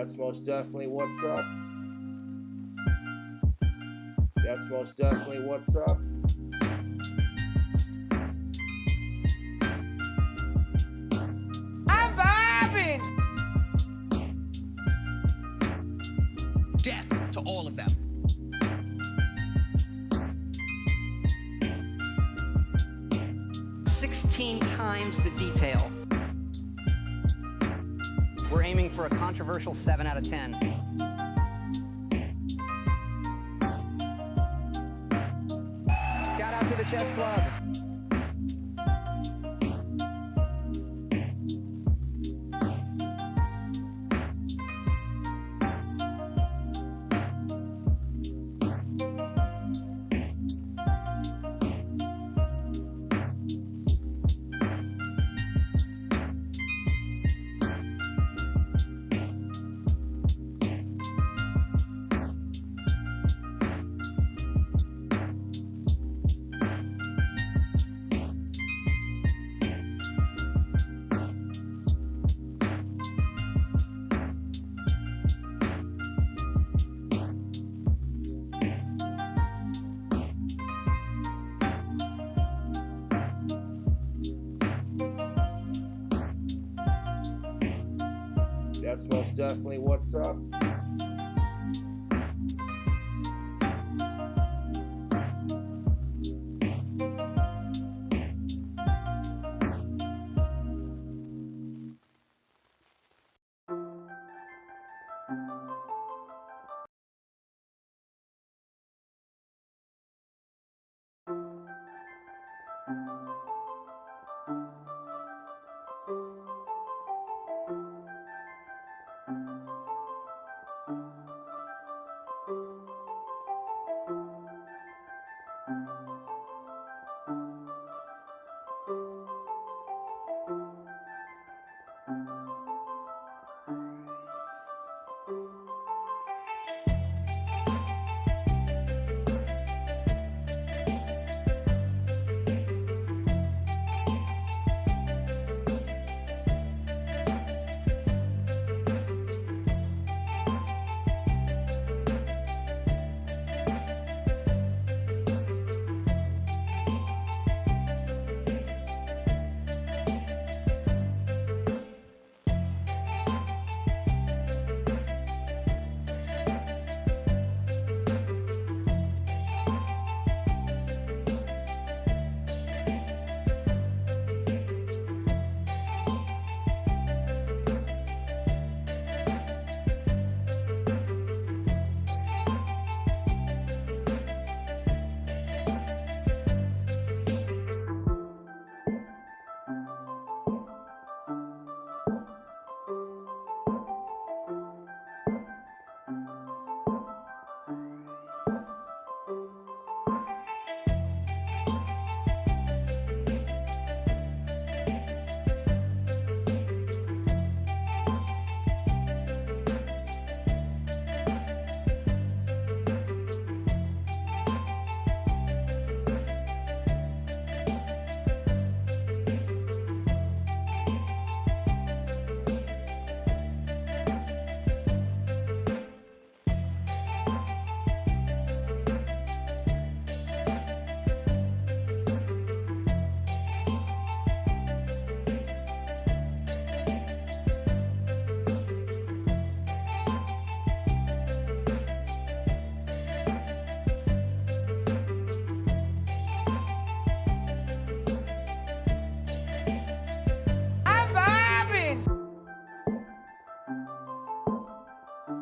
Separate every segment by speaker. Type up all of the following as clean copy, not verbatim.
Speaker 1: That's most definitely what's up. That's most definitely what's up.
Speaker 2: I'm vibing!
Speaker 3: Death to all of them.
Speaker 4: Times the detail. We're aiming for a controversial 7 out of 10. Shout out to the chess club.
Speaker 1: That's most definitely what's up.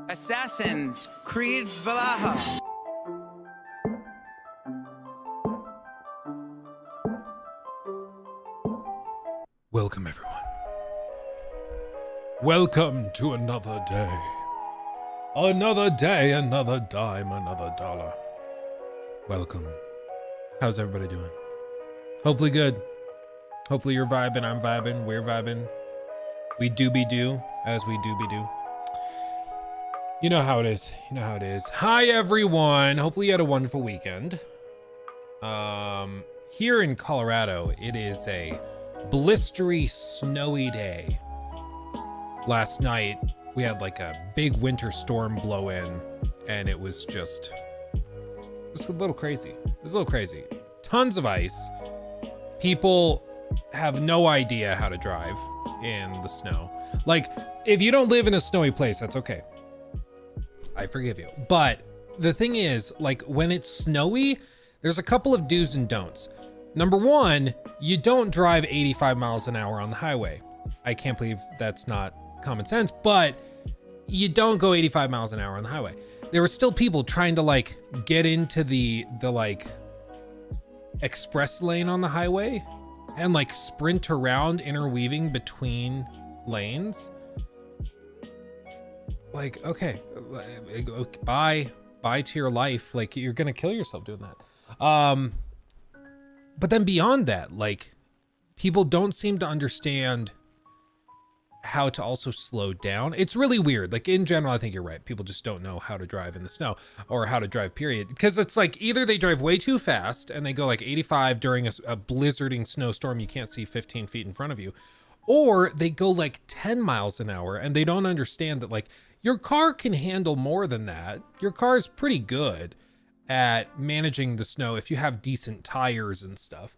Speaker 2: Assassins, Creed Valaha.
Speaker 5: Welcome, everyone. Welcome to another day. Another day, another dime, another dollar. Welcome. How's everybody doing? Hopefully good. Hopefully you're vibing, I'm vibing, we're vibing. We do be do as we do be do. You know how it is. You know how it is. Hi, everyone. Hopefully you had a wonderful weekend. Here in Colorado, it is a blistery, snowy day. Last night, we had like a big winter storm blow in, and it was a little crazy. It was a little crazy. Tons of ice. People have no idea how to drive in the snow. Like, if you don't live in a snowy place, that's okay. I forgive you. But the thing is, like, when it's snowy, there's a couple of do's and don'ts. Number one, you don't drive 85 miles an hour on the highway. I can't believe that's not common sense, but you don't go 85 miles an hour on the highway. There were still people trying to like get into the like express lane on the highway and like sprint around, interweaving between lanes. Like, okay, bye to your life. Like, you're gonna kill yourself doing that. But then beyond that, like, people don't seem to understand how to also slow down. It's really weird. Like, in general, I think you're right. People just don't know how to drive in the snow, or how to drive, period. Because it's like, either they drive way too fast and they go like 85 during a blizzarding snowstorm, you can't see 15 feet in front of you, or they go like 10 miles an hour and they don't understand that like your car can handle more than that. Your car is pretty good at managing the snow if you have decent tires and stuff.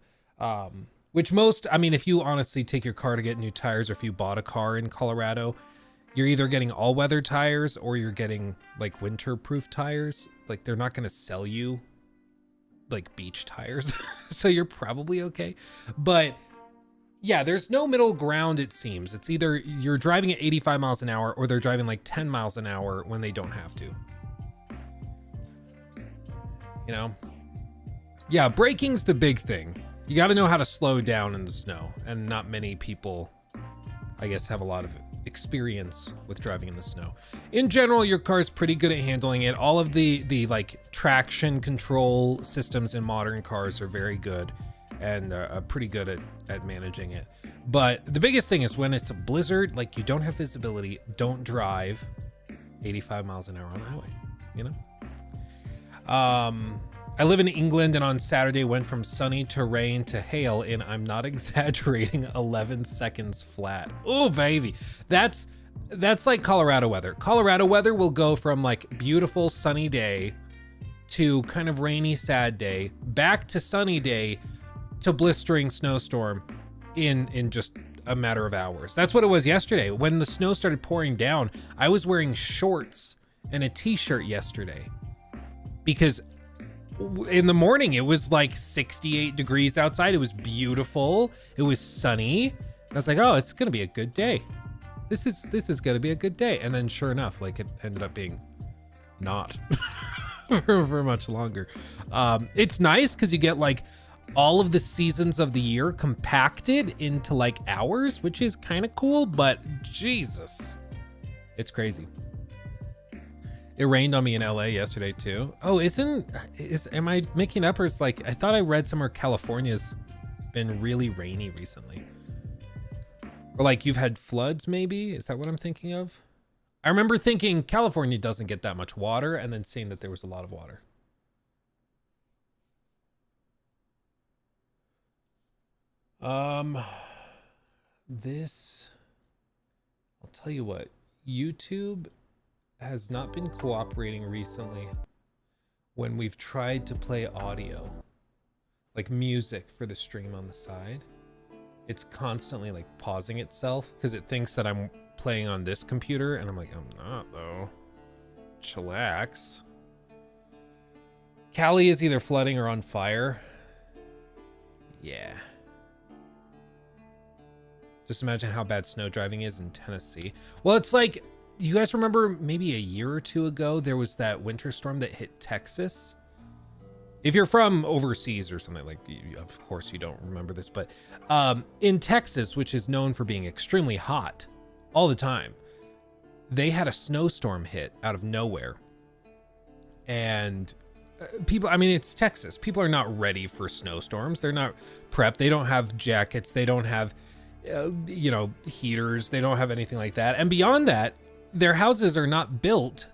Speaker 5: Which most, I mean, if you honestly take your car to get new tires, or if you bought a car in Colorado, you're either getting all-weather tires or you're getting like winter-proof tires. Like, they're not going to sell you like beach tires. So you're probably okay. But yeah, there's no middle ground, it seems. It's either you're driving at 85 miles an hour or they're driving like 10 miles an hour when they don't have to. You know? Yeah, braking's the big thing. You got to know how to slow down in the snow, and not many people, I guess, have a lot of experience with driving in the snow. In general, your car is pretty good at handling it. All of the like traction control systems in modern cars are very good and pretty good at managing it. But the biggest thing is when it's a blizzard, like, you don't have visibility, don't drive 85 miles an hour on the highway, you know? I live in England, and on Saturday went from sunny to rain to hail in, I'm not exaggerating, 11 seconds flat. Oh, baby. That's like Colorado weather. Colorado weather will go from like beautiful sunny day to kind of rainy, sad day, back to sunny day to blistering snowstorm in just a matter of hours. That's what it was yesterday. When the snow started pouring down, I was wearing shorts and a t-shirt yesterday because in the morning it was like 68 degrees outside. It was beautiful. It was sunny. I was like, oh, it's gonna be a good day. This is gonna be a good day. And then sure enough, like, it ended up being not for much longer. It's nice because you get like all of the seasons of the year compacted into like hours, which is kind of cool, but Jesus, it's crazy. It rained on me in LA yesterday too. Oh, am I making up, or it's like, I thought I read somewhere California's been really rainy recently. Or like you've had floods maybe? Is that what I'm thinking of? I remember thinking California doesn't get that much water, and then seeing that there was a lot of water. I'll tell you what, YouTube has not been cooperating recently when we've tried to play audio, like music, for the stream on the side. It's constantly like pausing itself because it thinks that I'm playing on this computer, and I'm like, I'm not though. Chillax. Cali is either flooding or on fire. Yeah. Just imagine how bad snow driving is in Tennessee. Well, it's like, you guys remember maybe a year or two ago, there was that winter storm that hit Texas? If you're from overseas or something, like, of course you don't remember this, but in Texas, which is known for being extremely hot all the time, they had a snowstorm hit out of nowhere. And people, I mean, it's Texas. People are not ready for snowstorms. They're not prepped. They don't have jackets. They don't have, heaters. They don't have anything like that. And beyond that, their houses are not built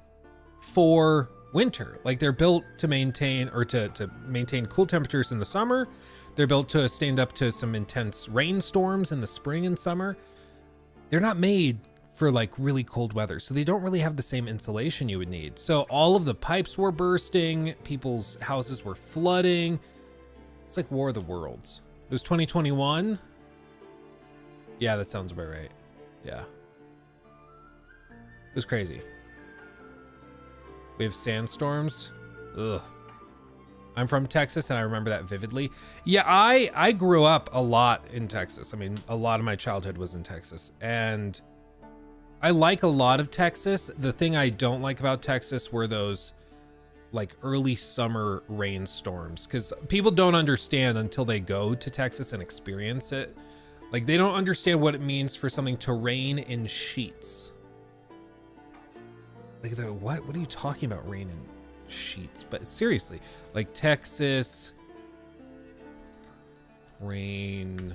Speaker 5: for winter. Like, they're built to maintain, or to maintain cool temperatures in the summer. They're built to stand up to some intense rainstorms in the spring and summer. They're not made for like really cold weather. So they don't really have the same insulation you would need. So all of the pipes were bursting. People's houses were flooding. It's like War of the Worlds. It was 2021. Yeah, that sounds about right. Yeah. It was crazy. We have sandstorms. Ugh. I'm from Texas and I remember that vividly. Yeah, I grew up a lot in Texas. I mean, a lot of my childhood was in Texas. And I like a lot of Texas. The thing I don't like about Texas were those like early summer rainstorms, because people don't understand until they go to Texas and experience it. Like they don't understand what it means for something to rain in sheets. Like what are you talking about, rain in sheets? But seriously, like Texas rainstorm.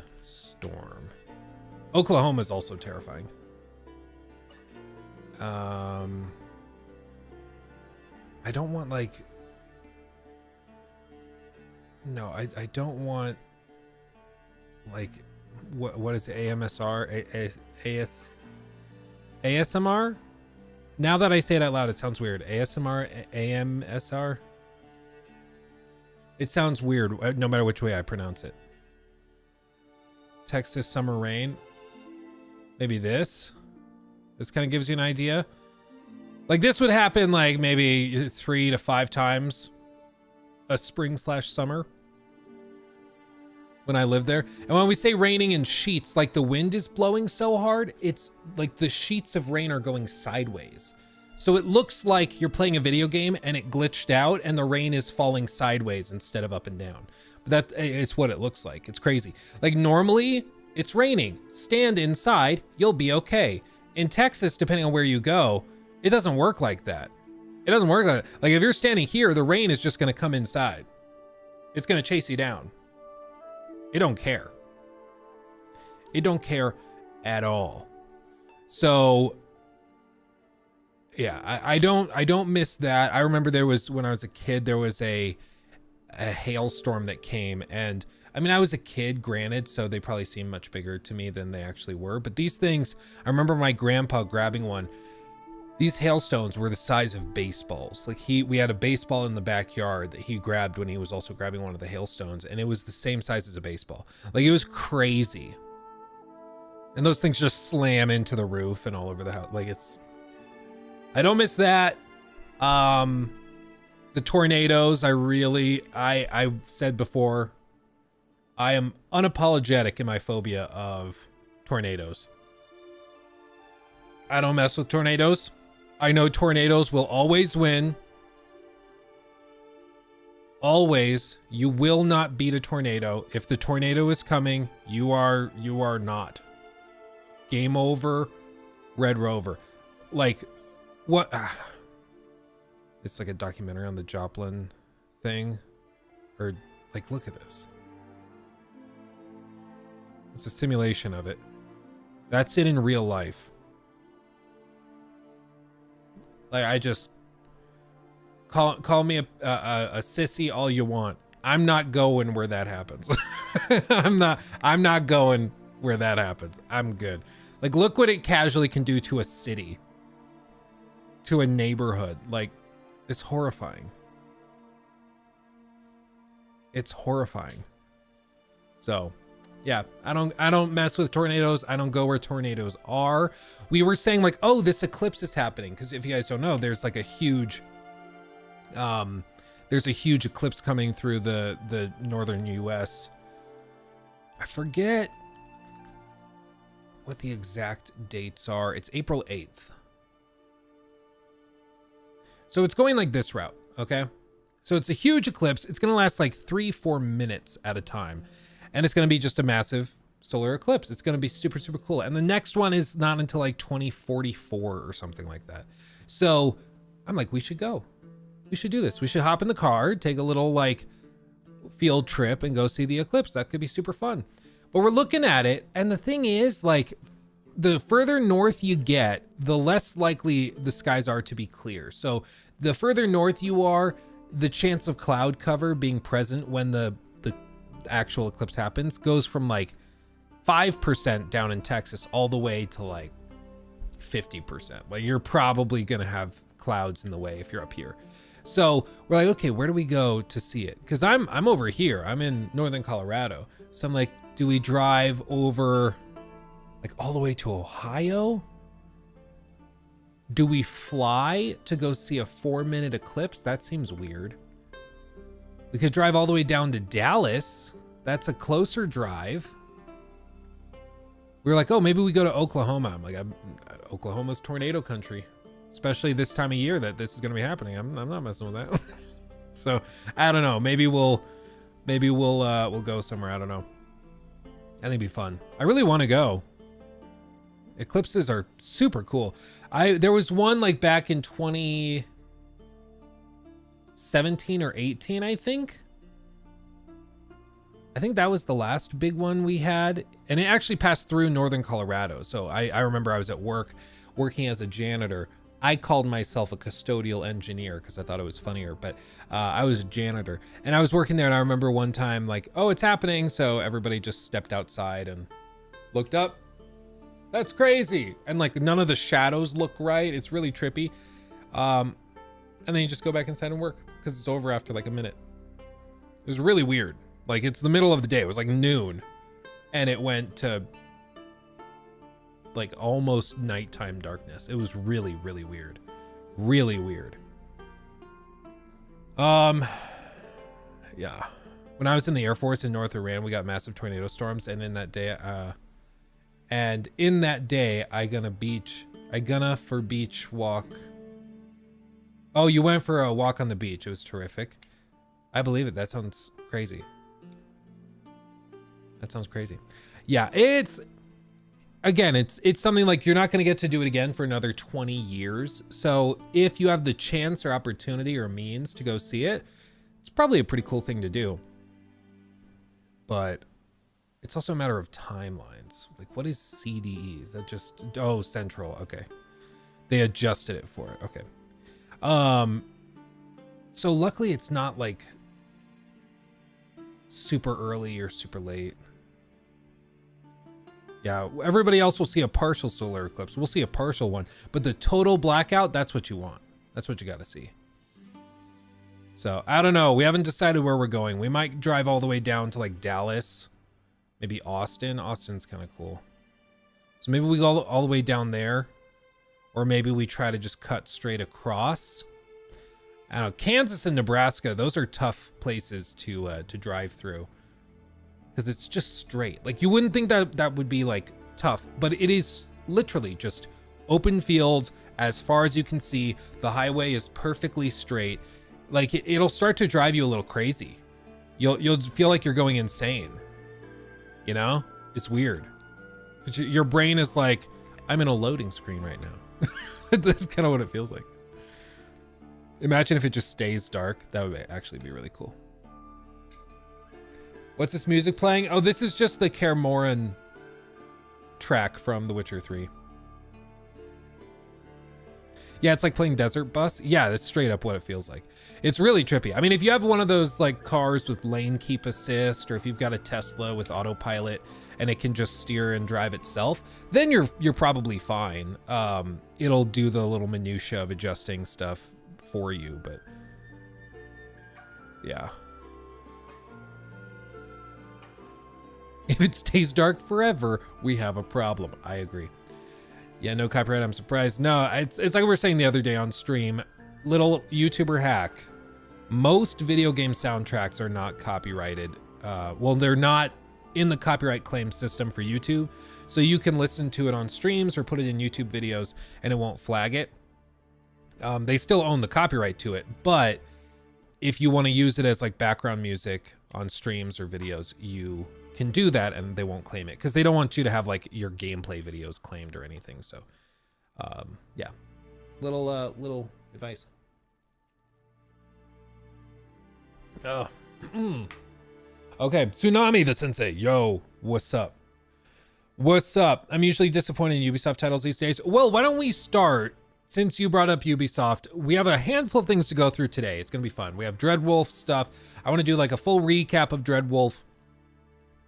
Speaker 5: Oklahoma is also terrifying. I don't want like, no, I don't want like, what is it? ASMR? Now that I say it out loud, it sounds weird. ASMR, AMSR. It sounds weird no matter which way I pronounce it. Texas summer rain. Maybe this. This kind of gives you an idea. Like this would happen like maybe 3 to 5 times a spring/summer when I lived there. And when we say raining in sheets, like the wind is blowing so hard, it's like the sheets of rain are going sideways. So it looks like you're playing a video game and it glitched out and the rain is falling sideways instead of up and down. But it's what it looks like. It's crazy. Like normally it's raining. Stand inside, you'll be okay. In Texas, depending on where you go, it doesn't work like that. It doesn't work like that. Like if you're standing here, the rain is just going to come inside. It's going to chase you down. It don't care. It don't care at all. So yeah, I don't miss that. I remember there was, when I was a kid, there was a hailstorm that came, and I mean, I was a kid, granted, so they probably seemed much bigger to me than they actually were. But these things, I remember my grandpa grabbing one. These hailstones were the size of baseballs. Like we had a baseball in the backyard that he grabbed when he was also grabbing one of the hailstones, and it was the same size as a baseball. Like it was crazy. And those things just slam into the roof and all over the house. Like I don't miss that. The tornadoes, I've said before, I am unapologetic in my phobia of tornadoes. I don't mess with tornadoes. I know tornadoes will always win. Always. You will not beat a tornado. If the tornado is coming, you are not. Game over. Red Rover. Like, what? It's like a documentary on the Joplin thing. Or, like, look at this. It's a simulation of it. That's it in real life. Like, I just call me a sissy all you want. I'm not going where that happens. I'm not going where that happens. I'm good. Like, look what it casually can do to a city, to a neighborhood. Like, it's horrifying. It's horrifying. So, yeah, I don't mess with tornadoes. I don't go where tornadoes are. We were saying like, oh, this eclipse is happening, because if you guys don't know, there's like a huge eclipse coming through the northern US. I forget what the exact dates are. It's April 8th. So it's going like this route, okay? So it's a huge eclipse. It's going to last like 3-4 minutes at a time. And it's going to be just a massive solar eclipse. It's going to be super, super cool. And the next one is not until like 2044 or something like that. So I'm like, we should go. We should do this. We should hop in the car, take a little like field trip and go see the eclipse. That could be super fun. But we're looking at it. And the thing is, like, the further north you get, the less likely the skies are to be clear. So the further north you are, the chance of cloud cover being present when the actual eclipse happens goes from like 5% down in Texas all the way to like 50%. Like you're probably going to have clouds in the way if you're up here. So we're like, okay, where do we go to see it? Because I'm over here. I'm in northern Colorado. So I'm like, do we drive over like all the way to Ohio? Do we fly to go see a 4-minute eclipse? That seems weird. We could drive all the way down to Dallas. That's a closer drive. We were like, oh, maybe we go to Oklahoma. I'm like, Oklahoma's tornado country, especially this time of year that this is going to be happening. I'm not messing with that. So I don't know. Maybe we'll go somewhere. I don't know. I think it'd be fun. I really want to go. Eclipses are super cool. There was one like back in 2017 or 18, I think. I think that was the last big one we had. And it actually passed through northern Colorado. So I remember I was at work working as a janitor. I called myself a custodial engineer because I thought it was funnier, but I was a janitor. And I was working there, and I remember one time like, oh, it's happening. So everybody just stepped outside and looked up. That's crazy. And like none of the shadows look right. It's really trippy. And then you just go back inside and work because it's over after like a minute. It was really weird. Like it's the middle of the day. It was like noon and it went to like almost nighttime darkness. It was really, really weird. Really weird. Yeah. When I was in the Air Force in North Iran, we got massive tornado storms. And in that day, I gonna for beach walk. Oh, you went for a walk on the beach. It was terrific. I believe it. That sounds crazy. That sounds crazy. Yeah, it's something like you're not going to get to do it again for another 20 years. So if you have the chance or opportunity or means to go see it, it's probably a pretty cool thing to do. But it's also a matter of timelines. Like, what is CDE? Is that just, oh, Central. Okay. They adjusted it for it. Okay. So luckily it's not like super early or super late. Yeah, everybody else will see a partial solar eclipse. We'll see a partial one, but the total blackout, that's what you want. That's what you got to see. So I don't know. We haven't decided where we're going. We might drive all the way down to like Dallas, maybe Austin. Austin's kind of cool. So maybe we go all the way down there, or maybe we try to just cut straight across. I don't know. Kansas and Nebraska, those are tough places to drive through because it's just straight. Like you wouldn't think that would be like tough, but it is literally just open fields as far as you can see. The highway is perfectly straight. Like it'll start to drive you a little crazy. You'll feel like you're going insane. You know, it's weird. But your brain is like, I'm in a loading screen right now. That's kind of what it feels like. Imagine if it just stays dark. That would actually be really cool. What's this music playing? Oh, this is just the Kaer Morhen track from The Witcher 3. Yeah, it's like playing Desert Bus. Yeah, that's straight up what it feels like. It's really trippy. I mean, if you have one of those like cars with lane keep assist, or if you've got a Tesla with autopilot and it can just steer and drive itself, then you're probably fine. It'll do the little minutia of adjusting stuff for you, but yeah. If it stays dark forever, we have a problem. I agree. Yeah, no copyright. I'm surprised. No, it's like we were saying the other day on stream. Little YouTuber hack. Most video game soundtracks are not copyrighted. Well, they're not in the copyright claim system for YouTube. So you can listen to it on streams or put it in YouTube videos and it won't flag it. They still own the copyright to it, but if you want to use it as like background music on streams or videos, you can do that and they won't claim it because they don't want you to have like your gameplay videos claimed or anything. So yeah, little advice. Oh. Okay, Tsunami the Sensei. Yo, what's up? What's up? I'm usually disappointed in Ubisoft titles these days. Well, why don't we start, since you brought up Ubisoft, we have a handful of things to go through today. It's gonna be fun. We have Dreadwolf stuff. I want to do like a full recap of Dreadwolf.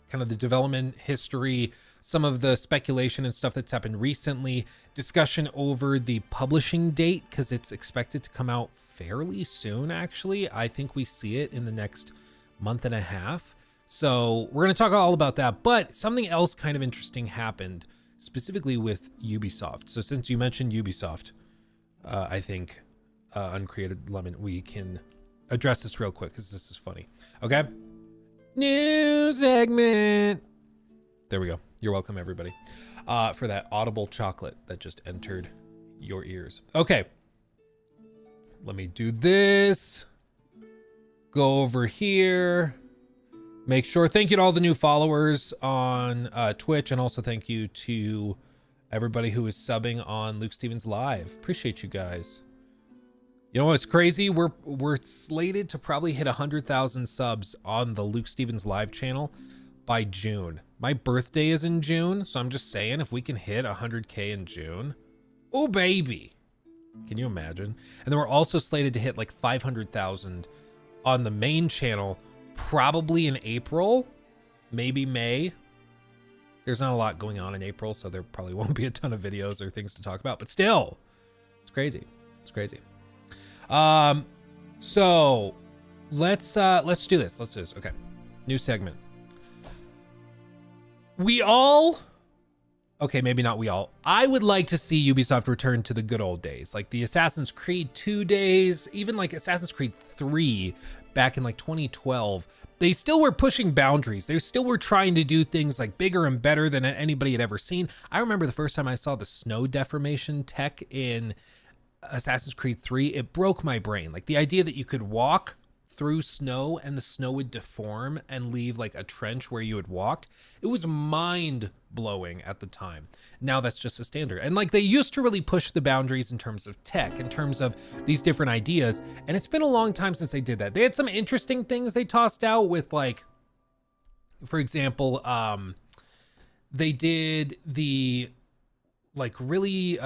Speaker 5: kind of the development history, some of the speculation and stuff that's happened recently, discussion over the publishing date, because it's expected to come out fairly soon, actually. I think we see it in the next month and a half. So we're going to talk all about that. But something else kind of interesting happened, specifically with Ubisoft. So since you mentioned Ubisoft, I think Uncreated Lemon, we can address this real quick because this is funny. Okay. New segment. There we go. You're welcome, everybody, for that audible chocolate that just entered your ears. Okay. Let me do this. Go over here. Make sure. Thank you to all the new followers on Twitch, and also thank you to everybody who is subbing on Luke Stevens Live. Appreciate you guys. You know what's crazy? We're slated to probably hit 100,000 subs on the Luke Stevens Live channel by June. My birthday is in June, so I'm just saying if we can hit 100K in June, oh baby. Can you imagine? And then we're also slated to hit like 500,000 on the main channel, probably in April, maybe May. There's not a lot going on in April, so there probably won't be a ton of videos or things to talk about, but still, it's crazy. It's crazy. So let's do this. Let's do this. Okay. New segment. Okay, maybe not we all. I would like to see Ubisoft return to the good old days, like the Assassin's Creed 2 days, even like Assassin's Creed 3 back in like 2012. They still were pushing boundaries. They still were trying to do things like bigger and better than anybody had ever seen. I remember the first time I saw the snow deformation tech in Assassin's Creed 3, it broke my brain. Like the idea that you could walk through snow and the snow would deform and leave like a trench where you had walked. It was mind blowing at the time. Now that's just a standard. And like they used to really push the boundaries in terms of tech, in terms of these different ideas. And it's been a long time since they did that. They had some interesting things they tossed out with, like, for example, they did the like really,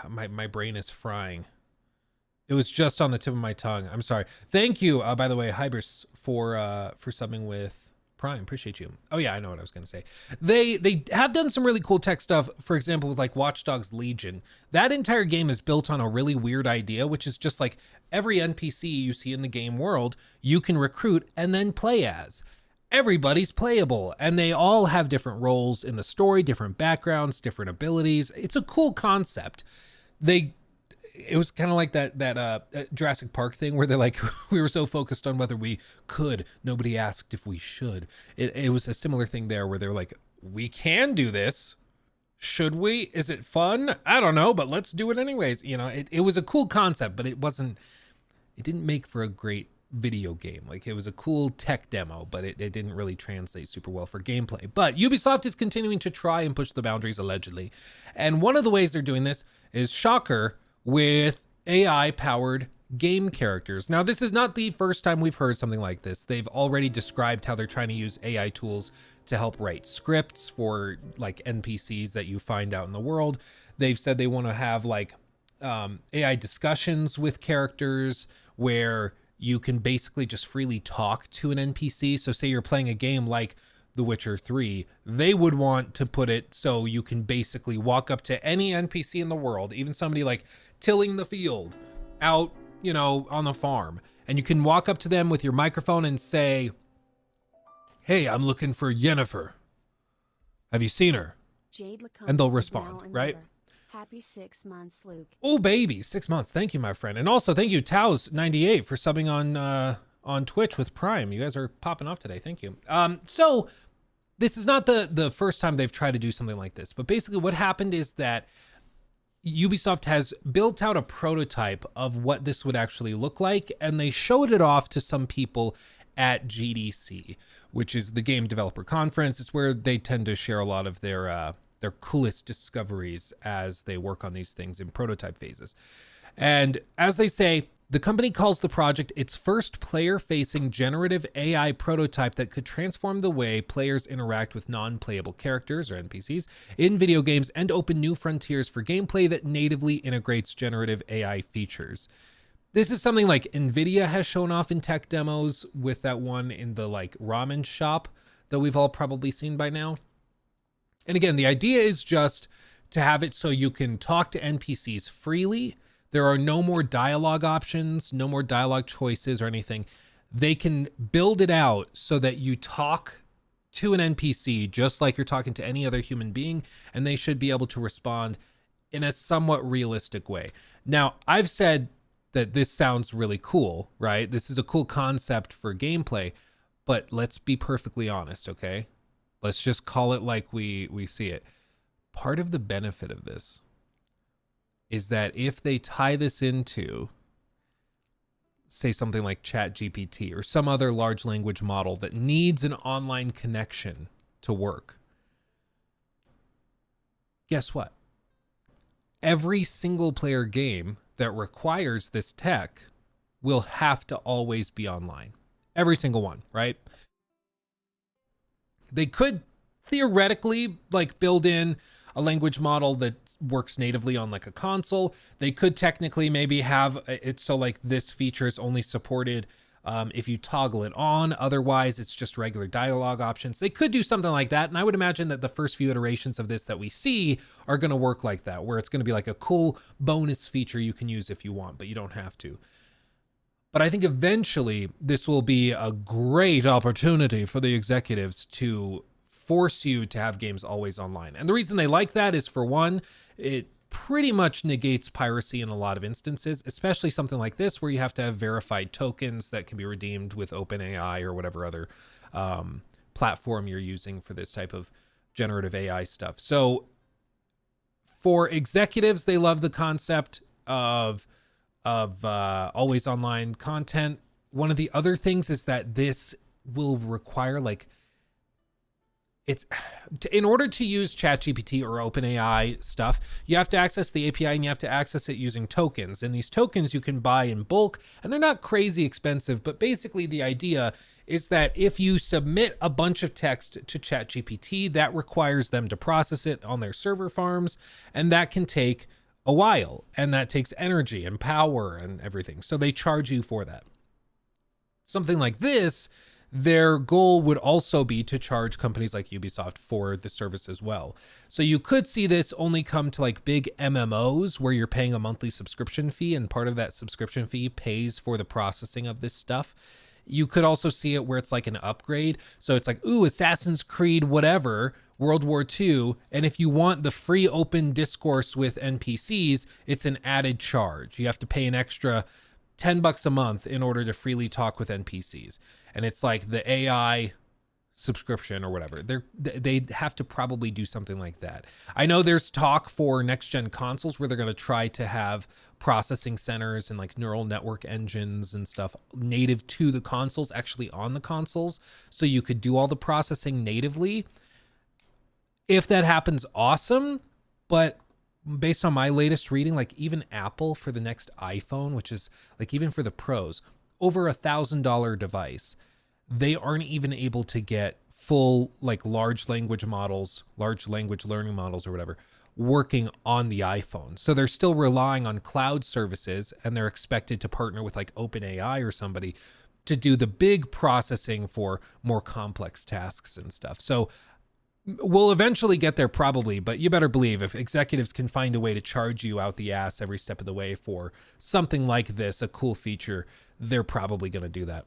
Speaker 5: my brain is frying. It was just on the tip of my tongue. I'm sorry. Thank you, by the way, Hybris, for subbing with Prime. Appreciate you. Oh yeah, I know what I was gonna say. They have done some really cool tech stuff. For example, with like Watch Dogs Legion. That entire game is built on a really weird idea, which is just like every NPC you see in the game world, you can recruit and then play as. Everybody's playable, and they all have different roles in the story, different backgrounds, different abilities. It's a cool concept. It was kind of like that Jurassic Park thing where they're like, we were so focused on whether we could, nobody asked if we should. It was a similar thing there where they're like, we can do this. Should we? Is it fun? I don't know, but let's do it anyways. You know, it was a cool concept, but it didn't make for a great video game. Like, it was a cool tech demo, but it didn't really translate super well for gameplay. But Ubisoft is continuing to try and push the boundaries, allegedly. And one of the ways they're doing this is, shocker, with AI-powered game characters. Now, this is not the first time we've heard something like this. They've already described how they're trying to use AI tools to help write scripts for like NPCs that you find out in the world. They've said they want to have like AI discussions with characters where you can basically just freely talk to an NPC. So say you're playing a game like The Witcher 3, they would want to put it so you can basically walk up to any NPC in the world, even somebody like tilling the field out, you know, on the farm, and you can walk up to them with your microphone and say, hey, I'm looking for Yennefer. Have you seen her? And they'll respond, right?
Speaker 3: Happy 6 months, Luke.
Speaker 5: Oh, baby, 6 months. Thank you, my friend. And also thank you, Taos98, for subbing on Twitch with Prime. You guys are popping off today. Thank you. So this is not the first time they've tried to do something like this, but basically what happened is that Ubisoft has built out a prototype of what this would actually look like, and they showed it off to some people at GDC, which is the Game Developer Conference. It's where they tend to share a lot of their coolest discoveries as they work on these things in prototype phases. And as they say, the company calls the project its first player-facing generative AI prototype that could transform the way players interact with non-playable characters, or NPCs, in video games and open new frontiers for gameplay that natively integrates generative AI features. This is something like Nvidia has shown off in tech demos with that one in the like ramen shop that we've all probably seen by now. And again, the idea is just to have it so you can talk to NPCs freely. There are no more dialogue options, no more dialogue choices or anything. They can build it out so that you talk to an NPC just like you're talking to any other human being, and they should be able to respond in a somewhat realistic way. Now, I've said that this sounds really cool, right? This is a cool concept for gameplay, but let's be perfectly honest, okay? Let's just call it like we see it. Part of the benefit of this is that if they tie this into, say, something like ChatGPT or some other large language model that needs an online connection to work, guess what? Every single player game that requires this tech will have to always be online. Every single one, right? They could theoretically like build in a language model that works natively on like a console. They could technically maybe have it so like this feature is only supported if you toggle it on. Otherwise, it's just regular dialogue options. They could do something like that. And I would imagine that the first few iterations of this that we see are going to work like that, where it's going to be like a cool bonus feature you can use if you want, but you don't have to. But I think eventually this will be a great opportunity for the executives to force you to have games always online. And the reason they like that is, for one, it pretty much negates piracy in a lot of instances, especially something like this where you have to have verified tokens that can be redeemed with OpenAI or whatever other platform you're using for this type of generative AI stuff. So for executives, they love the concept of always online content. One of the other things is that this will require like, in order to use ChatGPT or OpenAI stuff, you have to access the API and you have to access it using tokens. And these tokens you can buy in bulk, and they're not crazy expensive, but basically the idea is that if you submit a bunch of text to ChatGPT, that requires them to process it on their server farms, and that can take a while, and that takes energy and power and everything. So they charge you for that. Something like this, their goal would also be to charge companies like Ubisoft for the service as well. So you could see this only come to like big MMOs where you're paying a monthly subscription fee, and part of that subscription fee pays for the processing of this stuff. You could also see it where it's like an upgrade. So it's like, ooh, Assassin's Creed, whatever, World War II. And if you want the free open discourse with NPCs, it's an added charge. You have to pay an extra $10 a month in order to freely talk with NPCs. And it's like the AI subscription or whatever. They have to probably do something like that. I know there's talk for next gen consoles where they're going to try to have processing centers and like neural network engines and stuff native to the consoles, actually on the consoles, so you could do all the processing natively. If that happens, awesome. But based on my latest reading, like even Apple for the next iPhone, which is like even for the pros, over $1,000 device, they aren't even able to get full like large language models, large language learning models or whatever, working on the iPhone. So they're still relying on cloud services, and they're expected to partner with like OpenAI or somebody to do the big processing for more complex tasks and stuff. So we'll eventually get there probably, but you better believe if executives can find a way to charge you out the ass every step of the way for something like this, a cool feature, they're probably going to do that.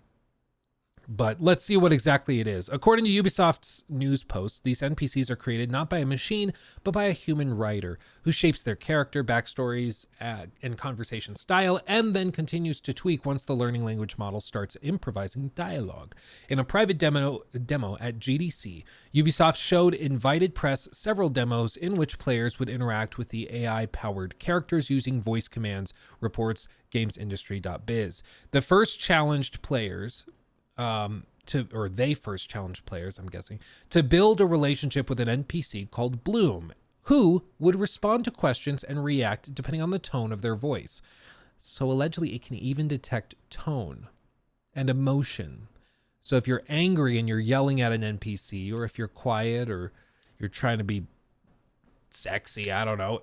Speaker 5: But let's see what exactly it is. According to Ubisoft's news post, these NPCs are created not by a machine, but by a human writer who shapes their character, backstories, and conversation style, and then continues to tweak once the learning language model starts improvising dialogue. In a private demo at GDC, Ubisoft showed invited press several demos in which players would interact with the AI-powered characters using voice commands, reports GamesIndustry.biz. The first challenged players they first challenged players, I'm guessing, to build a relationship with an NPC called Bloom, who would respond to questions and react depending on the tone of their voice. So allegedly it can even detect tone and emotion. So if you're angry and you're yelling at an NPC, or if you're quiet or you're trying to be sexy, I don't know,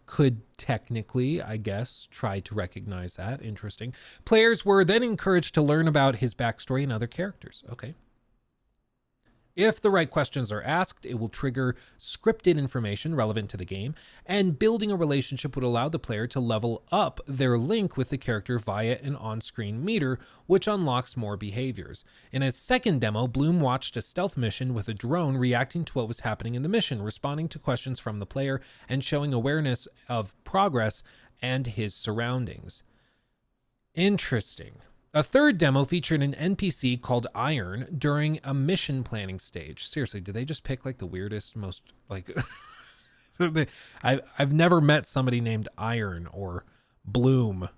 Speaker 5: could technically, I guess, try to recognize that. Interesting. Players were then encouraged to learn about his backstory and other characters. Okay. If the right questions are asked, it will trigger scripted information relevant to the game, and building a relationship would allow the player to level up their link with the character via an on-screen meter, which unlocks more behaviors. In a second demo, Bloom watched a stealth mission with a drone reacting to what was happening in the mission, responding to questions from the player, and showing awareness of progress and his surroundings. Interesting. A third demo featured an NPC called Iron during a mission planning stage. Seriously, did they just pick like the weirdest, most like... I've never met somebody named Iron or Bloom.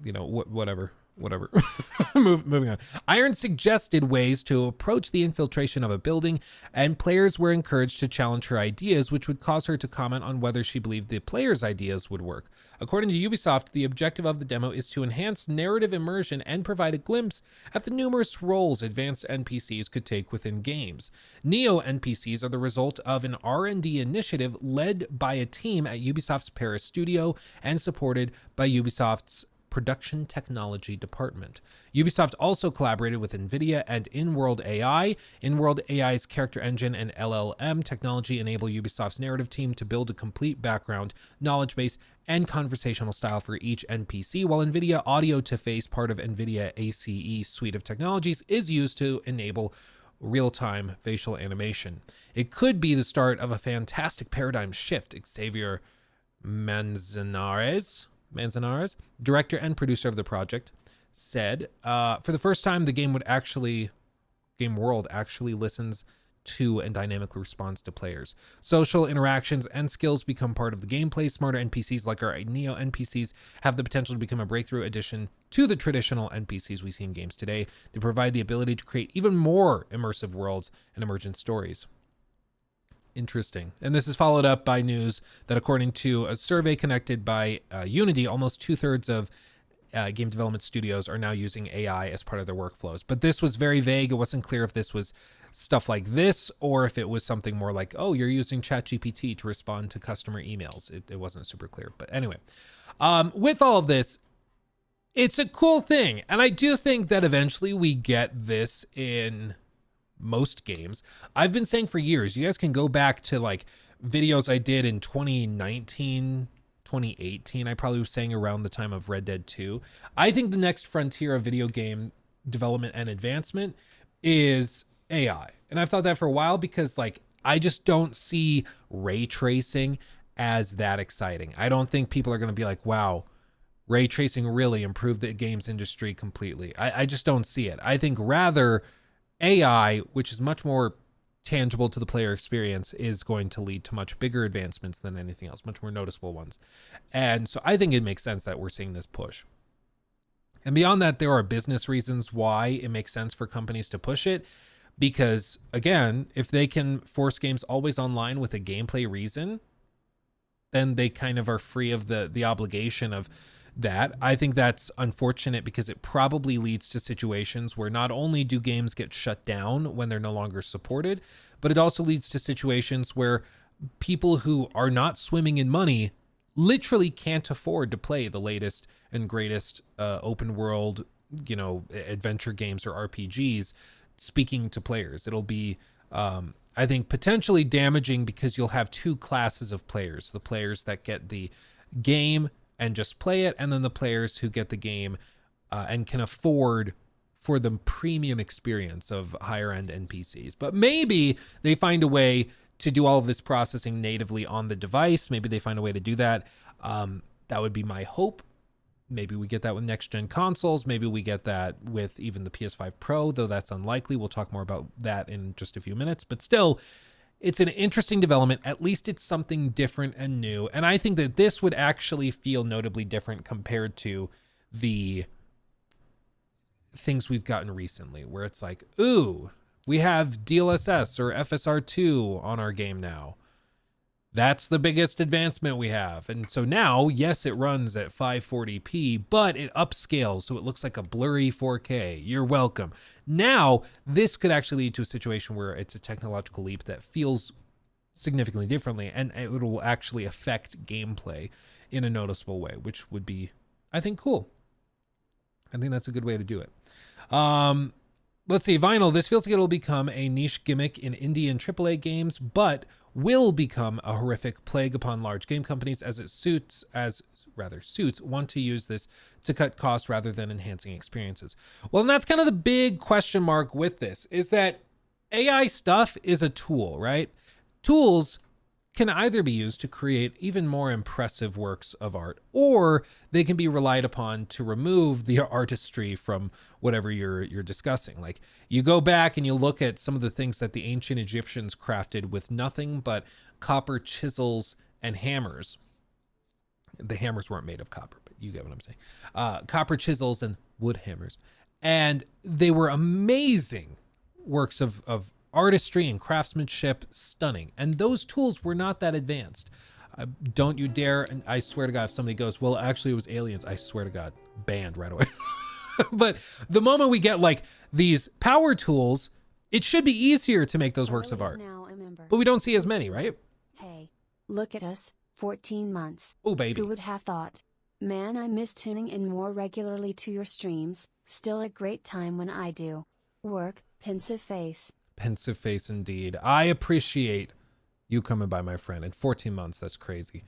Speaker 5: You know, whatever. Moving on. Iron suggested ways to approach the infiltration of a building, and players were encouraged to challenge her ideas, which would cause her to comment on whether she believed the players' ideas would work. According to Ubisoft, the objective of the demo is to enhance narrative immersion and provide a glimpse at the numerous roles advanced NPCs could take within games. Neo NPCs are the result of an R&D initiative led by a team at Ubisoft's Paris studio and supported by Ubisoft's Production Technology Department. Ubisoft also collaborated with NVIDIA and In-World AI. In-World AI's character engine and LLM technology enable Ubisoft's narrative team to build a complete background, knowledge base, and conversational style for each NPC, while NVIDIA Audio to Face, part of NVIDIA ACE suite of technologies, is used to enable real-time facial animation. It could be the start of a fantastic paradigm shift. Xavier Manzanares, director and producer of the project, said, for the first time, the game world actually listens to and dynamically responds to players. Social interactions and skills become part of the gameplay. Smarter NPCs like our Neo NPCs have the potential to become a breakthrough addition to the traditional NPCs we see in games today. They provide the ability to create even more immersive worlds and emergent stories. Interesting. And this is followed up by news that according to a survey conducted by Unity, almost 2/3 of game development studios are now using AI as part of their workflows. But this was very vague. It wasn't clear if this was stuff like this or if it was something more like, oh, you're using ChatGPT to respond to customer emails. It wasn't super clear. But anyway, with all of this, it's a cool thing. And I do think that eventually we get this in most games. I've been saying for years, you guys can go back to like videos I did in 2019, 2018. I probably was saying around the time of Red Dead 2. I think the next frontier of video game development and advancement is AI. And I've thought that for a while because like I just don't see ray tracing as that exciting. I don't think people are going to be like, wow, ray tracing really improved the games industry completely. I just don't see it. I think rather AI, which is much more tangible to the player experience, is going to lead to much bigger advancements than anything else, much more noticeable ones. And so I think it makes sense that we're seeing this push. And beyond that, there are business reasons why it makes sense for companies to push it. Because again, if they can force games always online with a gameplay reason, then they kind of are free of the obligation of that. I think that's unfortunate because it probably leads to situations where not only do games get shut down when they're no longer supported, but it also leads to situations where people who are not swimming in money literally can't afford to play the latest and greatest open world, adventure games or RPGs speaking to players. It'll be, I think, potentially damaging because you'll have two classes of players: the players that get the game and just play it, and then the players who get the game and can afford for the premium experience of higher end NPCs. But maybe they find a way to do all of this processing natively on the device. Maybe they find a way to do that. That would be my hope. Maybe we get that with next gen consoles. Maybe we get that with even the PS5 Pro, though that's unlikely. We'll talk more about that in just a few minutes. But still, it's an interesting development. At least it's something different and new. And I think that this would actually feel notably different compared to the things we've gotten recently, where it's like, ooh, we have DLSS or FSR2 on our game now. That's the biggest advancement we have. And so now, yes, it runs at 540p, but it upscales so it looks like a blurry 4K. You're welcome. Now, this could actually lead to a situation where it's a technological leap that feels significantly differently, and it will actually affect gameplay in a noticeable way, which would be, I think, cool. I think that's a good way to do it. Let's see, Vinyl. This feels like it'll become a niche gimmick in indie and AAA games, but will become a horrific plague upon large game companies as suits want to use this to cut costs rather than enhancing experiences. Well, and that's kind of the big question mark with this, is that AI stuff is a tool, right? Tools can either be used to create even more impressive works of art, or they can be relied upon to remove the artistry from whatever you're discussing. Like, you go back and you look at some of the things that the ancient Egyptians crafted with nothing but copper chisels and hammers. The hammers weren't made of copper, but you get what I'm saying. Copper chisels and wood hammers. And they were amazing works of artistry and craftsmanship, stunning. And those tools were not that advanced. Don't you dare, and I swear to God, if somebody goes, well, actually it was aliens, I swear to God, banned right away. But the moment we get like these power tools, it should be easier to make those works of art. But we don't see as many, right?
Speaker 3: Hey, look at us, 14 months.
Speaker 5: Oh, baby.
Speaker 3: Who would have thought? Man, I miss tuning in more regularly to your streams. Still a great time when I do. Work, pensive face.
Speaker 5: Pensive face indeed. I appreciate you coming by, my friend. In 14 months, that's crazy.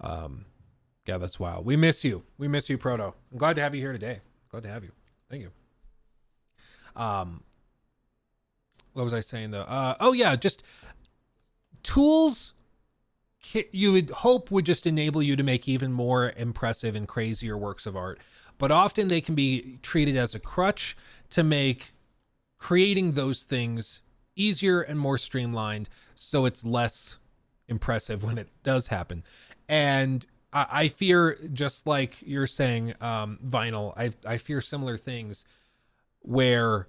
Speaker 5: Yeah, that's wild. We miss you. We miss you, Proto. I'm glad to have you here today. Glad to have you. Thank you. What was I saying though? Oh yeah, just tools you would hope would just enable you to make even more impressive and crazier works of art. But often they can be treated as a crutch to make creating those things easier and more streamlined, so it's less impressive when it does happen. And I fear, just like you're saying, Vinyl, I fear similar things where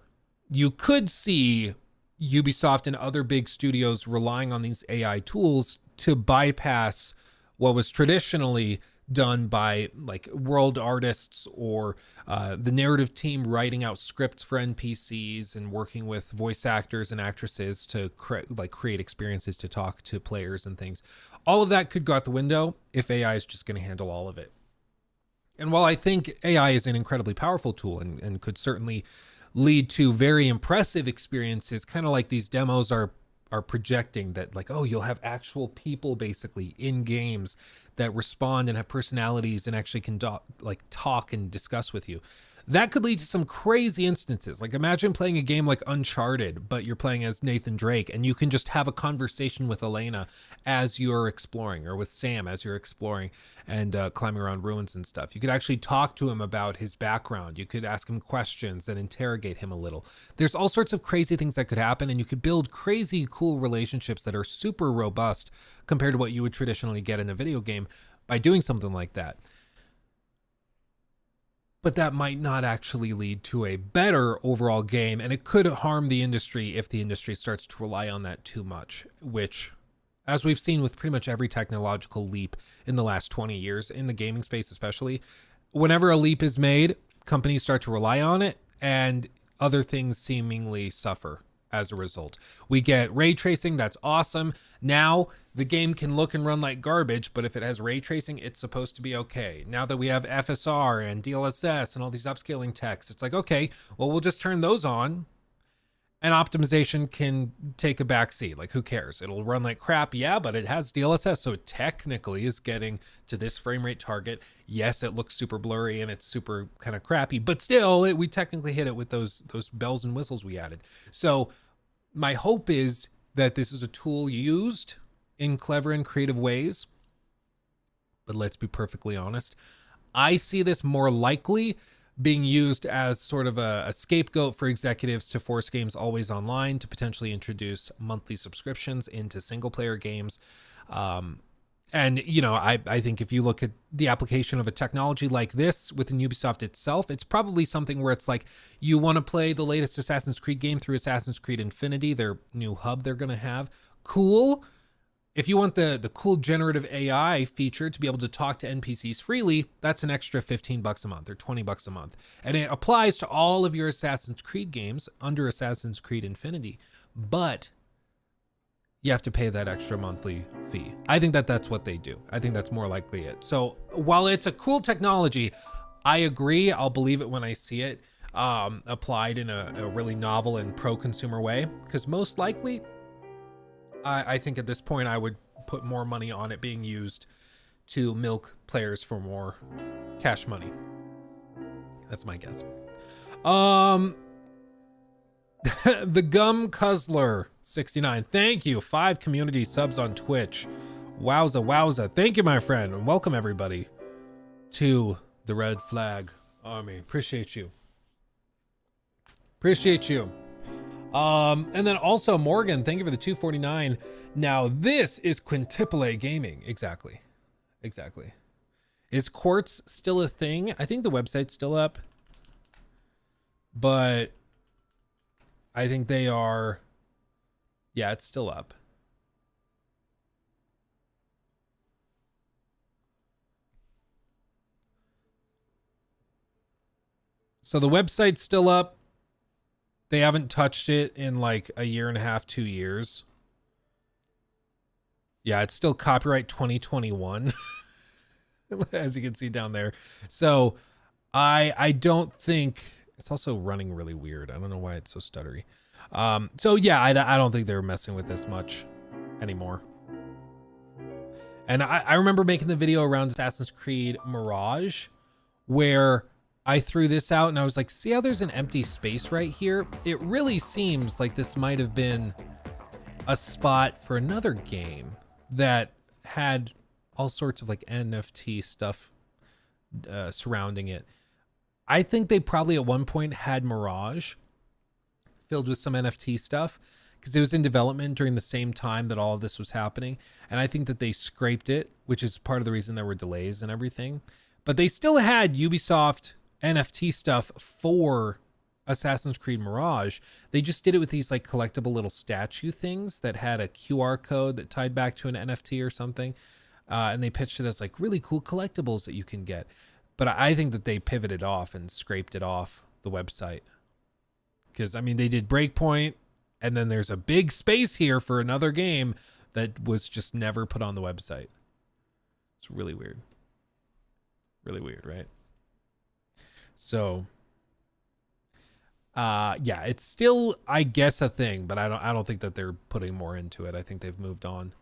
Speaker 5: you could see Ubisoft and other big studios relying on these AI tools to bypass what was traditionally done by like world artists or the narrative team writing out scripts for NPCs and working with voice actors and actresses to create experiences to talk to players and things. All of that could go out the window if AI is just going to handle all of it. And while I think AI is an incredibly powerful tool and could certainly lead to very impressive experiences, kind of like these demos are projecting, that like, oh, you'll have actual people basically in games that respond and have personalities and actually can talk and discuss with you. That could lead to some crazy instances. Like, imagine playing a game like Uncharted, but you're playing as Nathan Drake, and you can just have a conversation with Elena as you're exploring, or with Sam as you're exploring and climbing around ruins and stuff. You could actually talk to him about his background. You could ask him questions and interrogate him a little. There's all sorts of crazy things that could happen, and you could build crazy cool relationships that are super robust compared to what you would traditionally get in a video game by doing something like that. But that might not actually lead to a better overall game, and it could harm the industry if the industry starts to rely on that too much, which, as we've seen with pretty much every technological leap in the last 20 years, in the gaming space especially, whenever a leap is made, companies start to rely on it, and other things seemingly suffer as a result. We get ray tracing, that's awesome. Now the game can look and run like garbage, but if it has ray tracing, it's supposed to be okay. Now that we have FSR and DLSS and all these upscaling techs, it's like, okay, well, we'll just turn those on and optimization can take a back seat. Like, who cares? It'll run like crap, yeah, but it has DLSS, so it technically is getting to this frame rate target. Yes, it looks super blurry and it's super kind of crappy, but still, we technically hit it with those bells and whistles we added. So my hope is that this is a tool used in clever and creative ways. But let's be perfectly honest, I see this more likely being used as sort of a scapegoat for executives to force games always online, to potentially introduce monthly subscriptions into single player games. And, you know, I think if you look at the application of a technology like this within Ubisoft itself, it's probably something where it's like, you want to play the latest Assassin's Creed game through Assassin's Creed Infinity, their new hub they're going to have. Cool. If you want the cool generative AI feature to be able to talk to NPCs freely, that's an extra $15 a month or $20 a month. And it applies to all of your Assassin's Creed games under Assassin's Creed Infinity. But you have to pay that extra monthly fee. I think that that's what they do. I think that's more likely it. So while it's a cool technology, I agree. I'll believe it when I see it applied in a really novel and pro-consumer way, because most likely, I think at this point I would put more money on it being used to milk players for more cash money. That's my guess. The Gum Cuzzler 69. Thank you. 5 community subs on Twitch. Wowza, wowza. Thank you, my friend, and welcome everybody to the Red Flag Army. Appreciate you. Appreciate you. And then also Morgan, thank you for the 249. Now this is Quintuple Gaming. Exactly. Exactly. Is Quartz still a thing? I think the website's still up, but I think they are. Yeah, it's still up. So the website's still up. They haven't touched it in like a year and a half, 2 years. Yeah, it's still copyright 2021, as you can see down there. So I don't think it's also running really weird. I don't know why it's so stuttery. So yeah, I don't think they're messing with this much anymore. And I remember making the video around Assassin's Creed Mirage where I threw this out and I was like, see how there's an empty space right here? It really seems like this might have been a spot for another game that had all sorts of like NFT stuff surrounding it. I think they probably at one point had Mirage filled with some NFT stuff because it was in development during the same time that all of this was happening. And I think that they scraped it, which is part of the reason there were delays and everything. But they still had Ubisoft NFT stuff for Assassin's Creed Mirage. They just did it with these like collectible little statue things that had a QR code that tied back to an NFT or something. And they pitched it as like really cool collectibles that you can get. But I think that they pivoted off and scraped it off the website. Because, I mean, they did Breakpoint, and then there's a big space here for another game that was just never put on the website. It's really weird. Really weird, right? So, yeah, it's still, I guess, a thing, but I don't think that they're putting more into it. I think they've moved on.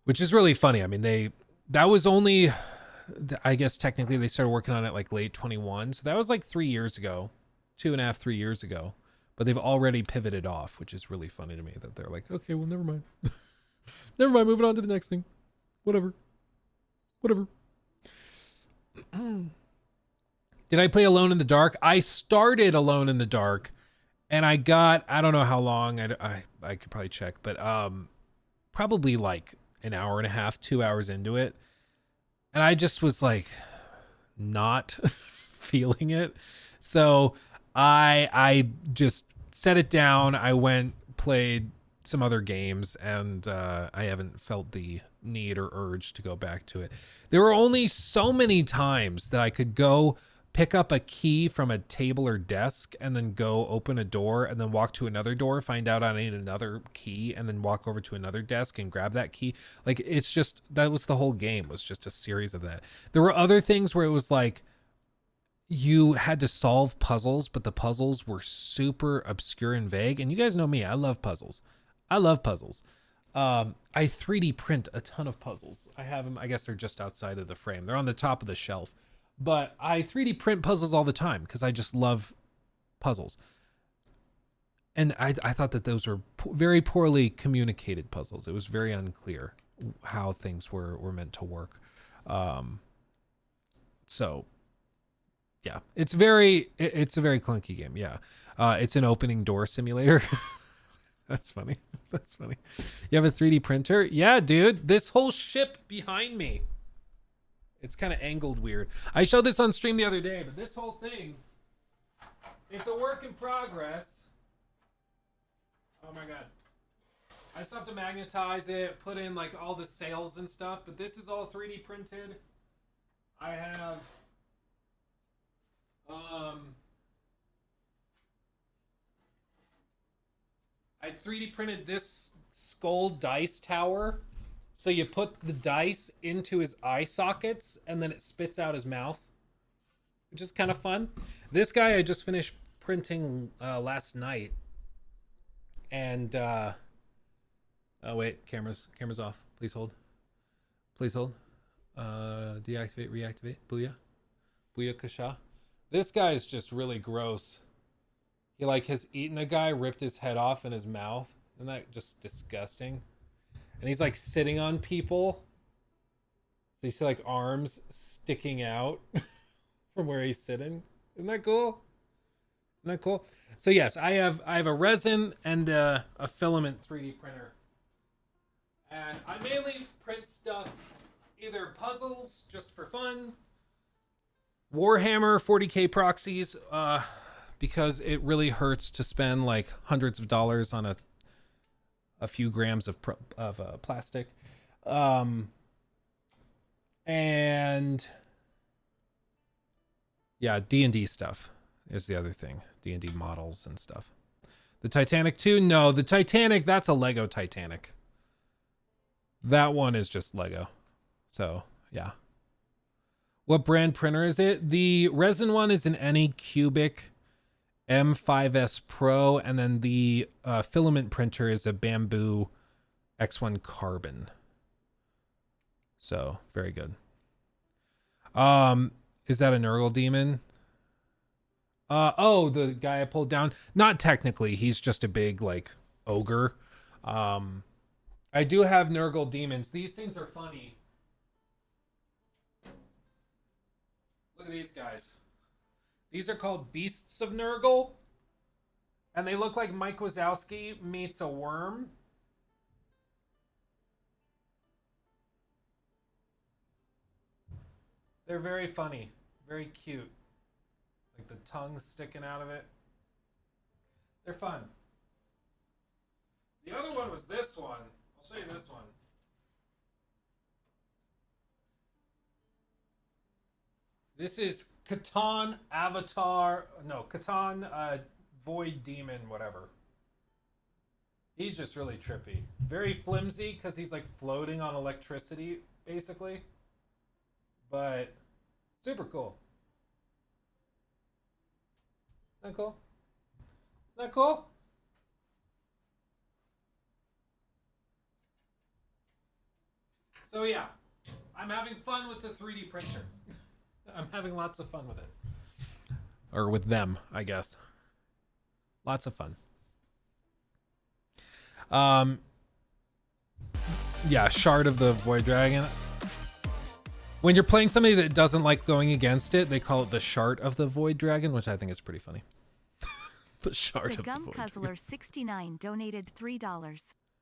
Speaker 5: Which is really funny. I mean, that was only, I guess technically they started working on it like late 21. So that was like 3 years ago, 2.5, 3 years ago, but they've already pivoted off, which is really funny to me that they're like, okay, well, never mind. Never mind. Moving on to the next thing. Whatever. Did I play Alone in the Dark? I started Alone in the Dark and I got, I don't know how long, I could probably check, but probably like an hour and a half, 2 hours into it. And I just was like not feeling it. So I just set it down. I went, played some other games, and I haven't felt the need or urge to go back to it. There were only so many times that I could go pick up a key from a table or desk and then go open a door and then walk to another door, find out I need another key, and then walk over to another desk and grab that key. Like, it's just, that was the whole game, was just a series of that. There were other things where it was like you had to solve puzzles, but the puzzles were super obscure and vague. And you guys know me, I love puzzles. I 3D print a ton of puzzles. I have them, I guess they're just outside of the frame. They're on the top of the shelf. But I 3D print puzzles all the time because I just love puzzles. And I thought that those were very poorly communicated puzzles. It was very unclear how things were meant to work. So, yeah, it's a very clunky game. Yeah, it's an opening door simulator. That's funny. That's funny. You have a 3D printer? Yeah, dude. This whole ship behind me. It's kind of angled weird. I showed this on stream the other day, but this whole thing, it's a work in progress. Oh my God. I still have to magnetize it, put in like all the sails and stuff, but this is all 3D printed. I have, I 3D printed this skull dice tower. So you put the dice into his eye sockets and then it spits out his mouth, which is kind of fun. This guy I just finished printing last night. And oh wait, camera's off. Please hold. Please hold. Deactivate, reactivate. Booyah. Booyah kasha. This guy is just really gross. He like has eaten a guy, ripped his head off in his mouth. Isn't that just disgusting? And he's like sitting on people. So you see like arms sticking out from where he's sitting. Isn't that cool? Isn't that cool? So yes, I have a resin and a filament 3D printer. And I mainly print stuff, either puzzles just for fun, Warhammer 40k proxies, because it really hurts to spend like hundreds of dollars on a few grams of plastic, and yeah, D&D stuff is the other thing. D&D models and stuff. The Titanic 2, no, the Titanic, that's a Lego Titanic. That one is just Lego. So yeah. What brand printer is it? The resin one is an Anycubic M5S Pro, and then the filament printer is a Bamboo X1 Carbon. So very good. Is that a Nurgle demon? Oh, the guy I pulled down. Not technically, he's just a big like ogre. I do have Nurgle demons. These things are funny. Look at these guys. These are called Beasts of Nurgle. And they look like Mike Wazowski meets a worm. They're very funny. Very cute. Like the tongue sticking out of it. They're fun. The other one was this one. I'll show you this one. This is Catan Avatar. No, Catan Void Demon, whatever. He's just really trippy. Very flimsy because he's like floating on electricity, basically. But super cool. Isn't that cool? Isn't that cool? So yeah, I'm having fun with the 3D printer. I'm having lots of fun with it. Or with them, I guess. Lots of fun. Yeah, Shard of the Void Dragon. When you're playing somebody that doesn't like going against it, they call it the Shard of the Void Dragon, which I think is pretty funny. The Shard of the Void Dragon.
Speaker 6: The Gum Puzzler69 donated $3.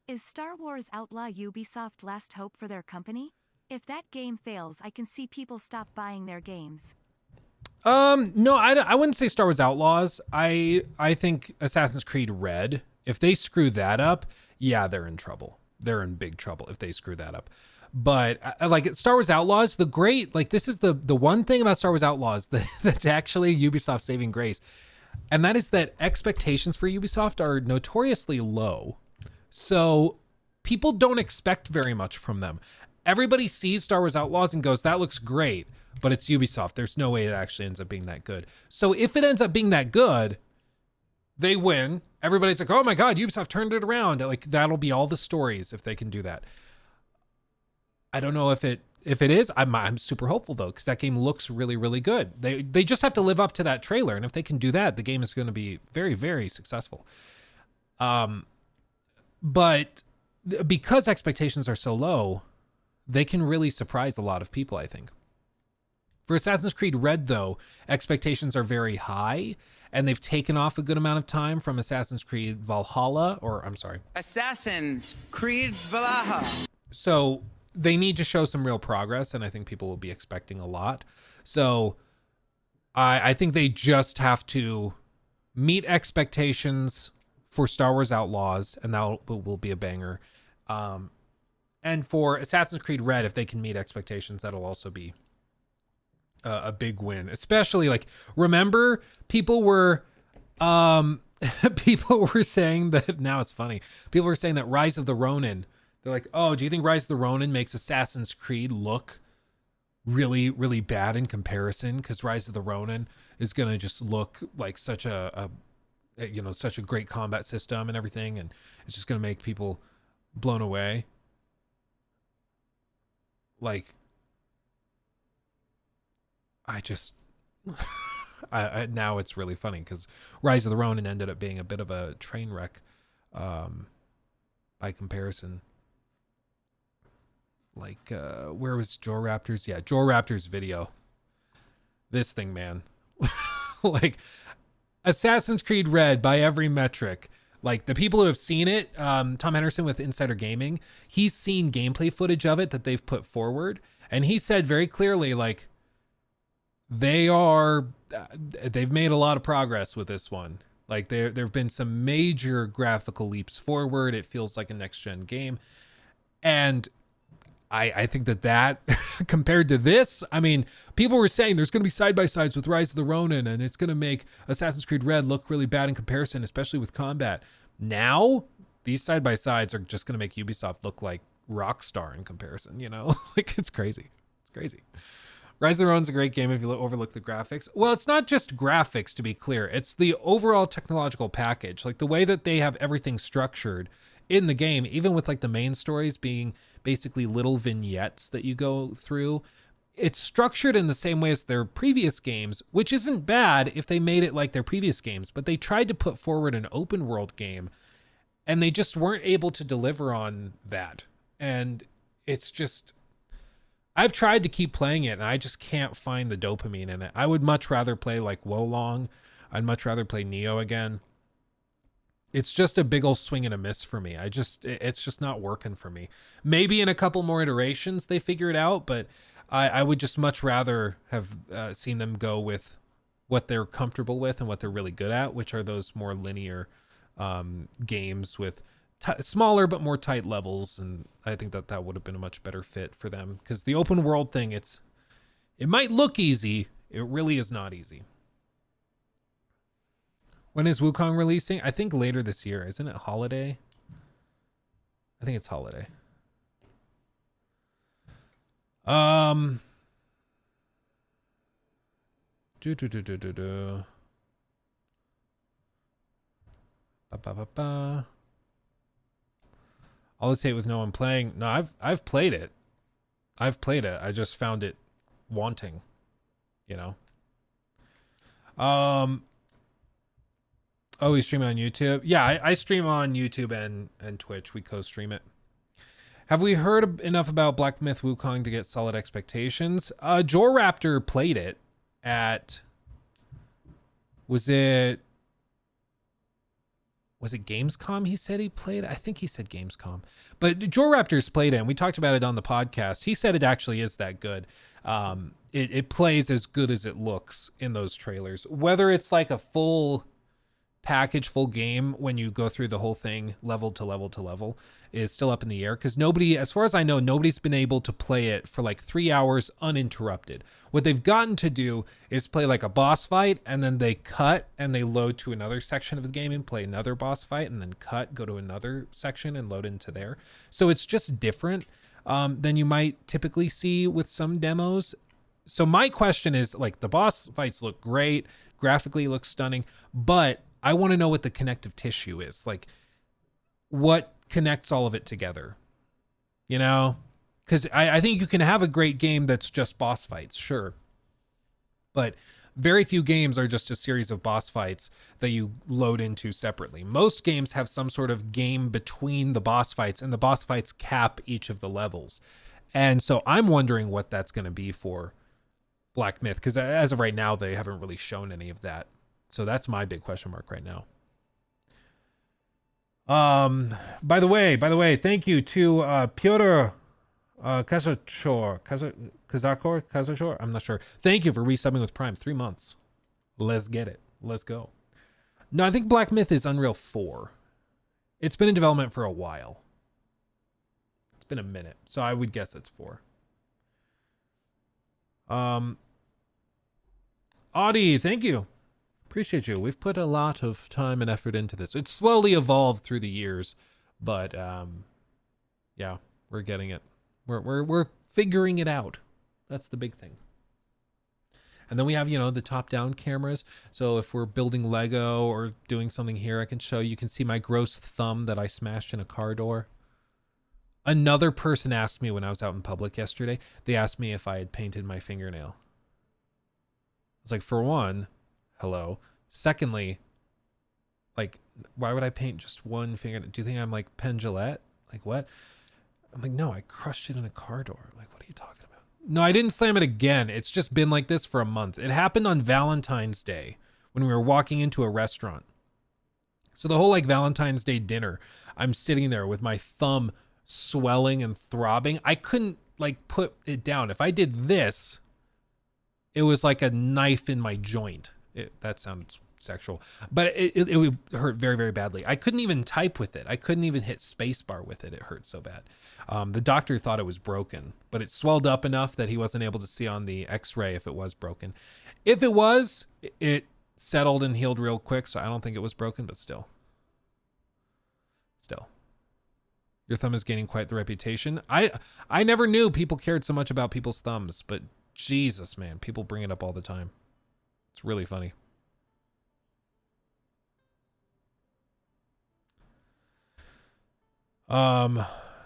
Speaker 6: Is Star Wars Outlaw Ubisoft last hope for their company? If that game fails, I can see people stop buying their games.
Speaker 5: No, I wouldn't say Star Wars Outlaws. I think Assassin's Creed Red, if they screw that up, yeah, they're in trouble. They're in big trouble if they screw that up. But like Star Wars Outlaws, this is the one thing about Star Wars Outlaws that's actually Ubisoft's saving grace. And that is that expectations for Ubisoft are notoriously low. So people don't expect very much from them. Everybody sees Star Wars Outlaws and goes, that looks great, but it's Ubisoft. There's no way it actually ends up being that good. So if it ends up being that good, they win. Everybody's like, oh my God, Ubisoft turned it around. Like that'll be all the stories if they can do that. I don't know if it is. I'm super hopeful though, because that game looks really, really good. They just have to live up to that trailer. And if they can do that, the game is going to be very, very successful. But because expectations are so low, they can really surprise a lot of people, I think. For Assassin's Creed Red, though, expectations are very high, and they've taken off a good amount of time from Assassin's Creed Valhalla,
Speaker 2: Assassin's Creed Valhalla.
Speaker 5: So they need to show some real progress, and I think people will be expecting a lot. So I think they just have to meet expectations for Star Wars Outlaws, and that will be a banger. And for Assassin's Creed Red, if they can meet expectations, that'll also be a big win. Especially, like, remember, people were people were saying that, now it's funny. People were saying that Rise of the Ronin, they're like, oh, do you think Rise of the Ronin makes Assassin's Creed look really, really bad in comparison? Because Rise of the Ronin is going to just look like such such a great combat system and everything. And it's just going to make people blown away. Like, I just... I now it's really funny because Rise of the Ronin ended up being a bit of a train wreck by comparison. Like, where was Joraptor's? Yeah, Joraptor's video. This thing, man. Like, Assassin's Creed Red by every metric. Like, the people who have seen it, Tom Henderson with Insider Gaming, he's seen gameplay footage of it that they've put forward. And he said very clearly, like, they've made a lot of progress with this one. Like, there have been some major graphical leaps forward. It feels like a next-gen game. And I think that compared to this, I mean, people were saying there's going to be side-by-sides with Rise of the Ronin, and it's going to make Assassin's Creed Red look really bad in comparison, especially with combat. Now, these side-by-sides are just going to make Ubisoft look like Rockstar in comparison, you know? Like, it's crazy. It's crazy. Rise of the Ronin's a great game if you overlook the graphics. Well, it's not just graphics, to be clear. It's the overall technological package. Like, the way that they have everything structured in the game, even with like the main stories being basically little vignettes that you go through. It's structured in the same way as their previous games, which isn't bad if they made it like their previous games, but they tried to put forward an open world game and they just weren't able to deliver on that. And it's just, I've tried to keep playing it and I just can't find the dopamine in it. I would much rather play like Wolong. I'd much rather play Neo again. It's just a big old swing and a miss for me. It's just not working for me. Maybe in a couple more iterations they figure it out, but I would just much rather have seen them go with what they're comfortable with and what they're really good at, which are those more linear games with smaller but more tight levels. And I think that would have been a much better fit for them, because the open world thing, it might look easy. It really is not easy. When is Wukong releasing? I think later this year. Isn't it holiday? I think it's holiday. All this hate with no one playing. No, I've played it. I just found it wanting, you know. Oh, we stream on YouTube? Yeah, I stream on YouTube and Twitch. We co-stream it. Have we heard enough about Black Myth Wukong to get solid expectations? Joraptor played it at... Was it Gamescom he said he played? I think he said Gamescom. But Joraptor's played it, and we talked about it on the podcast. He said it actually is that good. It plays as good as it looks in those trailers. Whether it's like a full package, full game, when you go through the whole thing level to level to level, is still up in the air, because nobody, as far as I know, nobody's been able to play it for like 3 hours uninterrupted. What they've gotten to do is play like a boss fight, and then they cut and they load to another section of the game and play another boss fight, and then cut, go to another section and load into there. So it's just different than you might typically see with some demos. So my question is, like, the boss fights look great, graphically look stunning, but I want to know what the connective tissue is. Like, what connects all of it together? You know? Because I think you can have a great game that's just boss fights, sure. But very few games are just a series of boss fights that you load into separately. Most games have some sort of game between the boss fights, and the boss fights cap each of the levels. And so I'm wondering what that's going to be for Black Myth, because as of right now, they haven't really shown any of that. So that's my big question mark right now. By the way, thank you to Pyotr Kazachor. I'm not sure. Thank you for resubbing with Prime. 3 months. Let's get it. Let's go. No, I think Black Myth is Unreal 4. It's been in development for a while. It's been a minute, so I would guess it's 4. Audie, thank you Appreciate you. We've put a lot of time and effort into this. It's slowly evolved through the years, but yeah, we're getting it. We're figuring it out. That's the big thing. And then we have, you know, the top-down cameras. So if we're building Lego or doing something here, I can show you. You can see my gross thumb that I smashed in a car door. Another person asked me when I was out in public yesterday, they asked me if I had painted my fingernail. I was like, for one, hello. Secondly, like, why would I paint just one fingernail? Do you think I'm like Penn Jillette? Like, what? I'm like, no, I crushed it in a car door. Like, what are you talking about? No, I didn't slam it again. It's just been like this for a month. It happened on Valentine's Day when we were walking into a restaurant. So the whole like Valentine's Day dinner, I'm sitting there with my thumb swelling and throbbing. I couldn't like put it down. If I did this, it was like a knife in my joint. That sounds sexual, but it would hurt very, very badly. I couldn't even type with it. I couldn't even hit spacebar with it. It hurt so bad. The doctor thought it was broken, but it swelled up enough that he wasn't able to see on the x-ray if it was broken. If it was, it settled and healed real quick, so I don't think it was broken, but still. Your thumb is gaining quite the reputation. I never knew people cared so much about people's thumbs, but Jesus, man, people bring it up all the time. It's really funny.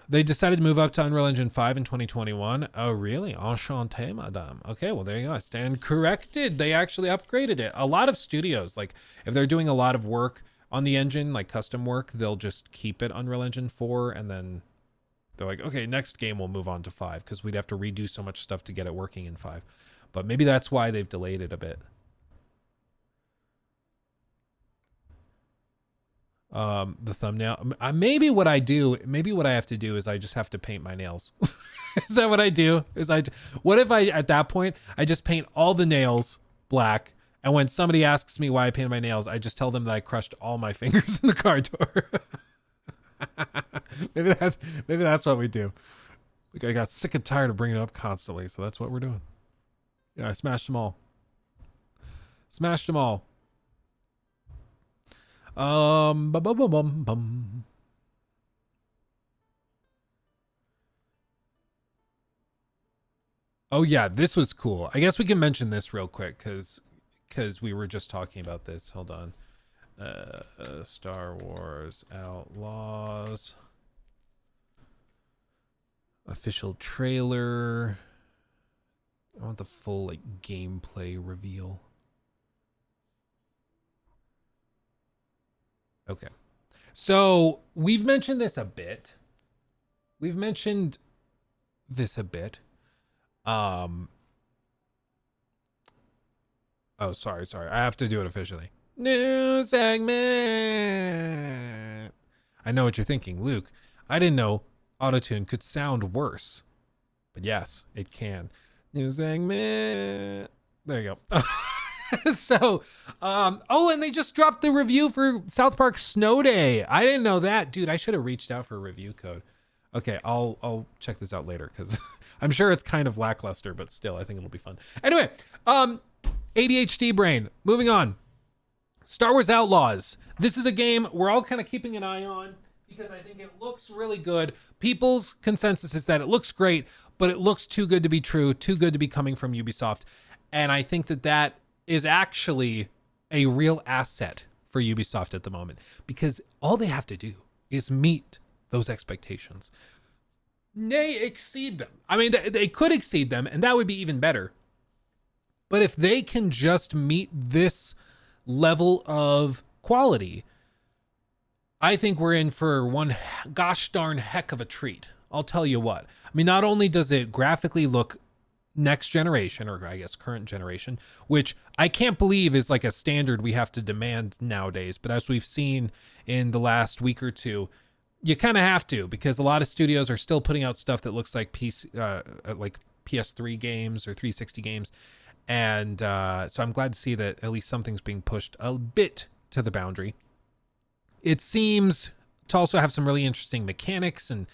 Speaker 5: They decided to move up to Unreal Engine 5 in 2021. Oh, really? Enchanté, madame. Okay, well, there you go. I stand corrected. They actually upgraded it. A lot of studios, like, if they're doing a lot of work on the engine, like custom work, they'll just keep it Unreal Engine 4, and then they're like, okay, next game we'll move on to 5, because we'd have to redo so much stuff to get it working in 5. But maybe that's why they've delayed it a bit. The thumbnail. Maybe what I have to do is I just have to paint my nails. Is that what I do? What if at that point, I just paint all the nails black, and when somebody asks me why I painted my nails, I just tell them that I crushed all my fingers in the car door. maybe that's what we do. Like, I got sick and tired of bringing it up constantly, so that's what we're doing. Yeah, I smashed them all. Bum, bum, bum, bum, bum. Oh yeah, this was cool. I guess we can mention this real quick because we were just talking about this. Hold on. Star Wars Outlaws official trailer. I want the full like gameplay reveal. Okay. So we've mentioned this a bit. Oh, sorry. I have to do it officially. New segment. I know what you're thinking, Luke. I didn't know autotune could sound worse. But yes, it can. New segment. There you go. So, oh, and they just dropped the review for South Park Snow Day. I didn't know that. Dude, I should have reached out for a review code. Okay, I'll check this out later because I'm sure it's kind of lackluster, but still, I think it'll be fun. Anyway, ADHD brain. Moving on. Star Wars Outlaws. This is a game we're all kind of keeping an eye on because I think it looks really good. People's consensus is that it looks great, but it looks too good to be true, too good to be coming from Ubisoft. And I think that is actually a real asset for Ubisoft at the moment because all they have to do is meet those expectations. Nay, exceed them. I mean, they could exceed them, and that would be even better. But if they can just meet this level of quality, I think we're in for one gosh darn heck of a treat. I'll tell you what. I mean, not only does it graphically look next generation, or I guess current generation, which I can't believe is like a standard we have to demand nowadays. But as we've seen in the last week or two, you kind of have to, because a lot of studios are still putting out stuff that looks like like PS3 games or 360 games. And so I'm glad to see that at least something's being pushed a bit to the boundary. It seems to also have some really interesting mechanics and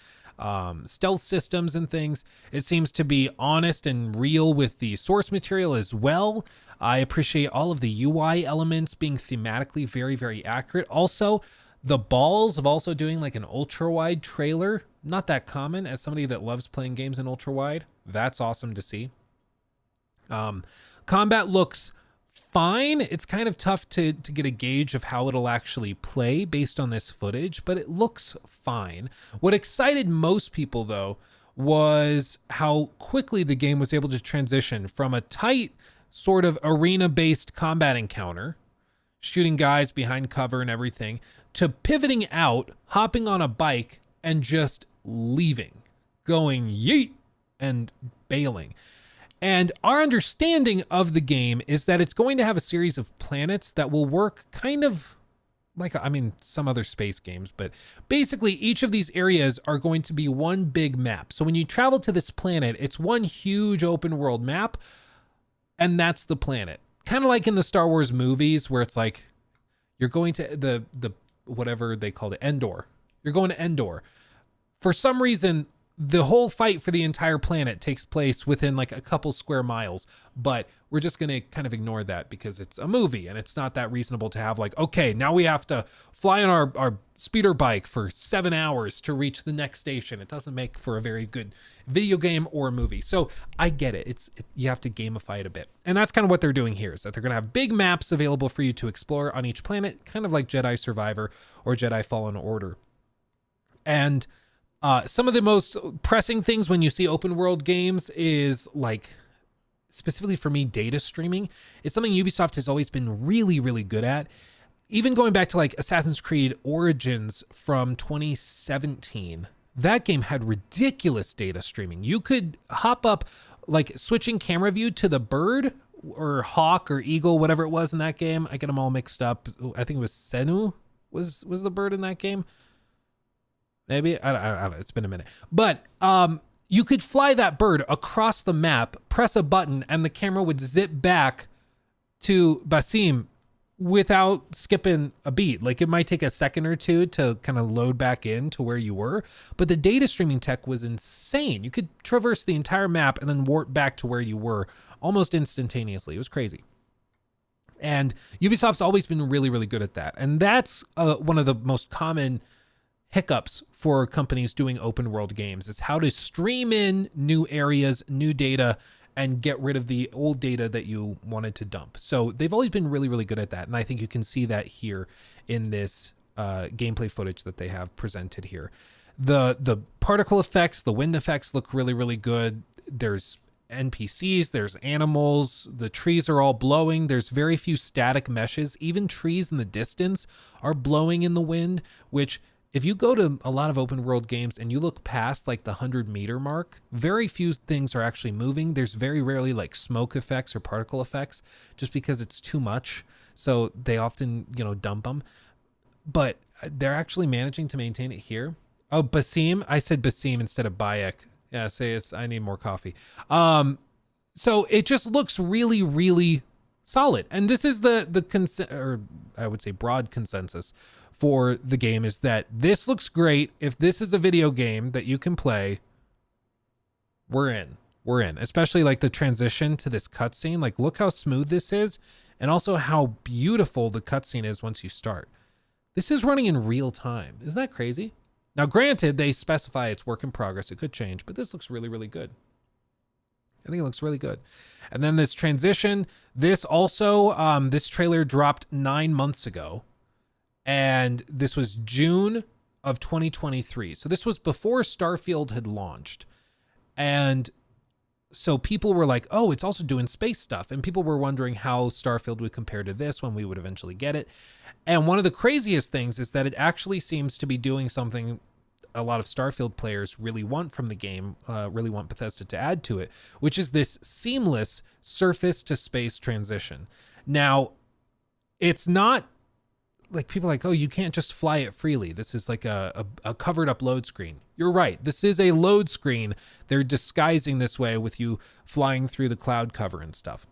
Speaker 5: stealth systems and things. It seems to be honest and real with the source material as well. I appreciate all of the UI elements being thematically very, very accurate. Also, the balls of also doing like an ultra wide trailer, not that common. As somebody that loves playing games in ultra wide, that's awesome to see. Combat looks fine. It's kind of tough to get a gauge of how it'll actually play based on this footage, but it looks fine. What excited most people though was how quickly the game was able to transition from a tight sort of arena-based combat encounter, shooting guys behind cover and everything, to pivoting out, hopping on a bike, and just leaving, going yeet and bailing. And our understanding of the game is that it's going to have a series of planets that will work kind of like, I mean, some other space games, but basically each of these areas are going to be one big map. So when you travel to this planet, it's one huge open world map, and that's the planet. Kind of like in the Star Wars movies where it's like, you're going to the whatever they call it, Endor. You're going to Endor. For some reason, the whole fight for the entire planet takes place within like a couple square miles, but we're just going to kind of ignore that because it's a movie and it's not that reasonable to have like, okay, now we have to fly on our speeder bike for 7 hours to reach the next station. It doesn't make for a very good video game or movie. So I get it. You have to gamify it a bit. And that's kind of what they're doing here, is that they're going to have big maps available for you to explore on each planet, kind of like Jedi Survivor or Jedi Fallen Order. And some of the most pressing things when you see open world games is like, specifically for me, data streaming. It's something Ubisoft has always been really, really good at. Even going back to like Assassin's Creed Origins from 2017, that game had ridiculous data streaming. You could hop up, like switching camera view to the bird or hawk or eagle, whatever it was in that game. I get them all mixed up. I think it was Senu was the bird in that game. Maybe, I don't know, it's been a minute. But you could fly that bird across the map, press a button, and the camera would zip back to Basim without skipping a beat. Like it might take a second or two to kind of load back in to where you were, but the data streaming tech was insane. You could traverse the entire map and then warp back to where you were almost instantaneously. It was crazy. And Ubisoft's always been really, really good at that. And that's one of the most common hiccups for companies doing open world games, is how to stream in new areas, new data, and get rid of the old data that you wanted to dump. So they've always been really, really good at that. And I think you can see that here in this gameplay footage that they have presented here. The particle effects, the wind effects look really, really good. There's NPCs, there's animals, the trees are all blowing. There's very few static meshes. Even trees in the distance are blowing in the wind, which if you go to a lot of open world games and you look past like the 100-meter mark, very few things are actually moving. There's very rarely like smoke effects or particle effects just because it's too much. So they often, dump them. But they're actually managing to maintain it here. Oh, Basim. I said Basim instead of Bayek. Yeah, I need more coffee. So it just looks really, really solid. And this is or I would say broad consensus for the game, is that this looks great. If this is a video game that you can play, we're in. Especially like the transition to this cutscene. Like, look how smooth this is, and also how beautiful the cutscene is once you start. This is running in real time. Isn't that crazy? Now, granted, they specify it's work in progress. It could change, but this looks really, really good. I think it looks really good. And then this transition, this also, this trailer dropped 9 months ago. And this was June of 2023. So this was before Starfield had launched. And so people were like, oh, it's also doing space stuff. And people were wondering how Starfield would compare to this when we would eventually get it. And one of the craziest things is that it actually seems to be doing something a lot of Starfield players really want from the game, really want Bethesda to add to it, which is this seamless surface to space transition. Now, it's not like people are like, oh, you can't just fly it freely. This is like a covered up load screen. You're right. This is a load screen. They're disguising this way with you flying through the cloud cover and stuff.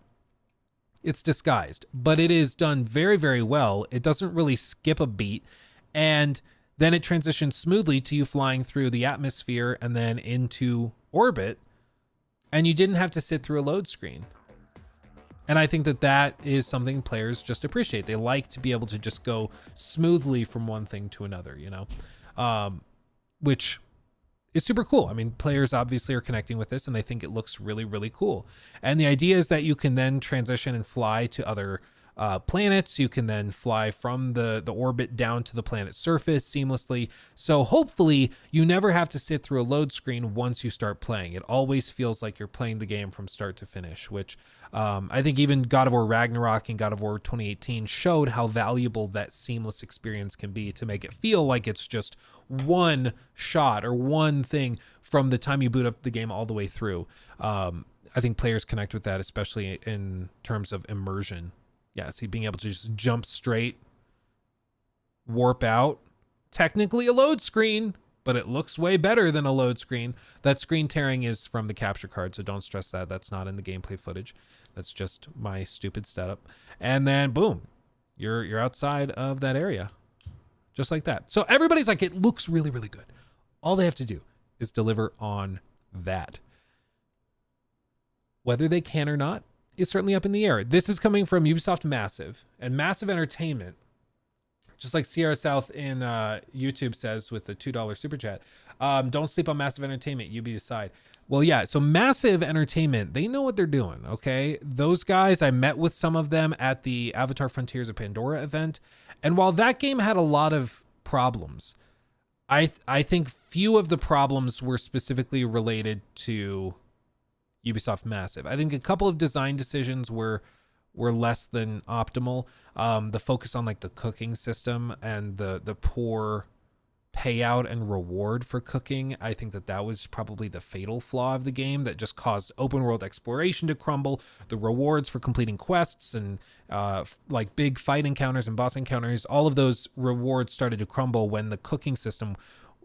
Speaker 5: It's disguised, but it is done very, very well. It doesn't really skip a beat. And then it transitions smoothly to you flying through the atmosphere and then into orbit, and you didn't have to sit through a load screen. And I think that that is something players just appreciate. They like to be able to just go smoothly from one thing to another, you know, which is super cool. I mean, players obviously are connecting with this and they think it looks really, really cool. And the idea is that you can then transition and fly to other planets. You can then fly from the orbit down to the planet's surface seamlessly. So hopefully you never have to sit through a load screen once you start playing. It always feels like you're playing the game from start to finish, which I think even God of War Ragnarok and God of War 2018 showed how valuable that seamless experience can be to make it feel like it's just one shot or one thing from the time you boot up the game all the way through. I think players connect with that, especially in terms of immersion. Yeah, see, being able to just jump straight, warp out, technically a load screen, but it looks way better than a load screen. That screen tearing is from the capture card, so don't stress that. That's not in the gameplay footage. That's just my stupid setup. And then boom, you're outside of that area. Just like that. So everybody's like, it looks really, really good. All they have to do is deliver on that. Whether they can or not is certainly up in the air. This is coming from Ubisoft Massive, and Massive Entertainment, just like Sierra South in YouTube says with the $2 super chat, don't sleep on Massive Entertainment, you be the side. Well, yeah, so Massive Entertainment, they know what they're doing, okay? Those guys, I met with some of them at the Avatar Frontiers of Pandora event, and while that game had a lot of problems, I think few of the problems were specifically related to Ubisoft Massive. I think a couple of design decisions were less than optimal. The focus on like the cooking system and the poor payout and reward for cooking. I think that was probably the fatal flaw of the game that just caused open world exploration to crumble. The rewards for completing quests and like big fight encounters and boss encounters, all of those rewards started to crumble when the cooking system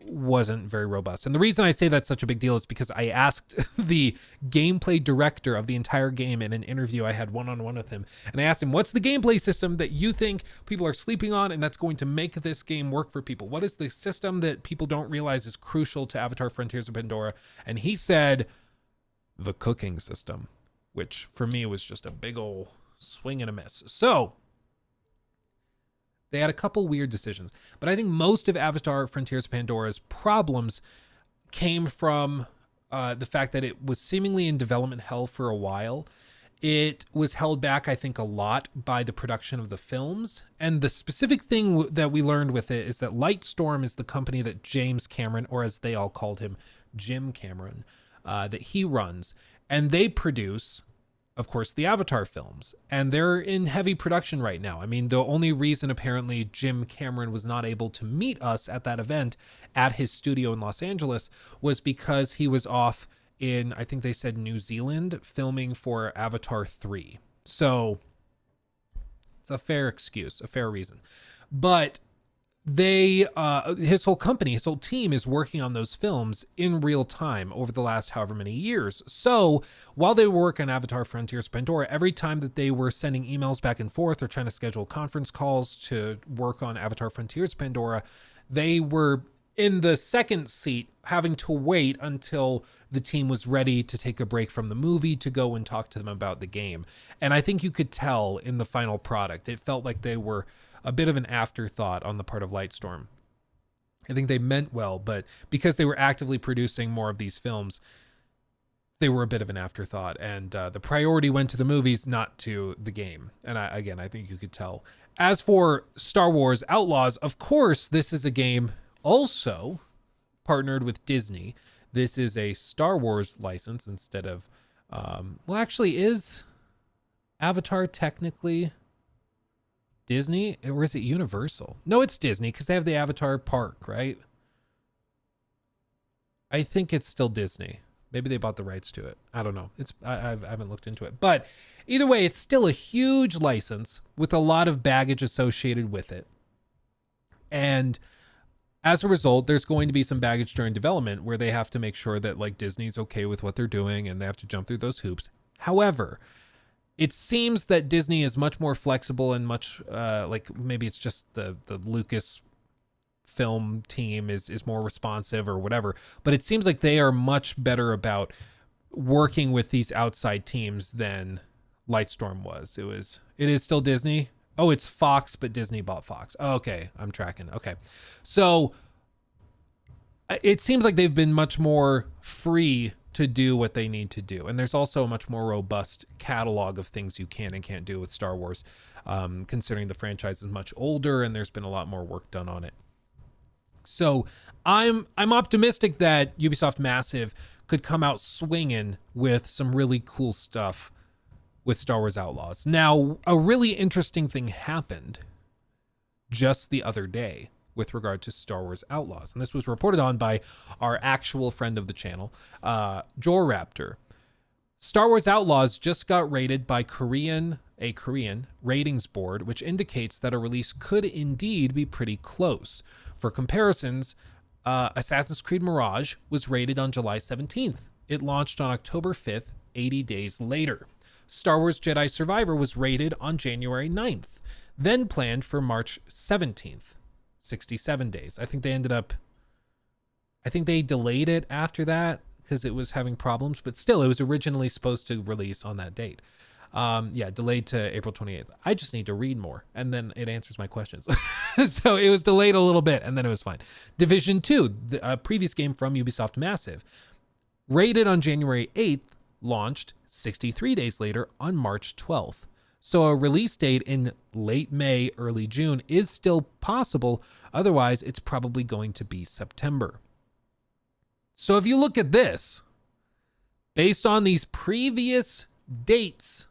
Speaker 5: wasn't very robust. And the reason I say that's such a big deal is because I asked the gameplay director of the entire game in an interview I had one-on-one with him, and I asked him, what's the gameplay system that you think people are sleeping on and that's going to make this game work for people? What is the system that people don't realize is crucial to Avatar Frontiers of Pandora? And he said the cooking system, which for me was just a big old swing and a miss. So they had a couple weird decisions, but I think most of Avatar Frontiers of Pandora's problems came from the fact that it was seemingly in development hell for a while. It was held back, I think, a lot by the production of the films. And the specific thing that we learned with it is that Lightstorm is the company that James Cameron, or as they all called him, Jim Cameron, that he runs. And they produce, of course, the Avatar films, and they're in heavy production right now. I mean, the only reason apparently Jim Cameron was not able to meet us at that event at his studio in Los Angeles was because he was off in, I think they said, New Zealand, filming for Avatar 3. So it's a fair excuse, a fair reason. But they his whole company, his whole team is working on those films in real time over the last however many years. So while they work on Avatar Frontiers of Pandora, every time that they were sending emails back and forth or trying to schedule conference calls to work on Avatar Frontiers of Pandora, they were in the second seat having to wait until the team was ready to take a break from the movie to go and talk to them about the game. And I think you could tell in the final product, it felt like they were a bit of an afterthought on the part of Lightstorm. I think they meant well, but because they were actively producing more of these films, they were a bit of an afterthought, and the priority went to the movies, not to the game. And I think you could tell. As for Star Wars Outlaws, of course, this is a game also partnered with Disney. This is a Star Wars license instead of, well, actually, is Avatar technically Disney, or is it Universal? No, it's Disney because they have the Avatar park, right? I think it's still Disney. Maybe they bought the rights to it. I don't know. I haven't looked into it. But either way, it's still a huge license with a lot of baggage associated with it. And as a result, there's going to be some baggage during development where they have to make sure that like Disney's okay with what they're doing and they have to jump through those hoops. However, it seems that Disney is much more flexible and much like maybe it's just the Lucas film team is more responsive or whatever, but it seems like they are much better about working with these outside teams than Lightstorm was. It is still Disney. Oh, it's Fox, but Disney bought Fox. Oh, okay, I'm tracking. Okay. So it seems like they've been much more free to do what they need to do. And there's also a much more robust catalog of things you can and can't do with Star Wars, considering the franchise is much older and there's been a lot more work done on it. So I'm optimistic that Ubisoft Massive could come out swinging with some really cool stuff with Star Wars Outlaws. Now, a really interesting thing happened just the other day with regard to Star Wars Outlaws. And this was reported on by our actual friend of the channel, Joraptor. Star Wars Outlaws just got rated by a Korean ratings board, which indicates that a release could indeed be pretty close. For comparisons, Assassin's Creed Mirage was rated on July 17th. It launched on October 5th, 80 days later. Star Wars Jedi Survivor was rated on January 9th, then planned for March 17th, 67 days. I think they delayed it after that because it was having problems, but still, it was originally supposed to release on that date. Delayed to April 28th. I just need to read more, and then it answers my questions. So it was delayed a little bit, and then it was fine. Division 2, a previous game from Ubisoft Massive, rated on January 8th, launched 63 days later on March 12th. So a release date in late May, early June is still possible. Otherwise, it's probably going to be September. So if you look at this, based on these previous dates,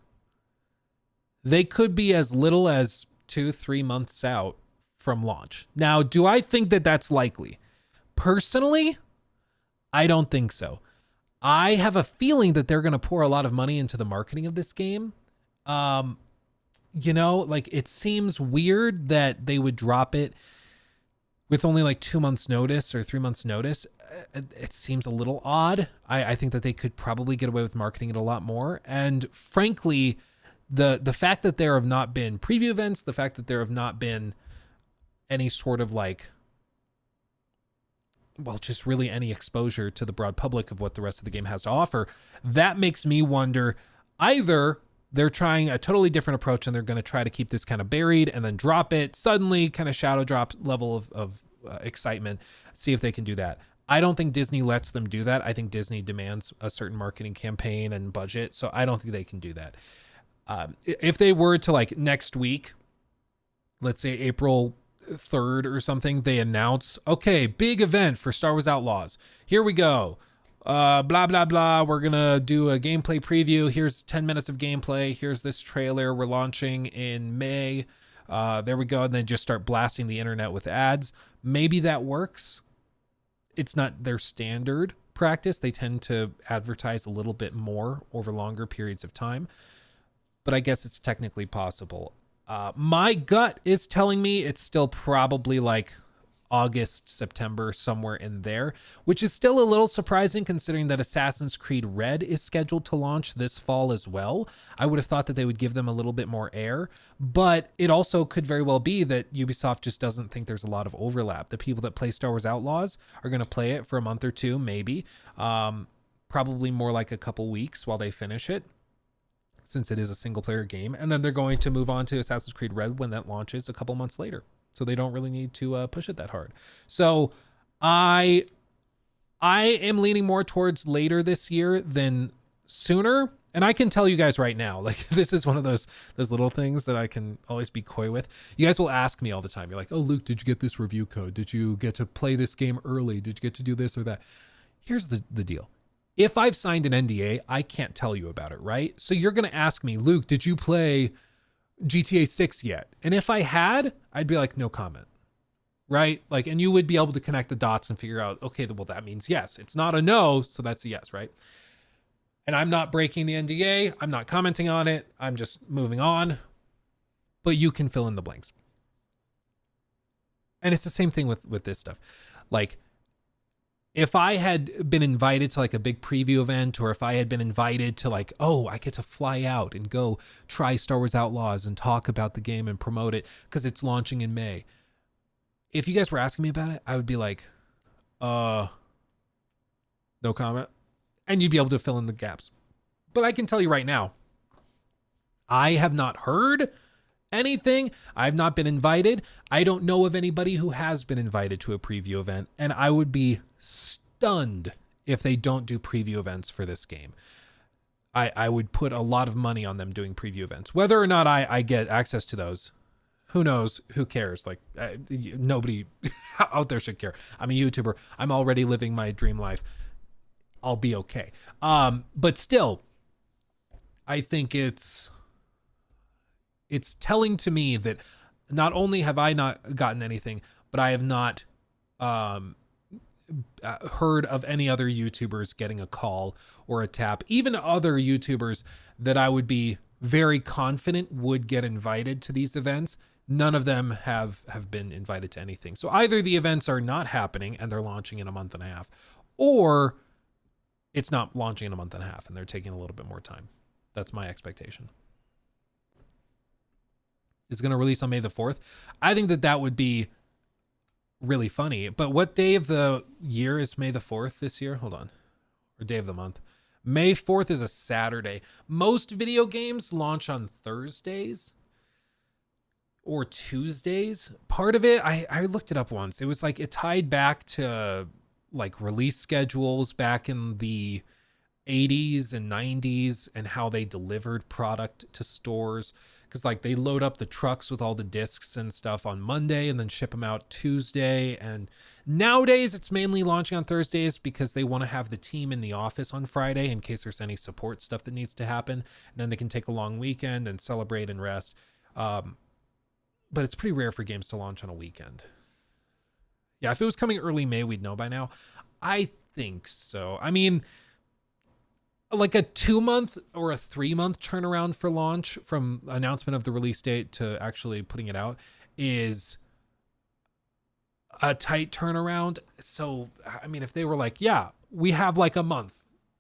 Speaker 5: they could be as little as 2-3 months out from launch. Now, do I think that that's likely? Personally, I don't think so. I have a feeling that they're going to pour a lot of money into the marketing of this game. It seems weird that they would drop it with only like 2 months notice or 3 months notice. It seems a little odd. I think that they could probably get away with marketing it a lot more. And frankly, the fact that there have not been preview events, the fact that there have not been any sort of just really any exposure to the broad public of what the rest of the game has to offer, that makes me wonder, either they're trying a totally different approach and they're going to try to keep this kind of buried and then drop it suddenly, kind of shadow drop level of excitement, see if they can do that. I don't think Disney lets them do that. I think Disney demands a certain marketing campaign and budget, so I don't think they can do that. If they were to next week, let's say April 3rd or something, they announce, okay, big event for Star Wars Outlaws. Here we go. Blah, blah, blah. We're going to do a gameplay preview. Here's 10 minutes of gameplay. Here's this trailer. We're launching in May. There we go. And then just start blasting the internet with ads. Maybe that works. It's not their standard practice. They tend to advertise a little bit more over longer periods of time, but I guess it's technically possible. My gut is telling me it's still probably August, September, somewhere in there, which is still a little surprising considering that Assassin's Creed Red is scheduled to launch this fall as well. I would have thought that they would give them a little bit more air, but it also could very well be that Ubisoft just doesn't think there's a lot of overlap. The people that play Star Wars Outlaws are going to play it for a month or two, maybe, probably more like a couple weeks while they finish it, since it is a single player game. And then they're going to move on to Assassin's Creed Red when that launches a couple months later. So they don't really need to push it that hard. So I am leaning more towards later this year than sooner. And I can tell you guys right now, this is one of those little things that I can always be coy with. You guys will ask me all the time. You're like, oh, Luke, did you get this review code? Did you get to play this game early? Did you get to do this or that? Here's the deal. If I've signed an NDA, I can't tell you about it, right? So you're going to ask me, Luke, did you play GTA 6 yet? And if I had, I'd be like, no comment, right? And you would be able to connect the dots and figure out, okay, well, that means yes. It's not a no, so that's a yes, right? And I'm not breaking the NDA. I'm not commenting on it. I'm just moving on. But you can fill in the blanks. And it's the same thing with this stuff. If I had been invited to a big preview event, or if I had been invited to I get to fly out and go try Star Wars Outlaws and talk about the game and promote it because it's launching in May. if you guys were asking me about it, I would be like, no comment. And you'd be able to fill in the gaps. But I can tell you right now, I have not heard anything. I've not been invited. I don't know of anybody who has been invited to a preview event. And I would be stunned if they don't do preview events for this game. I would put a lot of money on them doing preview events. Whether or not I get access to those, who knows? Who cares? Like, nobody out there should care. I'm a YouTuber. I'm already living my dream life. I'll be okay. But still, I think it's telling to me that not only have I not gotten anything, but I have not heard of any other YouTubers getting a call or a tap. Even other YouTubers that I would be very confident would get invited to these events, none of them have been invited to anything. So either the events are not happening and they're launching in a month and a half, or it's not launching in a month and a half and they're taking a little bit more time. That's my expectation. It's going to release on May the 4th. I think that would be really funny. But what day of the year is May the 4th this year? Hold on. Or day of the month. May 4th is a Saturday. Most video games launch on Thursdays or Tuesdays. Part of it, I looked it up once. It was like it tied back to like release schedules back in the 80s and 90s and how they delivered product to stores. Because like they load up the trucks with all the discs and stuff on Monday and then ship them out Tuesday. And nowadays it's mainly launching on Thursdays because they want to have the team in the office on Friday in case there's any support stuff that needs to happen. And then they can take a long weekend and celebrate and rest. But it's pretty rare for games to launch on a weekend. Yeah, if it was coming early May, we'd know by now. I think so. I mean, like a 2-month or a 3-month turnaround for launch from announcement of the release date to actually putting it out is a tight turnaround. So, I mean, if they were like, yeah, we have like a month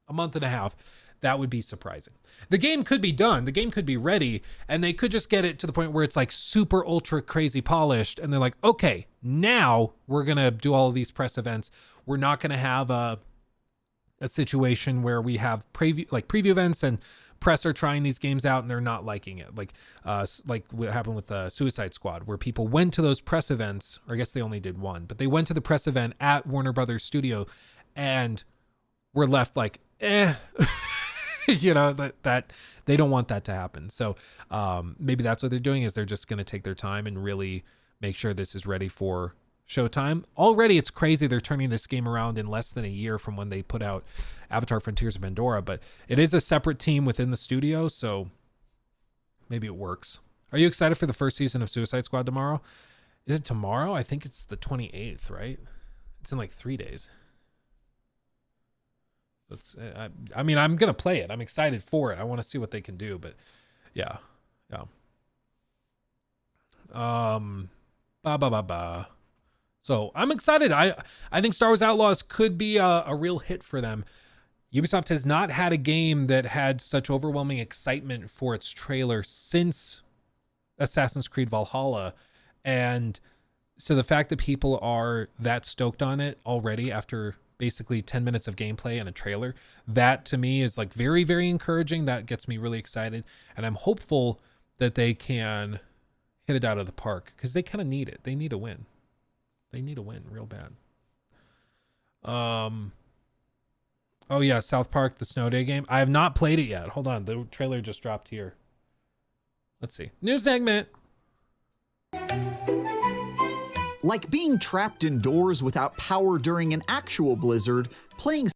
Speaker 5: and a half, that would be surprising. The game could be done. The game could be ready and they could just get it to the point where it's like super ultra crazy polished. And they're like, okay, now we're going to do all of these press events. We're not going to have a situation where we have preview events and press are trying these games out and they're not liking it. Like what happened with the Suicide Squad, where people went to those press events, or I guess they only did one, but they went to the press event at Warner Brothers Studio and were left like, you know, that they don't want that to happen. So maybe that's what they're doing, is they're just going to take their time and really make sure this is ready for showtime. Already it's crazy they're turning this game around in less than a year from when they put out Avatar Frontiers of Pandora, but it is a separate team within the studio, so maybe it works. Are you excited for the first season of Suicide Squad tomorrow? Is it tomorrow? I think it's the 28th, right? It's in like 3 days. So it's, I mean, I'm going to play it. I'm excited for it. I want to see what they can do, but yeah. So I'm excited. I think Star Wars Outlaws could be a real hit for them. Ubisoft has not had a game that had such overwhelming excitement for its trailer since Assassin's Creed Valhalla. And so the fact that people are that stoked on it already after basically 10 minutes of gameplay and a trailer, that to me is like very, very encouraging. That gets me really excited. And I'm hopeful that they can hit it out of the park because they kind of need it. They need a win. They need a win real bad. Oh yeah, South Park, the Snow Day game. I have not played it yet. Hold on, the trailer just dropped here. Let's see. New segment.
Speaker 7: Like being trapped indoors without power during an actual blizzard, playing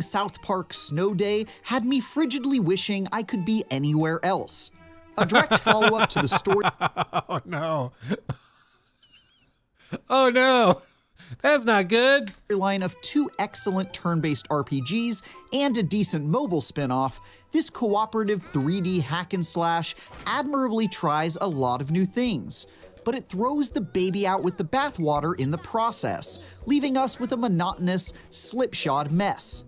Speaker 7: South Park Snow Day had me frigidly wishing I could be anywhere else. A direct follow-up to the story.
Speaker 5: Oh no. Oh no, that's not good.
Speaker 7: Line of 2 excellent turn-based RPGs and a decent mobile spin-off, this cooperative 3D hack and slash admirably tries a lot of new things, but it throws the baby out with the bathwater in the process, leaving us with a monotonous, slipshod mess.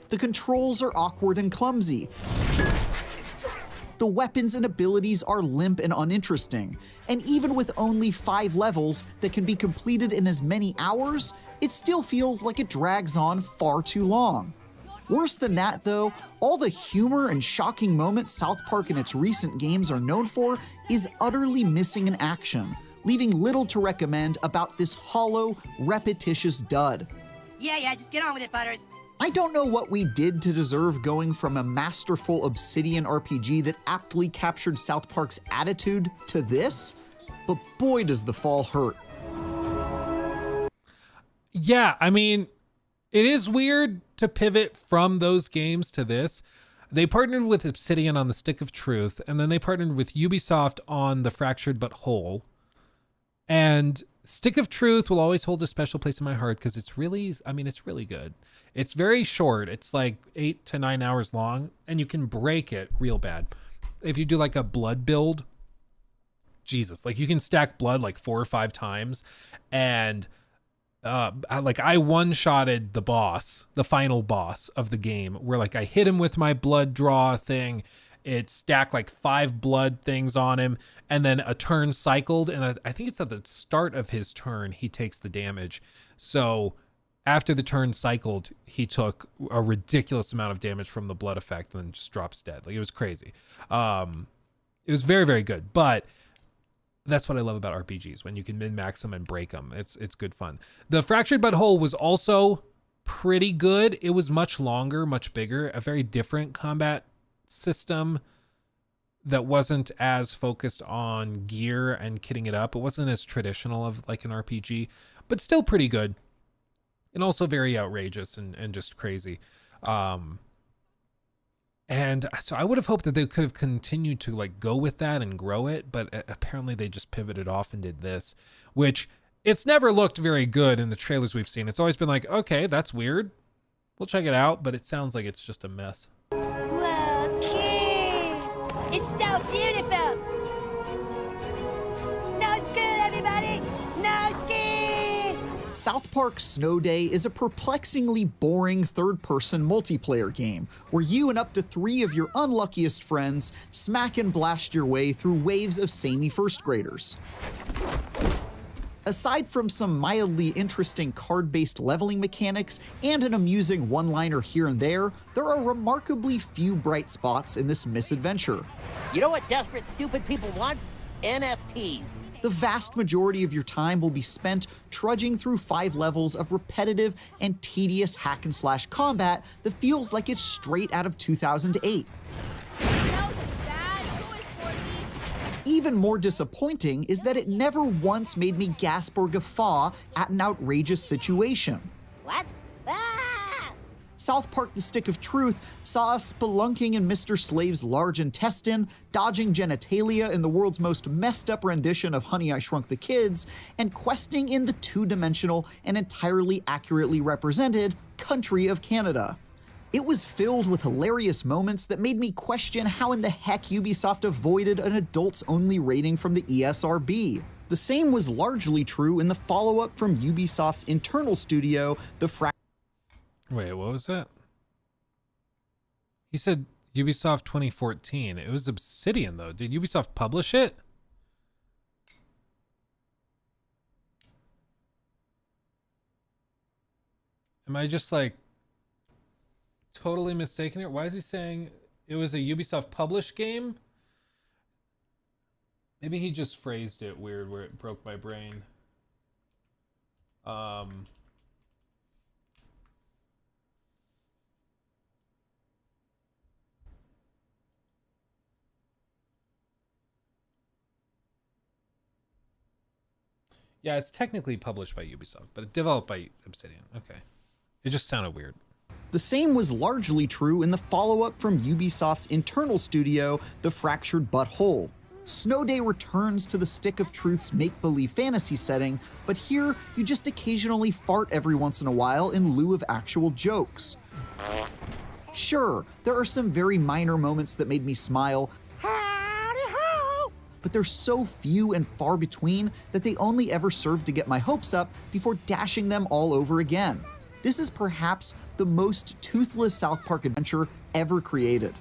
Speaker 7: The controls are awkward and clumsy. the weapons and abilities are limp and uninteresting, and even with only 5 levels that can be completed in as many hours, it still feels like it drags on far too long. Worse than that though, all the humor and shocking moments South Park and its recent games are known for is utterly missing in action, leaving little to recommend about this hollow, repetitious dud.
Speaker 8: Yeah, just get on with it, Butters.
Speaker 7: I don't know what we did to deserve going from a masterful Obsidian RPG that aptly captured South Park's attitude to this, but boy does the fall hurt.
Speaker 5: Yeah, I mean, it is weird to pivot from those games to this. They partnered with Obsidian on the Stick of Truth, and then they partnered with Ubisoft on the Fractured But Whole. And Stick of Truth will always hold a special place in my heart because it's really good. It's very short. It's like 8 to 9 hours long, and you can break it real bad. If you do like a blood build, Jesus, like you can stack blood like 4 or 5 times. And I one-shotted the boss, the final boss of the game, where like I hit him with my blood draw thing. It stacked like 5 blood things on him, and then a turn cycled, and I think it's at the start of his turn he takes the damage. So after the turn cycled, he took a ridiculous amount of damage from the blood effect and then just drops dead. Like, it was crazy. It was very, very good, but that's what I love about RPGs, when you can min-max them and break them. It's good fun. The Fractured But Whole was also pretty good. It was much longer, much bigger, a very different combat system that wasn't as focused on gear and kitting it up. It wasn't as traditional of like an RPG, but still pretty good, and also very outrageous and just crazy. And so I would have hoped that they could have continued to like go with that and grow it, but apparently they just pivoted off and did this, which it's never looked very good in the trailers we've seen. It's always been like, okay, that's weird, we'll check it out, but it sounds like it's just a mess.
Speaker 8: Whoa, kid! It's so beautiful! No skin, everybody! No skin!
Speaker 7: South Park Snow Day is a perplexingly boring third-person multiplayer game where you and up to 3 of your unluckiest friends smack and blast your way through waves of samey first graders. Aside from some mildly interesting card-based leveling mechanics and an amusing one-liner here and there are remarkably few bright spots in this misadventure.
Speaker 8: You know what desperate, stupid people want? NFTs.
Speaker 7: The vast majority of your time will be spent trudging through 5 levels of repetitive and tedious hack-and-slash combat that feels like it's straight out of 2008. Even more disappointing is that it never once made me gasp or guffaw at an outrageous situation.
Speaker 8: What? Ah!
Speaker 7: South Park: The Stick of Truth saw us spelunking in Mr. Slave's large intestine, dodging genitalia in the world's most messed up rendition of Honey, I Shrunk the Kids, and questing in the 2-dimensional and entirely accurately represented country of Canada. It was filled with hilarious moments that made me question how in the heck Ubisoft avoided an adults-only rating from the ESRB. The same was largely true in the follow-up from Ubisoft's internal studio,
Speaker 5: Wait, what was that? He said Ubisoft 2014. It was Obsidian, though. Did Ubisoft publish it? Am I just like totally mistaken here? Why is he saying it was a Ubisoft published game? Maybe he just phrased it weird where it broke my brain. Yeah, it's technically published by Ubisoft, but developed by Obsidian. Okay. It just sounded weird.
Speaker 7: The same was largely true in the follow-up from Ubisoft's internal studio, The Fractured But Whole. Snow Day returns to the Stick of Truth's make-believe fantasy setting, but here you just occasionally fart every once in a while in lieu of actual jokes. Sure, there are some very minor moments that made me smile, but they're so few and far between that they only ever serve to get my hopes up before dashing them all over again. This is perhaps the most toothless South Park adventure ever created.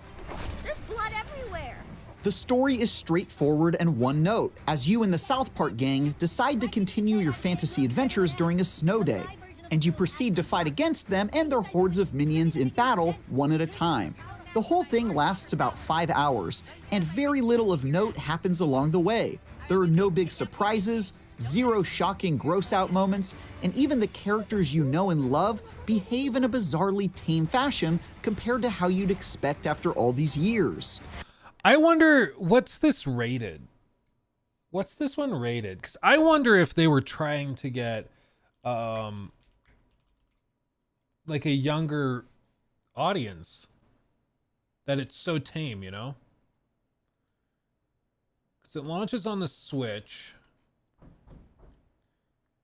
Speaker 9: There's blood everywhere.
Speaker 7: The story is straightforward and one note, as you and the South Park gang decide to continue your fantasy adventures during a snow day, and you proceed to fight against them and their hordes of minions in battle one at a time. The whole thing lasts about 5 hours, and very little of note happens along the way. There are no big surprises, zero shocking gross-out moments, and even the characters you know and love behave in a bizarrely tame fashion compared to how you'd expect after all these years.
Speaker 5: I wonder, what's this rated? What's this one rated? Because I wonder if they were trying to get like a younger audience, that it's so tame, you know? Because it launches on the Switch.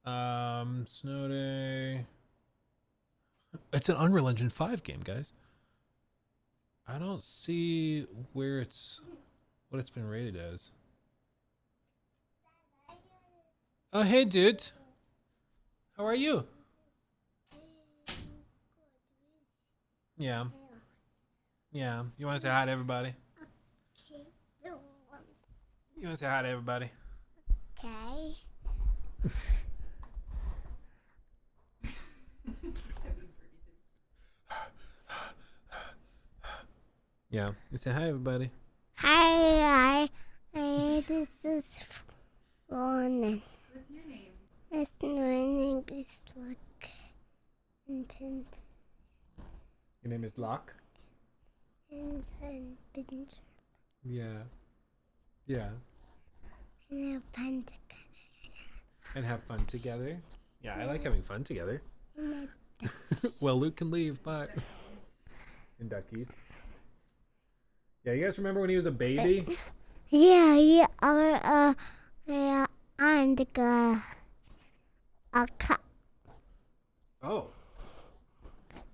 Speaker 5: Snow Day. It's an Unreal Engine 5 game, guys. I don't see where what it's been rated as. Oh, hey, dude. How are you? Yeah. Yeah. You want to say hi to everybody? You want to say hi to everybody?
Speaker 9: Okay.
Speaker 5: Yeah. You say hi, everybody.
Speaker 9: Hi. This is Ronan.
Speaker 10: What's your name?
Speaker 9: My name is Luck and Pin
Speaker 5: Your name is Locke?
Speaker 9: and Pin.
Speaker 5: Yeah. Yeah.
Speaker 9: And have fun together.
Speaker 5: And have fun together? Yeah, I like having fun together.
Speaker 9: And
Speaker 5: Well, Luke can leave, but... And duckies. Yeah, you guys remember when he was a baby?
Speaker 9: yeah, and a cup.
Speaker 5: Oh.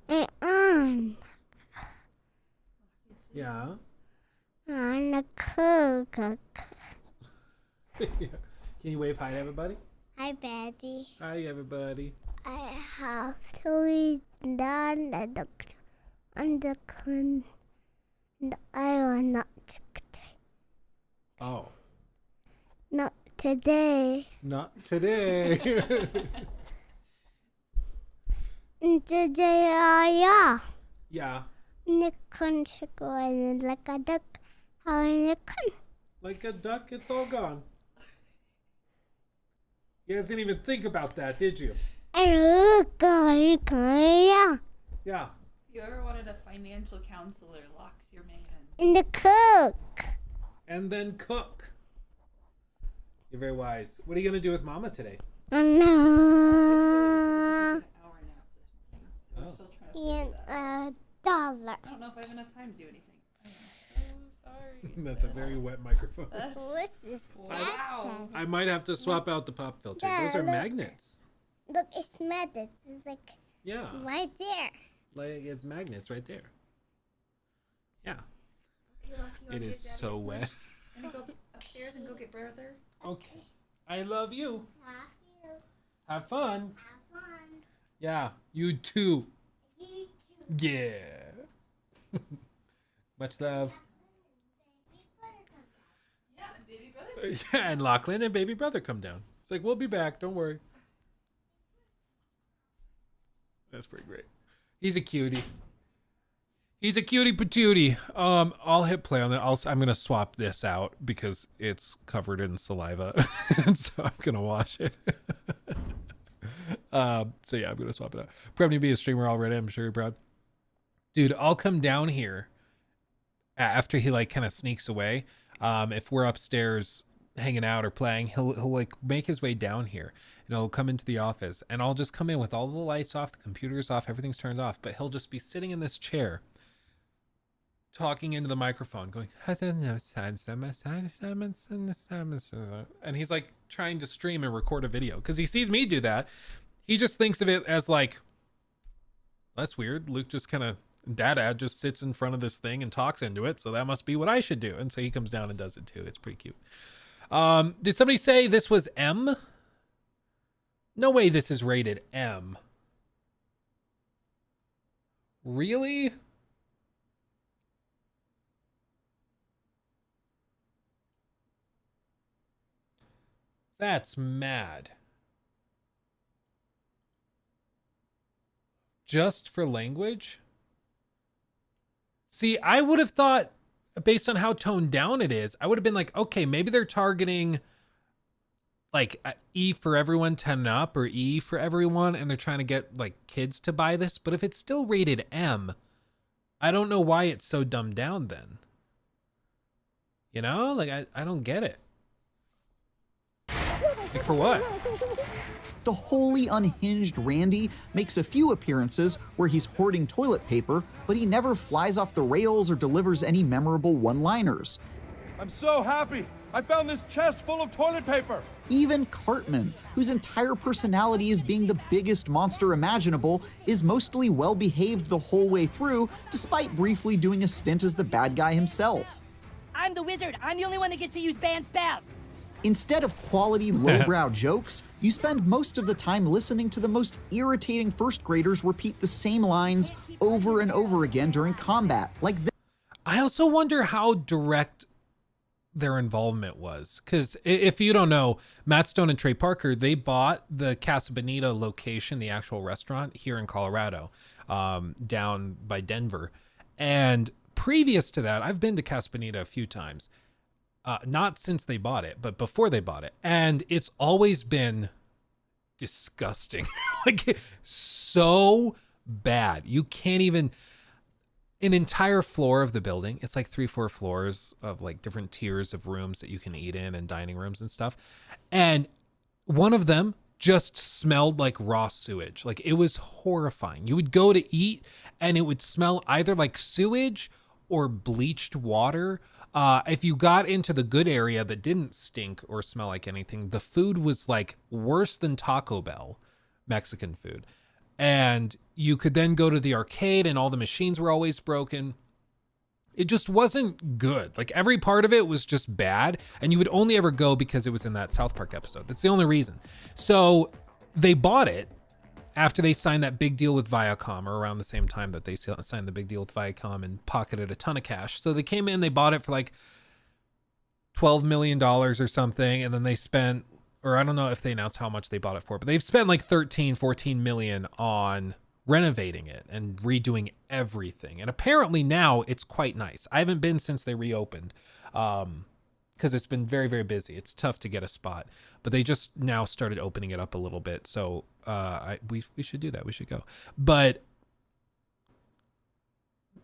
Speaker 9: And
Speaker 5: Yeah.
Speaker 9: a cook.
Speaker 5: Can you wave hi to everybody?
Speaker 9: Hi, Betty.
Speaker 5: Hi, everybody.
Speaker 9: I have to read down the doctor and the con. And I will not
Speaker 5: Oh.
Speaker 9: not today.
Speaker 5: Not today.
Speaker 9: And today,
Speaker 5: Yeah.
Speaker 9: Nikon should go in like a duck. How Nikon?
Speaker 5: Like a duck, it's all gone. You guys didn't even think about that, did you?
Speaker 9: And
Speaker 5: Yeah.
Speaker 10: If you ever wanted a financial counselor, Locke's your man.
Speaker 9: the cook.
Speaker 5: And then cook. You're very wise. What are you going to do with Mama today?
Speaker 9: No.
Speaker 10: An hour nap this morning, so we're still trying to figure that out.
Speaker 9: And $1.
Speaker 10: I don't know if I have enough time to do anything. I am so sorry.
Speaker 5: That's a very wet microphone.
Speaker 10: That's...
Speaker 9: What is
Speaker 10: Wow.
Speaker 5: I might have to swap out the pop filter.
Speaker 9: Yeah,
Speaker 5: Those are
Speaker 9: look.
Speaker 5: magnets.
Speaker 9: Look, it's magnets. It's like
Speaker 5: Yeah.
Speaker 9: right there.
Speaker 5: Like it's magnets right there. Yeah.
Speaker 10: Okay, Locke, you wanna
Speaker 5: It
Speaker 10: give
Speaker 5: is
Speaker 10: Daddy
Speaker 5: so
Speaker 10: a
Speaker 5: wet.
Speaker 10: smash? I'm gonna go upstairs and go get brother.
Speaker 5: Okay. I love you.
Speaker 9: Have you.
Speaker 5: Have fun.
Speaker 9: Have fun.
Speaker 5: Yeah. You too.
Speaker 9: You too.
Speaker 5: Yeah. Much love.
Speaker 10: Yeah, and baby brother.
Speaker 5: Yeah, and Lachlan and baby brother come down. It's like, we'll be back. Don't worry. That's pretty great. He's a cutie. He's a cutie patootie. I'll hit play on that. I'm gonna swap this out because it's covered in saliva, and so I'm gonna wash it. So yeah, I'm gonna swap it out. Probably be a streamer already. I'm sure you're proud, dude. I'll come down here after he like kind of sneaks away. If we're upstairs hanging out or playing, he'll like make his way down here and he'll come into the office and I'll just come in with all the lights off, the computer's off, everything's turned off, but he'll just be sitting in this chair talking into the microphone going, and he's like trying to stream and record a video because he sees me do that. He just thinks of it as like, that's weird. Luke just kind of, Dada just sits in front of this thing and talks into it, so that must be what I should do. And so he comes down and does it too. It's pretty cute. Did somebody say this was M? No way this is rated M. Really? That's mad. Just for language? See, I would have thought, based on how toned down it is, I would have been like, okay, maybe they're targeting like E for everyone 10 and up, or E for everyone, and they're trying to get like kids to buy this. But if it's still rated M, I don't know why it's so dumbed down then. You know, like I don't get it. Like for what?
Speaker 7: The wholly unhinged Randy makes a few appearances where he's hoarding toilet paper, but he never flies off the rails or delivers any memorable one-liners.
Speaker 11: I'm so happy! I found this chest full of toilet paper!
Speaker 7: Even Cartman, whose entire personality is being the biggest monster imaginable, is mostly well-behaved the whole way through, despite briefly doing a stint as the bad guy himself.
Speaker 8: I'm the wizard. I'm the only one that gets to use band spells.
Speaker 7: Instead of quality lowbrow jokes, you spend most of the time listening to the most irritating first graders repeat the same lines over and over again during combat, like this.
Speaker 5: I also wonder how direct their involvement was, because if you don't know, Matt Stone and Trey Parker, they bought the Casa Bonita location, the actual restaurant here in Colorado, down by Denver. And previous to that, I've been to Casa Bonita a few times. Not since they bought it, but before they bought it. And it's always been disgusting. Like, so bad. You can't even... An entire floor of the building, it's like 3-4 floors of like different tiers of rooms that you can eat in and dining rooms and stuff. And one of them just smelled like raw sewage. Like, it was horrifying. You would go to eat and it would smell either like sewage or bleached water. If you got into the good area that didn't stink or smell like anything, the food was like worse than Taco Bell, Mexican food. And you could then go to the arcade and all the machines were always broken. It just wasn't good. Like, every part of it was just bad. And you would only ever go because it was in that South Park episode. That's the only reason. So they bought it after they signed that big deal with Viacom, or around the same time that they signed the big deal with Viacom and pocketed a ton of cash. So they came in, they bought it for like $12 million or something. And then they spent, or I don't know if they announced how much they bought it for, but they've spent like 14 million on renovating it and redoing everything. And apparently now it's quite nice. I haven't been since they reopened, because it's been very, very busy. It's tough to get a spot, but they just now started opening it up a little bit. So we should do that. We should go. But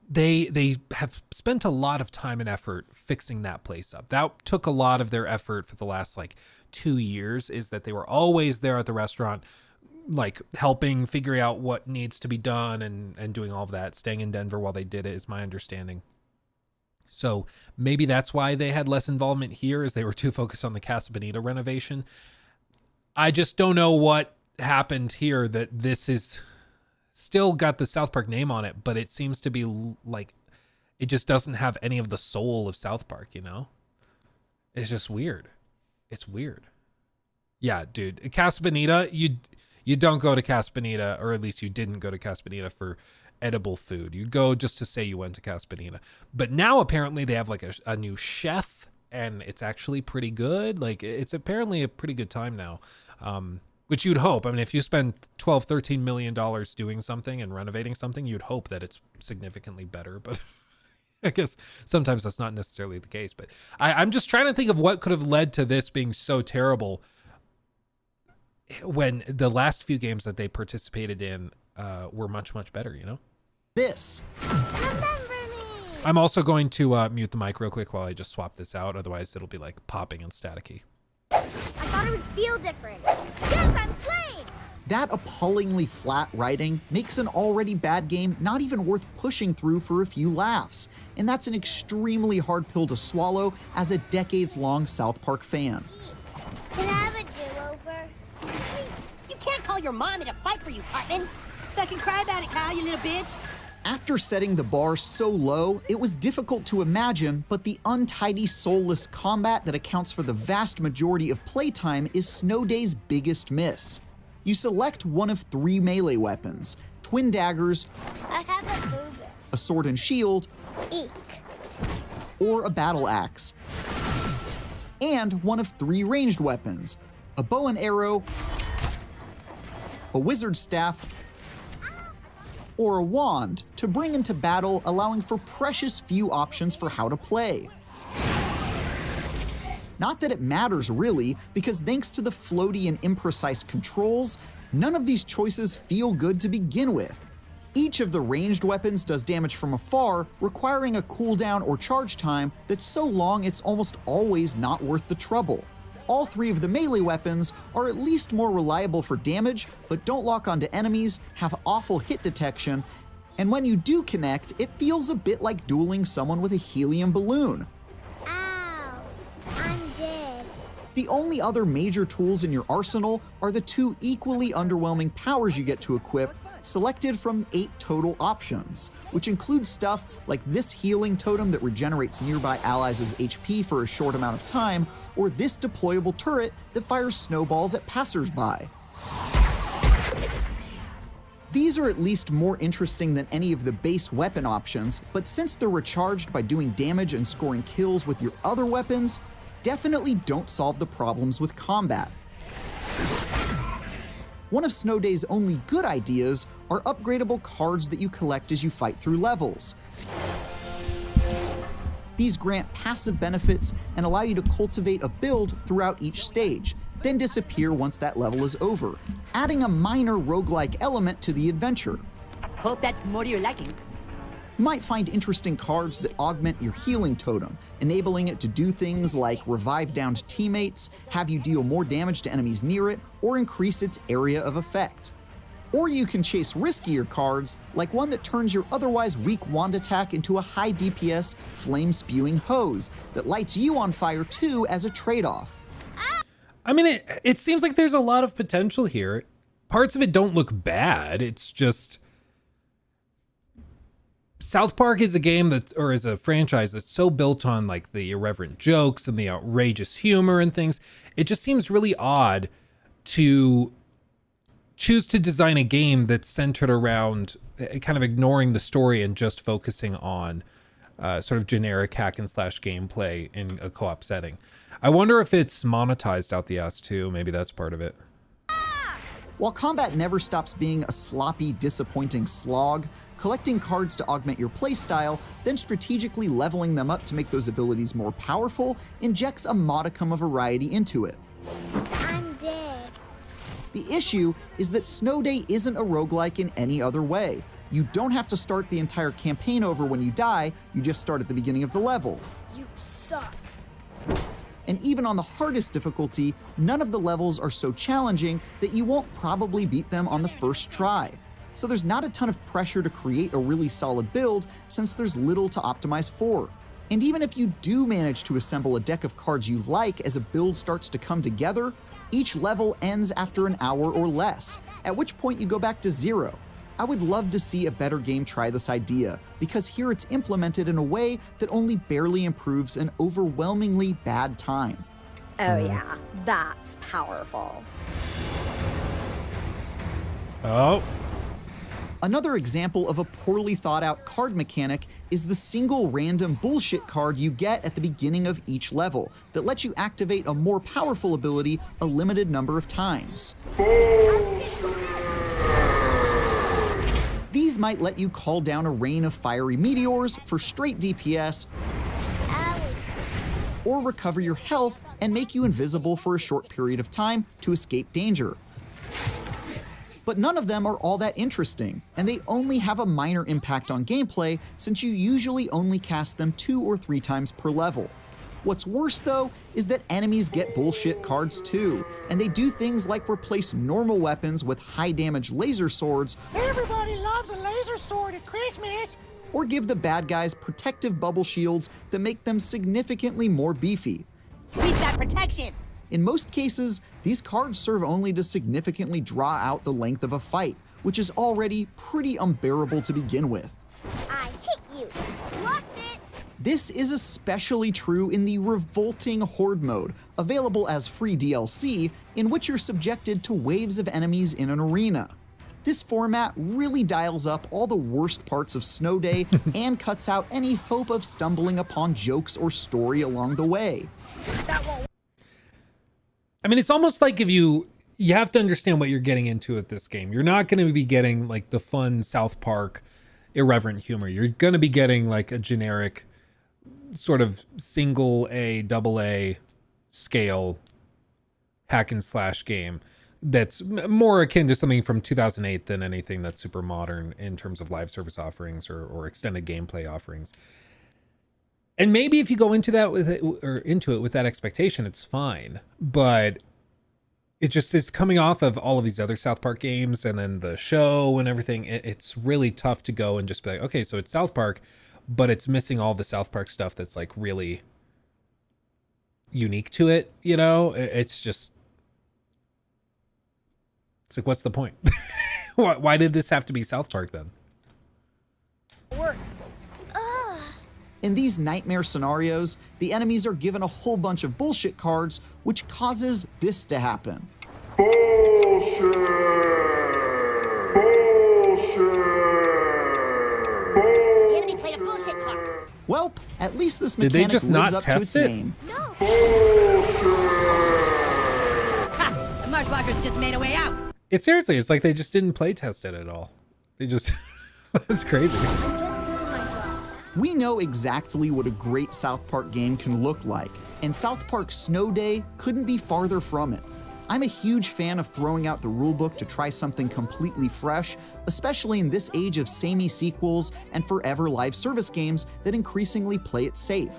Speaker 5: they have spent a lot of time and effort fixing that place up. That took a lot of their effort for the last like 2 years, is that they were always there at the restaurant, like helping figure out what needs to be done and doing all of that, staying in Denver while they did it, is my understanding. So maybe that's why they had less involvement here, as they were too focused on the Casa Bonita renovation. I just don't know what happened here, that this is still got the South Park name on it, but it seems to be like, it just doesn't have any of the soul of South Park, you know? It's just weird. It's weird. Yeah, dude, Casa Bonita, you don't go to Casa Bonita, or at least you didn't go to Casa Bonita for edible food. You go just to say you went to Casa Bonita. But now apparently they have like a new chef, and it's actually pretty good. Like, it's apparently a pretty good time now, which you'd hope. I mean, if you spend $12-13 million doing something and renovating something, you'd hope that it's significantly better. But I guess sometimes that's not necessarily the case. But I'm just trying to think of what could have led to this being so terrible, when the last few games that they participated in were much, much better, you know?
Speaker 7: This.
Speaker 5: I'm also going to mute the mic real quick while I just swap this out. Otherwise, it'll be like popping and staticky.
Speaker 9: I thought it would feel different. Yes, I'm slain!
Speaker 7: That appallingly flat writing makes an already bad game not even worth pushing through for a few laughs. And that's an extremely hard pill to swallow as a decades-long South Park fan.
Speaker 9: Can I have a do-over?
Speaker 8: You can't call your mom in to fight for you, Cartman. Fucking cry about it, Kyle, you little bitch.
Speaker 7: After setting the bar so low, it was difficult to imagine, but the untidy, soulless combat that accounts for the vast majority of playtime is Snow Day's biggest miss. You select one of 3 melee weapons: twin daggers,
Speaker 9: I have a booger.
Speaker 7: a sword and shield,
Speaker 9: Eek.
Speaker 7: or a battle axe. And one of 3 ranged weapons: a bow and arrow, a wizard staff, or a wand to bring into battle, allowing for precious few options for how to play. Not that it matters really, because thanks to the floaty and imprecise controls, none of these choices feel good to begin with. Each of the ranged weapons does damage from afar, requiring a cooldown or charge time that's so long it's almost always not worth the trouble. All three of the melee weapons are at least more reliable for damage, but don't lock onto enemies, have awful hit detection, and when you do connect, it feels a bit like dueling someone with a helium balloon.
Speaker 9: Ow, I'm dead.
Speaker 7: The only other major tools in your arsenal are the two equally underwhelming powers you get to equip, selected from 8 total options, which include stuff like this healing totem that regenerates nearby allies' HP for a short amount of time, or this deployable turret that fires snowballs at passersby. These are at least more interesting than any of the base weapon options, but since they're recharged by doing damage and scoring kills with your other weapons, definitely don't solve the problems with combat. One of Snow Day's only good ideas are upgradable cards that you collect as you fight through levels. These grant passive benefits and allow you to cultivate a build throughout each stage, then disappear once that level is over, adding a minor roguelike element to the adventure.
Speaker 8: Hope that's more to your liking.
Speaker 7: You might find interesting cards that augment your healing totem, enabling it to do things like revive downed teammates, have you deal more damage to enemies near it, or increase its area of effect. Or you can chase riskier cards, like one that turns your otherwise weak wand attack into a high DPS flame-spewing hose that lights you on fire too as a trade-off.
Speaker 5: I mean, it seems like there's a lot of potential here. Parts of it don't look bad. It's just South Park is a game or is a franchise that's so built on like the irreverent jokes and the outrageous humor and things. It just seems really odd to choose to design a game that's centered around kind of ignoring the story and just focusing on sort of generic hack and slash gameplay in a co-op setting. I wonder if it's monetized out the ass too. Maybe that's part of it.
Speaker 7: While combat never stops being a sloppy, disappointing slog, collecting cards to augment your playstyle, then strategically leveling them up to make those abilities more powerful, injects a modicum of variety into it.
Speaker 9: I'm dead.
Speaker 7: The issue is that Snow Day isn't a roguelike in any other way. You don't have to start the entire campaign over when you die, you just start at the beginning of the level.
Speaker 8: You suck.
Speaker 7: And even on the hardest difficulty, none of the levels are so challenging that you won't probably beat them on the first try. So there's not a ton of pressure to create a really solid build since there's little to optimize for. And even if you do manage to assemble a deck of cards you like as a build starts to come together, each level ends after an hour or less, at which point you go back to zero. I would love to see a better game try this idea, because here it's implemented in a way that only barely improves an overwhelmingly bad time.
Speaker 12: Oh yeah, that's powerful.
Speaker 5: Oh.
Speaker 7: Another example of a poorly thought out card mechanic is the single random bullshit card you get at the beginning of each level that lets you activate a more powerful ability a limited number of times. These might let you call down a rain of fiery meteors for straight DPS, or recover your health and make you invisible for a short period of time to escape danger. But none of them are all that interesting, and they only have a minor impact on gameplay since you usually only cast them 2 or 3 times per level. What's worse though is that enemies get bullshit cards too, and they do things like replace normal weapons with high damage laser swords.
Speaker 8: Everybody loves a laser sword at Christmas.
Speaker 7: Or give the bad guys protective bubble shields that make them significantly more beefy.
Speaker 8: We've got protection.
Speaker 7: In most cases, these cards serve only to significantly draw out the length of a fight, which is already pretty unbearable to begin with.
Speaker 9: I hit you. Locked it.
Speaker 7: This is especially true in the revolting Horde mode, available as free DLC, in which you're subjected to waves of enemies in an arena. This format really dials up all the worst parts of Snow Day and cuts out any hope of stumbling upon jokes or story along the way.
Speaker 5: I mean, it's almost like if you have to understand what you're getting into with this game. You're not going to be getting like the fun South Park irreverent humor. You're going to be getting like a generic sort of single A, double A scale hack and slash game that's more akin to something from 2008 than anything that's super modern in terms of live service offerings or extended gameplay offerings. And maybe if you go into that with it, or into it with that expectation, it's fine. But it just is coming off of all of these other South Park games and then the show and everything. It's really tough to go and just be like, okay, so it's South Park, but it's missing all the South Park stuff that's like really unique to it. You know, it's like, what's the point? Why did this have to be South Park then?
Speaker 8: Work.
Speaker 7: In these nightmare scenarios, the enemies are given a whole bunch of bullshit cards, which causes this to happen.
Speaker 11: Bullshit!
Speaker 8: The enemy played a bullshit card.
Speaker 7: Well, at least this
Speaker 5: Did they
Speaker 7: mechanic
Speaker 5: just
Speaker 7: lives
Speaker 5: not
Speaker 7: up to
Speaker 5: test
Speaker 7: its
Speaker 5: it?
Speaker 7: name.
Speaker 8: No. Ha! The Marshwalkers just made a way out.
Speaker 5: It's like they just didn't play test it at all. They just, that's crazy.
Speaker 9: I'm just doing my job.
Speaker 7: We know exactly what a great South Park game can look like, and South Park Snow Day couldn't be farther from it. I'm a huge fan of throwing out the rulebook to try something completely fresh, especially in this age of samey sequels and forever live service games that increasingly play it safe.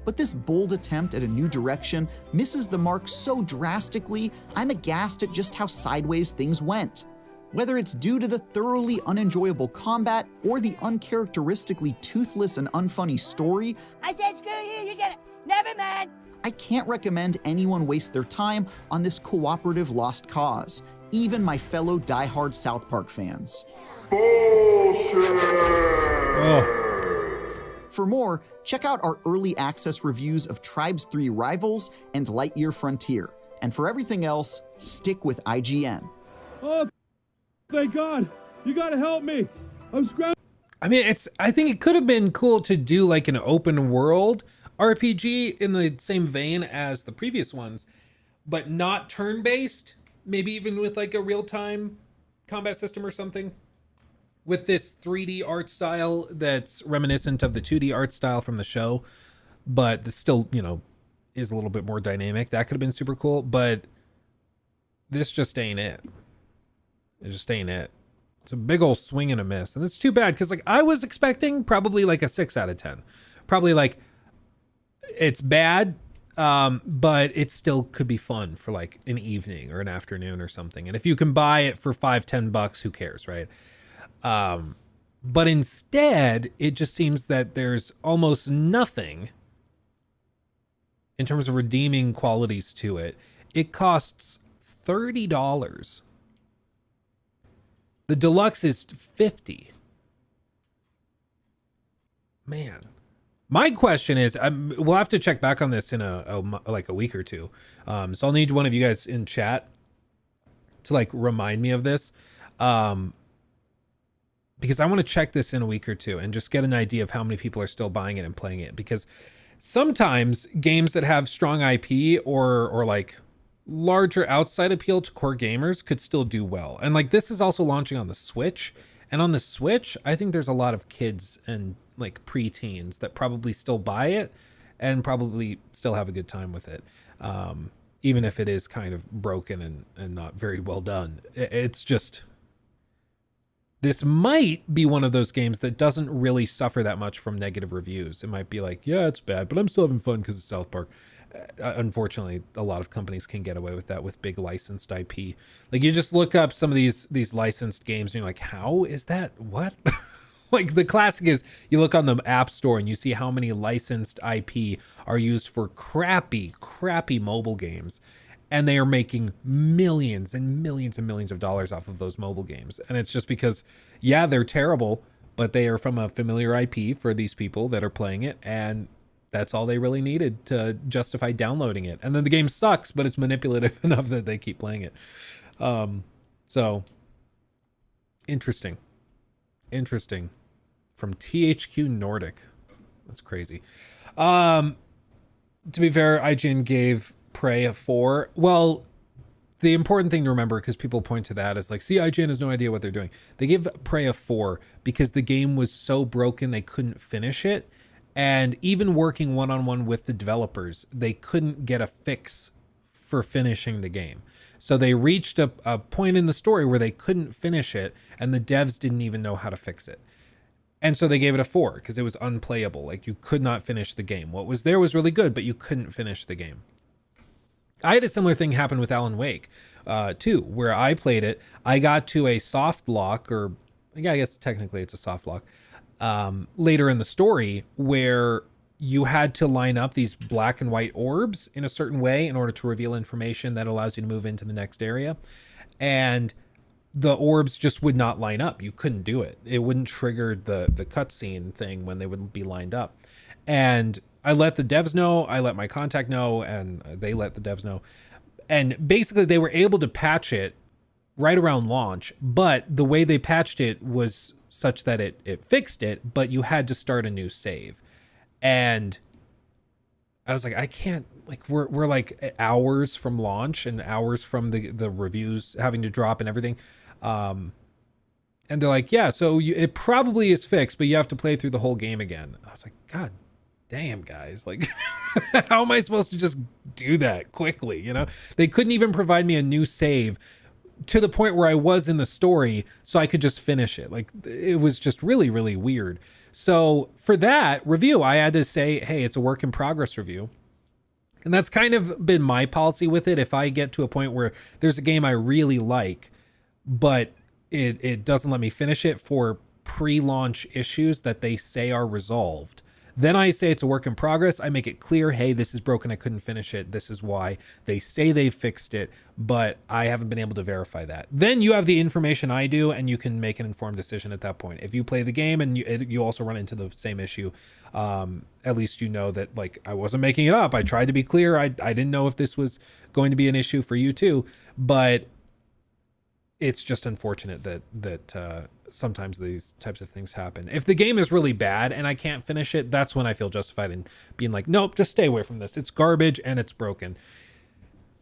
Speaker 7: But this bold attempt at a new direction misses the mark so drastically, I'm aghast at just how sideways things went. Whether it's due to the thoroughly unenjoyable combat or the uncharacteristically toothless and unfunny story,
Speaker 8: I said screw you, you get it. Never mind.
Speaker 7: I can't recommend anyone waste their time on this cooperative lost cause, even my fellow diehard South Park fans. For more, check out our early access reviews of Tribes 3 Rivals and Lightyear Frontier. And for everything else, stick with IGN.
Speaker 11: Oh, thank God. You gotta help me. I'm scrambling.
Speaker 5: I mean, I think it could have been cool to do like an open world RPG in the same vein as the previous ones, but not turn-based, maybe even with like a real-time combat system or something, with this 3D art style that's reminiscent of the 2D art style from the show, but that still, you know, is a little bit more dynamic. That could have been super cool, but this just ain't it. It just ain't it. It's a big old swing and a miss, and it's too bad because like I was expecting probably like a 6 out of 10, probably like it's bad, but it still could be fun for like an evening or an afternoon or something. And if you can buy it for $5-10, who cares, right? But instead, it just seems that there's almost nothing in terms of redeeming qualities to it. It costs $30. The deluxe is $50. Man. My question is, we'll have to check back on this in like a week or two. So I'll need one of you guys in chat to like remind me of this. Because I want to check this in a week or two and just get an idea of how many people are still buying it and playing it. Because sometimes games that have strong IP or like larger outside appeal to core gamers could still do well. And like this is also launching on the Switch. And on the Switch, I think there's a lot of kids and like preteens that probably still buy it and probably still have a good time with it. Even if it is kind of broken and not very well done. It's just, this might be one of those games that doesn't really suffer that much from negative reviews. It might be like, yeah, it's bad, but I'm still having fun because it's South Park. Unfortunately, a lot of companies can get away with that with big licensed IP. Like you just look up some of these licensed games and you're like, how is that? What? Like the classic is you look on the App Store and you see how many licensed IP are used for crappy mobile games. And they are making millions and millions and millions of dollars off of those mobile games. And it's just because, yeah, they're terrible, but they are from a familiar IP for these people that are playing it. And that's all they really needed to justify downloading it. And then the game sucks, but it's manipulative enough that they keep playing it. So interesting. From THQ Nordic. That's crazy. To be fair, IGN gave Prey a 4. Well, the important thing to remember, because people point to that, is like, see, IGN has no idea what they're doing. They gave Prey a 4 because the game was so broken they couldn't finish it. And even working one-on-one with the developers, they couldn't get a fix for finishing the game. So they reached a point in the story where they couldn't finish it, and the devs didn't even know how to fix it. And so they gave it a 4 because it was unplayable. Like, you could not finish the game. What was there was really good, but you couldn't finish the game. I had a similar thing happen with Alan Wake, too, where I played it. I got to a soft lock, or yeah, I guess technically it's a soft lock, later in the story, where you had to line up these black and white orbs in a certain way in order to reveal information that allows you to move into the next area. And the orbs just would not line up. You couldn't do it. It wouldn't trigger the cutscene thing when they would be lined up. And I let the devs know, I let my contact know, and they let the devs know. And basically they were able to patch it right around launch, but the way they patched it was such that it fixed it, but you had to start a new save. And I was like, I can't, like, we're like hours from launch and hours from the reviews having to drop and everything. And they're like, yeah, so it probably is fixed, but you have to play through the whole game again. I was like, God damn, guys, like, how am I supposed to just do that quickly? You know, they couldn't even provide me a new save to the point where I was in the story so I could just finish it. Like, it was just really, really weird. So for that review, I had to say, hey, it's a work in progress review. And that's kind of been my policy with it. If I get to a point where there's a game I really like, but it doesn't let me finish it for pre-launch issues that they say are resolved, then I say it's a work in progress. I make it clear, hey, this is broken. I couldn't finish it. This is why. They say they fixed it, but I haven't been able to verify that. Then you have the information I do, and you can make an informed decision at that point. If you play the game and you also run into the same issue, at least you know that, like, I wasn't making it up. I tried to be clear. I didn't know if this was going to be an issue for you too, but it's just unfortunate that sometimes these types of things happen. If the game is really bad and I can't finish it, that's when I feel justified in being like, nope, just stay away from this. It's garbage and it's broken.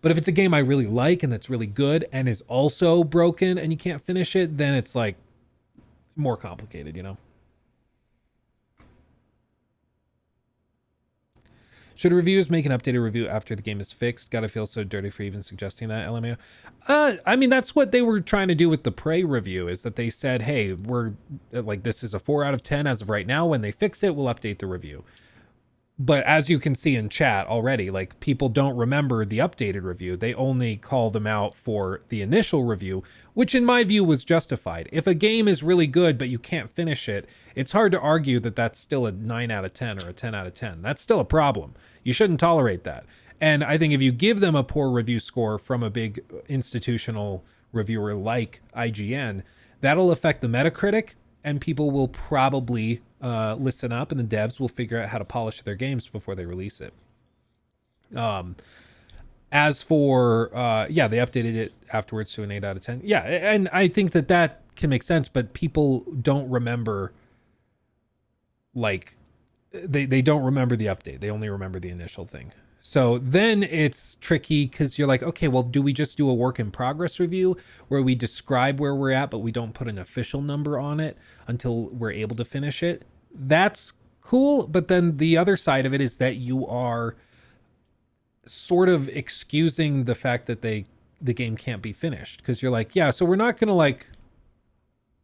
Speaker 5: But if it's a game I really like and that's really good and is also broken and you can't finish it, then it's like more complicated, you know? Should reviewers make an updated review after the game is fixed? Gotta feel so dirty for even suggesting that, LMAO. I mean, that's what they were trying to do with the Prey review, is that they said, hey, we're like, this is a 4 out of 10 as of right now. When they fix it, we'll update the review. But as you can see in chat already, like, people don't remember the updated review. They only call them out for the initial review, which in my view was justified. If a game is really good, but you can't finish it, it's hard to argue that that's still a 9 out of 10 or a 10 out of 10. That's still a problem. You shouldn't tolerate that. And I think if you give them a poor review score from a big institutional reviewer like IGN, that'll affect the Metacritic, and people will probably listen up, and the devs will figure out how to polish their games before they release it. As for, yeah, they updated it afterwards to an 8 out of 10. Yeah, and I think that can make sense, but people don't remember, like, they don't remember the update. They only remember the initial thing. So then it's tricky because you're like, okay, well, do we just do a work in progress review where we describe where we're at, but we don't put an official number on it until we're able to finish it? That's cool. But then the other side of it is that you are sort of excusing the fact that the game can't be finished, because you're like, yeah, so we're not going to, like,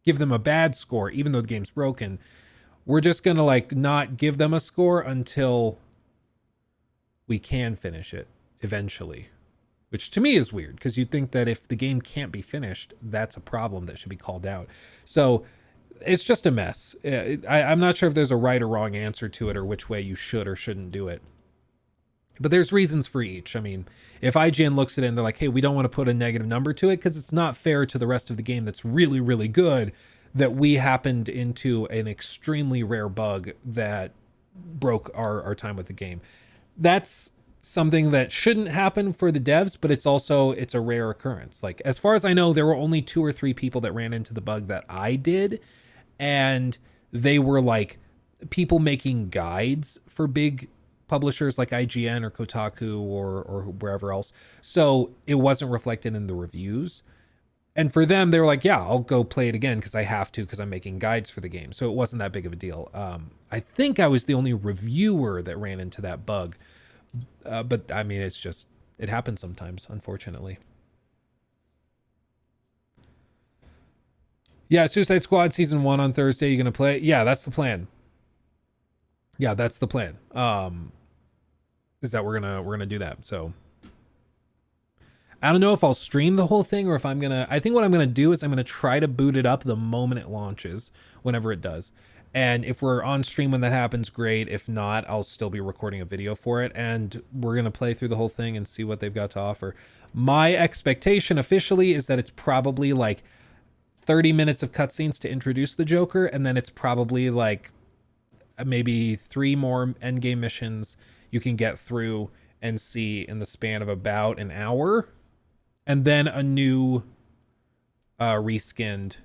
Speaker 5: give them a bad score, even though the game's broken. We're just going to, like, not give them a score until we can finish it eventually, which to me is weird, because you'd think that if the game can't be finished, that's a problem that should be called out. So it's just a mess. I'm not sure if there's a right or wrong answer to it, or which way you should or shouldn't do it. But there's reasons for each. I mean, if IGN looks at it and they're like, hey, we don't want to put a negative number to it because it's not fair to the rest of the game that's really, really good, that we happened into an extremely rare bug that broke our time with the game. That's something that shouldn't happen for the devs, but it's a rare occurrence. Like, as far as I know, there were only 2 or 3 people that ran into the bug that I did, and they were like people making guides for big publishers like IGN or Kotaku or wherever else. So it wasn't reflected in the reviews. And for them, they were like, yeah, I'll go play it again because I have to, because I'm making guides for the game. So it wasn't that big of a deal. I think I was the only reviewer that ran into that bug. But I mean, it's just, it happens sometimes, unfortunately. Yeah, Suicide Squad Season 1 on Thursday. You going to play? Yeah, that's the plan. Yeah, that's the plan. Is that we're gonna do that. So I don't know if I'll stream the whole thing or if I'm gonna, I think what I'm gonna do is I'm gonna try to boot it up the moment it launches, whenever it does. And if we're on stream when that happens, great. If not, I'll still be recording a video for it, and we're gonna play through the whole thing and see what they've got to offer. My expectation officially is that it's probably like 30 minutes of cutscenes to introduce the Joker, and then it's probably like maybe 3 more endgame missions you can get through and see in the span of about an hour, and then a new reskinned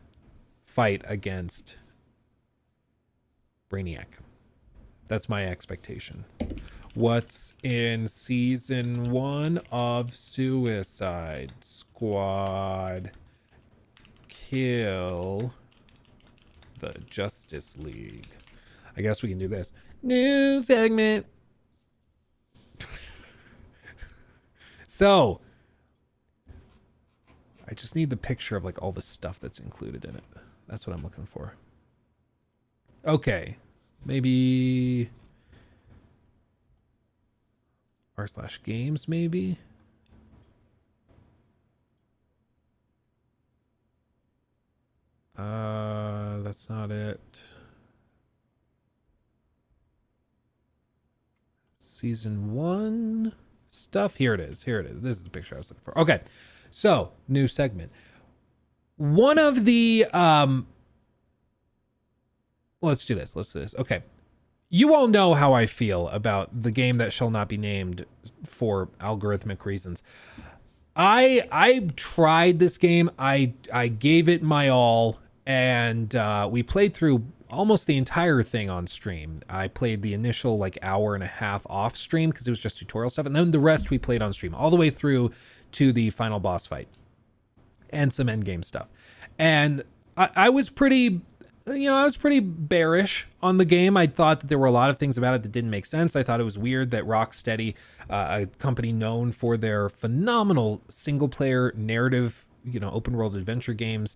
Speaker 5: fight against Brainiac. That's my expectation. What's in season 1 of Suicide Squad? Kill the Justice League. I guess we can do this. New segment. So, I just need the picture of like all the stuff that's included in it. That's what I'm looking for. Okay. Maybe r/games maybe. That's not it. Season 1 stuff. Here it is. Here it is. This is the picture I was looking for. Okay. So, new segment. One of the let's do this. Let's do this. Okay. You all know how I feel about the game that shall not be named for algorithmic reasons. I tried this game. I gave it my all, and we played through almost the entire thing on stream. I played the initial like hour and a half off stream because it was just tutorial stuff, and then the rest we played on stream all the way through to the final boss fight and some endgame stuff. And I was pretty, I was pretty bearish on the game. I thought that there were a lot of things about it that didn't make sense. I thought it was weird that Rocksteady, a company known for their phenomenal single player narrative, open world adventure games,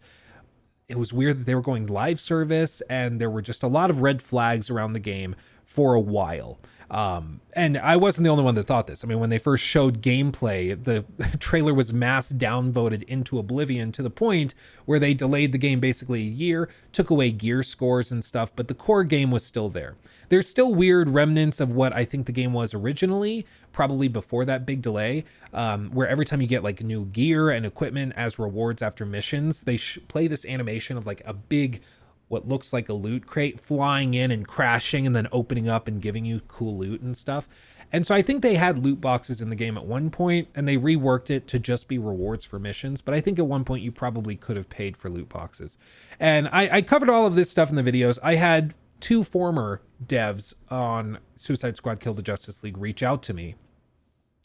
Speaker 5: it was weird that they were going live service, and there were just a lot of red flags around the game for a while. And I wasn't the only one that thought this. I mean, when they first showed gameplay, the trailer was mass downvoted into oblivion to the point where they delayed the game basically a year, took away gear scores and stuff, but the core game was still there. There's still weird remnants of what I think the game was originally, probably before that big delay, where every time you get like new gear and equipment as rewards after missions, they play this animation of like a big, what looks like a loot crate flying in and crashing and then opening up and giving you cool loot and stuff. And so I think they had loot boxes in the game at one point, and they reworked it to just be rewards for missions. But I think at one point you probably could have paid for loot boxes. And I covered all of this stuff in the videos. I had 2 former devs on Suicide Squad Kill the Justice League reach out to me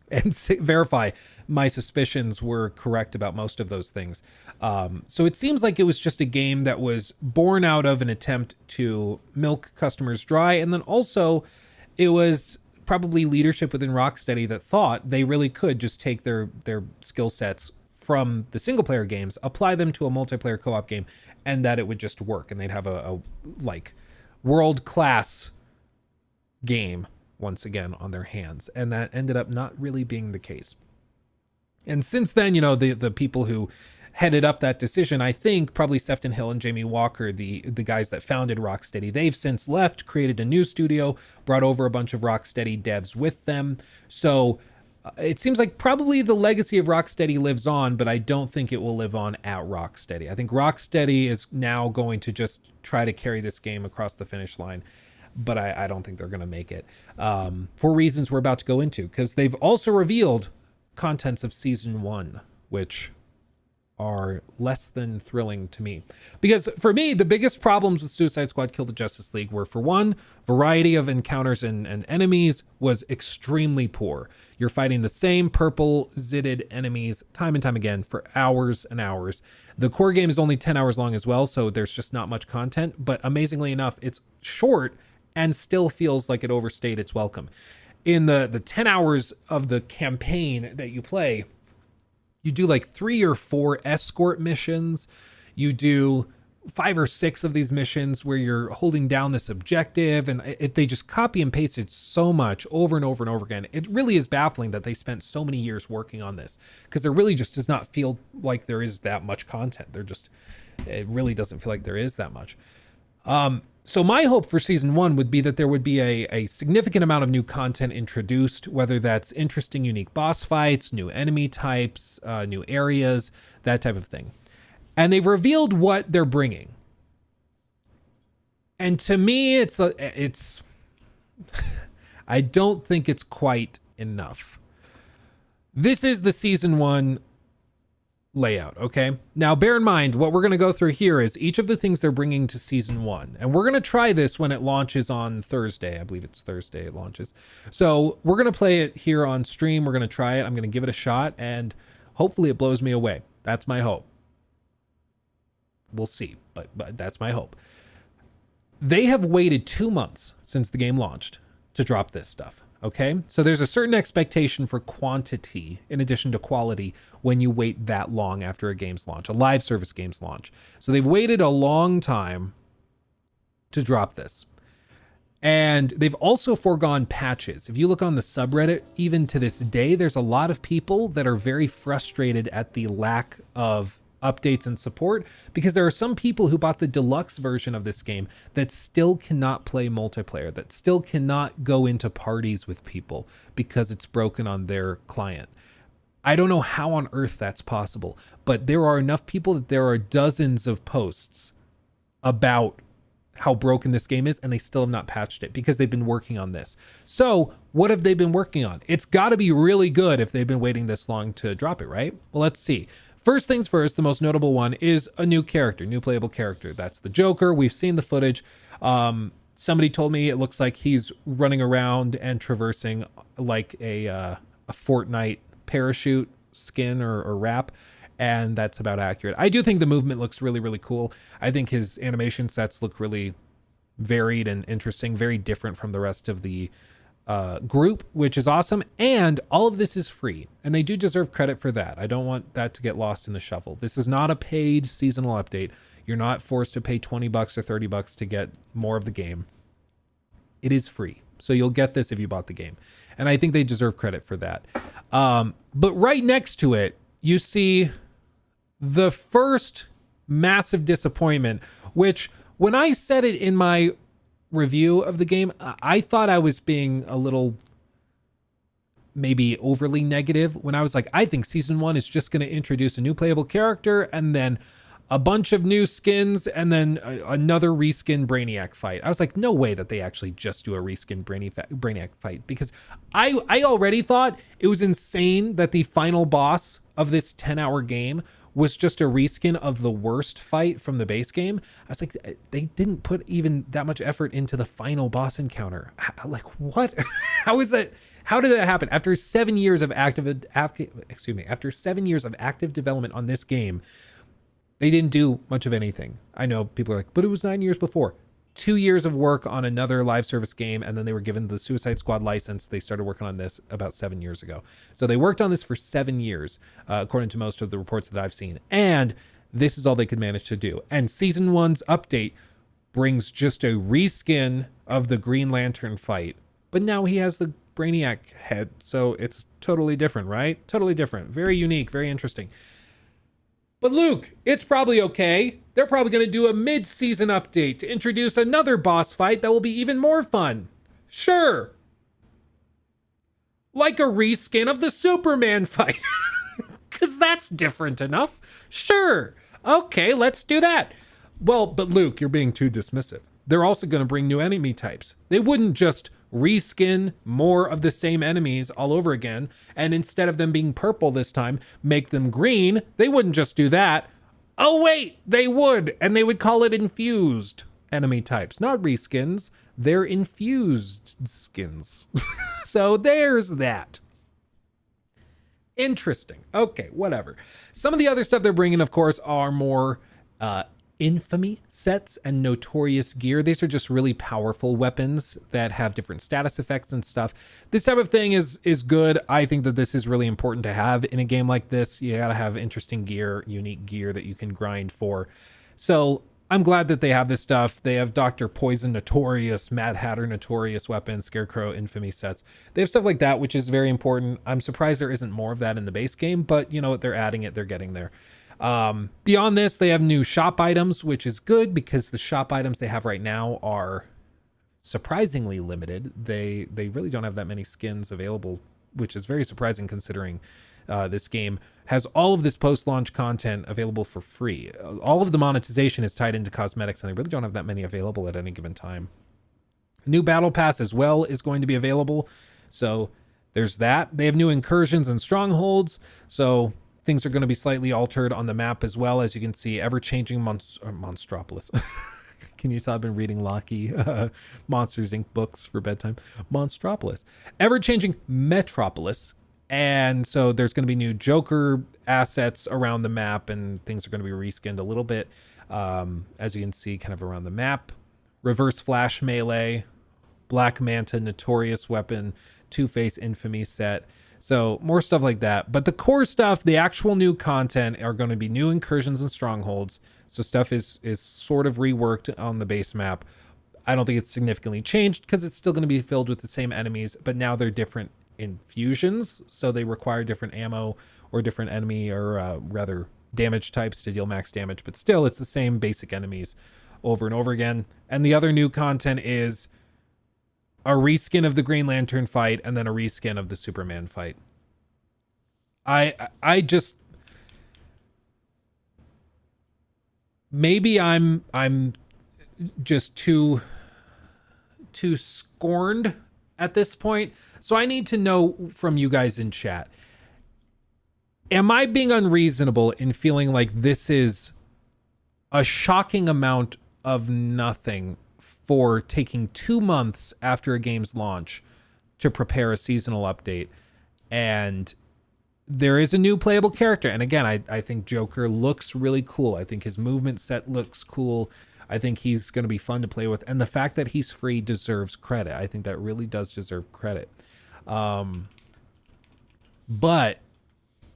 Speaker 5: and verify my suspicions were correct about most of those things. So it seems like it was just a game that was born out of an attempt to milk customers dry. And then also it was probably leadership within Rocksteady that thought they really could just take their skill sets from the single player games, apply them to a multiplayer co-op game, and that it would just work. And they'd have a like world-class game once again on their hands, and that ended up not really being the case. And since then, the people who headed up that decision, I think probably Sefton Hill and Jamie Walker, the guys that founded Rocksteady, they've since left, created a new studio, brought over a bunch of Rocksteady devs with them. So it seems like probably the legacy of Rocksteady lives on, but I don't think it will live on at Rocksteady. I think Rocksteady is now going to just try to carry this game across the finish line, but I don't think they're going to make it for reasons we're about to go into, because they've also revealed contents of season 1, which are less than thrilling to me. Because for me, the biggest problems with Suicide Squad Kill the Justice League were, for one, variety of encounters and enemies was extremely poor. You're fighting the same purple zitted enemies time and time again for hours and hours. The core game is only 10 hours long as well, so there's just not much content, but amazingly enough, it's short and still feels like it overstayed its welcome. In the 10 hours of the campaign that you play, you do like 3 or 4 escort missions. You do 5 or 6 of these missions where you're holding down this objective, and they just copy and pasted so much over and over and over again. It really is baffling that they spent so many years working on this, because there really just does not feel like there is that much content. It really doesn't feel like there is that much. So my hope for season 1 would be that there would be a significant amount of new content introduced, whether that's interesting, unique boss fights, new enemy types, new areas, that type of thing. And they've revealed what they're bringing. And to me, it's I don't think it's quite enough. This is the season 1 layout, okay? Now, bear in mind, what we're going to go through here is each of the things they're bringing to season 1. And we're going to try this when it launches on Thursday. I believe it's Thursday it launches. So we're going to play it here on stream. We're going to try it. I'm going to give it a shot, and hopefully it blows me away. That's my hope. We'll see, but that's my hope. They have waited 2 months since the game launched to drop this stuff. Okay, so there's a certain expectation for quantity in addition to quality when you wait that long after a game's launch, a live service game's launch. So they've waited a long time to drop this. And they've also foregone patches. If you look on the subreddit, even to this day, there's a lot of people that are very frustrated at the lack of updates and support, because there are some people who bought the deluxe version of this game that still cannot play multiplayer, that still cannot go into parties with people because it's broken on their client. I don't know how on earth that's possible, but there are enough people that there are dozens of posts about how broken this game is, and they still have not patched it because they've been working on this. So what have they been working on? It's got to be really good if they've been waiting this long to drop it, right? Well, let's see. First things first, the most notable one is a new character, new playable character. That's the Joker. We've seen the footage. Somebody told me it looks like he's running around and traversing like a Fortnite parachute skin or wrap, and that's about accurate. I do think the movement looks really, really cool. I think his animation sets look really varied and interesting, very different from the rest of the group, which is awesome. And all of this is free, and they do deserve credit for that. I don't want that to get lost in the shuffle. This is not a paid seasonal update. You're not forced to pay $20 or $30 to get more of the game. It is free, so you'll get this if you bought the game, and I think they deserve credit for that. But right next to it, you see the first massive disappointment, which when I said it in my review of the game, I thought I was being a little maybe overly negative when I was like, I think season 1 is just going to introduce a new playable character and then a bunch of new skins and then another reskin Brainiac fight. I was like, no way that they actually just do a reskin Brainiac fight, because I already thought it was insane that the final boss of this 10-hour game was just a reskin of the worst fight from the base game. I was like, they didn't put even that much effort into the final boss encounter. Like, what? How is that? How did that happen? After 7 years of after 7 years of active development on this game, they didn't do much of anything. I know people are like, but it was 9 years before. 2 years of work on another live service game, and then they were given the Suicide Squad license. They started working on this about 7 years ago. So they worked on this for 7 years, according to most of the reports that I've seen. And this is all they could manage to do. And season 1's update brings just a reskin of the Green Lantern fight, but now he has the Brainiac head. So it's totally different, right? Totally different. Very unique, very interesting. But Luke, it's probably okay. They're probably going to do a mid-season update to introduce another boss fight that will be even more fun. Sure. Like a reskin of the Superman fight. Because that's different enough. Sure. Okay, let's do that. Well, but Luke, you're being too dismissive. They're also going to bring new enemy types. They wouldn't just reskin more of the same enemies all over again. And instead of them being purple this time, make them green. They wouldn't just do that. Oh, wait, they would. And they would call it infused enemy types, not reskins. They're infused skins. So there's that. Interesting. Okay, whatever. Some of the other stuff they're bringing, of course, are more infamy sets and notorious gear. These are just really powerful weapons that have different status effects and stuff. This type of thing is good. I think that this is really important to have in a game like this. You gotta have interesting gear, unique gear that you can grind for. So I'm glad that they have this stuff. They have Dr. Poison Notorious, Mad Hatter Notorious weapons, Scarecrow Infamy sets. They have stuff like that, which is very important. I'm surprised there isn't more of that in the base game, but you know what? They're adding it. They're getting there. Beyond this, they have new shop items, which is good because the shop items they have right now are surprisingly limited. They really don't have that many skins available, which is very surprising considering this game has all of this post-launch content available for free. All of the monetization is tied into cosmetics, and they really don't have that many available at any given time. New battle pass as well is going to be available, so there's that. They have new incursions and strongholds, so things are going to be slightly altered on the map as well. As you can see, ever-changing Monstropolis. Can you tell I've been reading Locky Monsters Inc. books for bedtime? Monstropolis. Ever-changing Metropolis. And so there's going to be new Joker assets around the map, and things are going to be reskinned a little bit, as you can see kind of around the map. Reverse Flash Melee, Black Manta Notorious Weapon, Two-Face Infamy set. So more stuff like that. But the core stuff, the actual new content, are going to be new incursions and strongholds. So stuff is sort of reworked on the base map. I don't think it's significantly changed because it's still going to be filled with the same enemies, but now they're different infusions, so they require different ammo or different enemy or rather damage types to deal max damage, but still it's the same basic enemies over and over again. And the other new content is a reskin of the Green Lantern fight and then a reskin of the Superman fight. I just, maybe I'm just too scorned at this point. So I need to know from you guys in chat, am I being unreasonable in feeling like this is a shocking amount of nothing for taking 2 months after a game's launch to prepare a seasonal update? And there is a new playable character. And again, I think Joker looks really cool. I think his movement set looks cool. I think he's going to be fun to play with. And the fact that he's free deserves credit. I think that really does deserve credit. But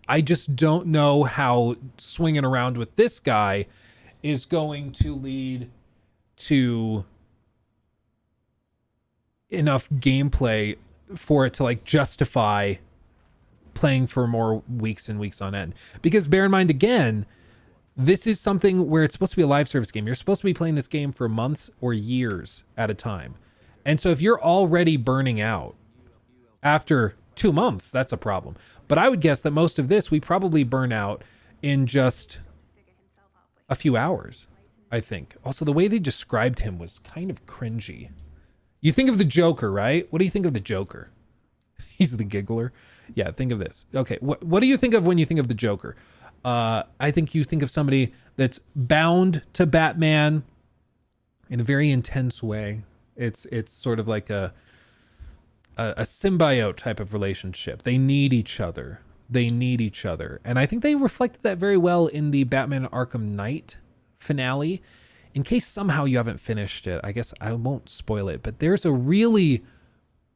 Speaker 5: I just don't know how swinging around with this guy is going to lead to enough gameplay for it to like justify playing for more weeks and weeks on end. Because bear in mind, again, this is something where it's supposed to be a live service game. You're supposed to be playing this game for months or years at a time. And so if you're already burning out after 2 months, that's a problem. But I would guess that most of this, we probably burn out in just a few hours, I think. Also, the way they described him was kind of cringy. You think of the Joker, right? What do you think of the Joker? He's the giggler. Yeah, think of this. Okay, what do you think of when you think of the Joker? I think you think of somebody that's bound to Batman in a very intense way. It's sort of like a symbiote type of relationship. They need each other. They need each other. And I think they reflected that very well in the Batman Arkham Knight finale. In case somehow you haven't finished it, I guess I won't spoil it, but there's a really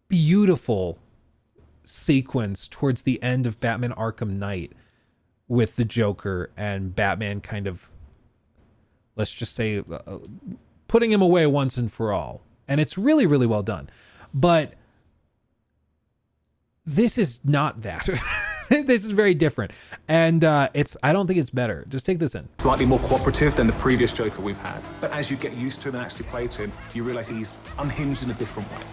Speaker 5: beautiful sequence towards the end of Batman Arkham Knight with the Joker and Batman kind of, let's just say, putting him away once and for all. And it's really, really well done. But this is not that. This is very different. And I don't think it's better. Just take this in.
Speaker 13: Slightly more cooperative than the previous Joker we've had. But as you get used to him and actually play to him, you realize he's unhinged in a different way.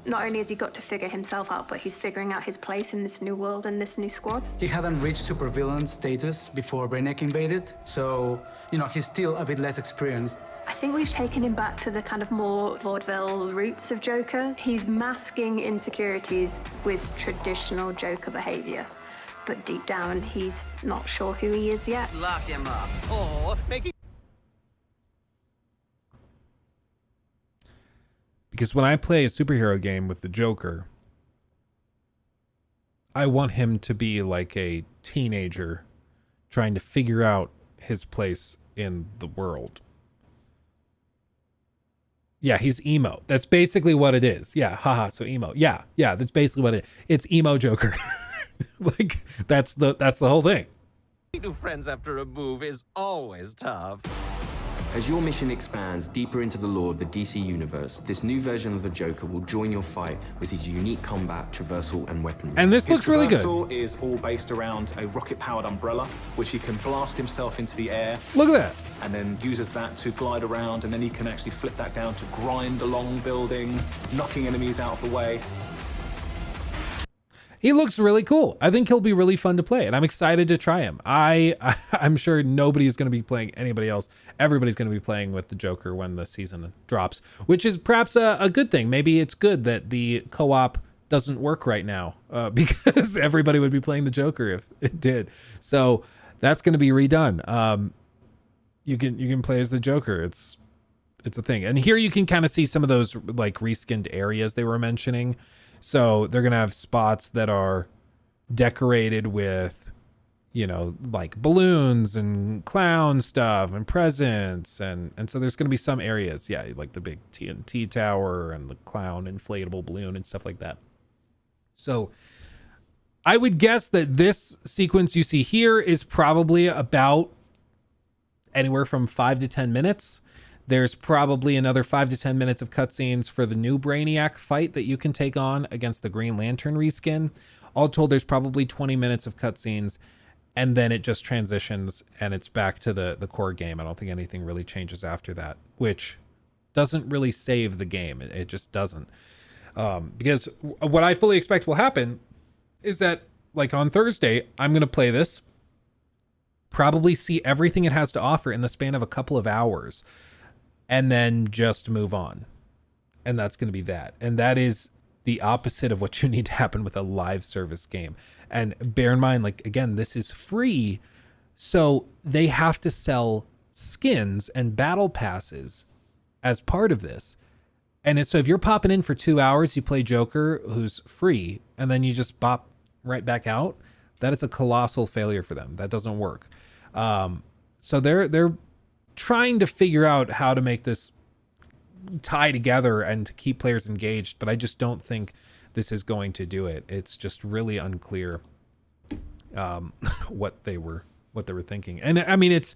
Speaker 14: Not only has he got to figure himself out, but he's figuring out his place in this new world and this new squad.
Speaker 15: He hadn't reached supervillain status before Brainiac invaded, so, he's still a bit less experienced.
Speaker 14: I think we've taken him back to the kind of more vaudeville roots of Joker. He's masking insecurities with traditional Joker behavior. But deep down, he's not sure who he is yet.
Speaker 2: Lock him up.
Speaker 16: Or make it.
Speaker 5: Because when I play a superhero game with the Joker, I want him to be like a teenager trying to figure out his place in the world. Yeah, he's emo. That's basically what it is. Yeah, haha, so emo. Yeah, that's basically what it is. It's emo Joker. Like, that's the whole thing.
Speaker 16: New friends after a move is always tough.
Speaker 17: As your mission expands deeper into the lore of the DC universe, this new version of the Joker will join your fight with his unique combat, traversal, and weaponry.
Speaker 5: And this looks really good.
Speaker 13: His traversal is all based around a rocket-powered umbrella, which he can blast himself into the air.
Speaker 5: Look at that.
Speaker 13: And then uses that to glide around, and then he can actually flip that down to grind along buildings, knocking enemies out of the way.
Speaker 5: He looks really cool. I think he'll be really fun to play, and I'm excited to try him. I'm sure nobody is going to be playing anybody else. Everybody's going to be playing with the Joker when the season drops, which is perhaps a good thing. Maybe it's good that the co-op doesn't work right now because everybody would be playing the Joker if it did. So that's going to be redone. You can play as the Joker. It's a thing. And here you can kind of see some of those like reskinned areas they were mentioning. So they're going to have spots that are decorated with, like balloons and clown stuff and presents. And so there's going to be some areas, yeah, like the big TNT tower and the clown inflatable balloon and stuff like that. So I would guess that this sequence you see here is probably about anywhere from 5 to 10 minutes. There's probably another 5 to 10 minutes of cutscenes for the new Brainiac fight that you can take on against the Green Lantern reskin. All told, there's probably 20 minutes of cutscenes, and then it just transitions and it's back to the core game. I don't think anything really changes after that, which doesn't really save the game. It just doesn't. Because what I fully expect will happen is that, like on Thursday, I'm going to play this, probably see everything it has to offer in the span of a couple of hours, and then just move on. And that's going to be that. And that is the opposite of what you need to happen with a live service game. And bear in mind, like, again, this is free. So they have to sell skins and battle passes as part of this. And so if you're popping in for 2 hours, you play Joker, who's free, and then you just bop right back out, that is a colossal failure for them. That doesn't work. So they're trying to figure out how to make this tie together and to keep players engaged, but I just don't think this is going to do it. It's just really unclear what they were thinking. And I mean, it's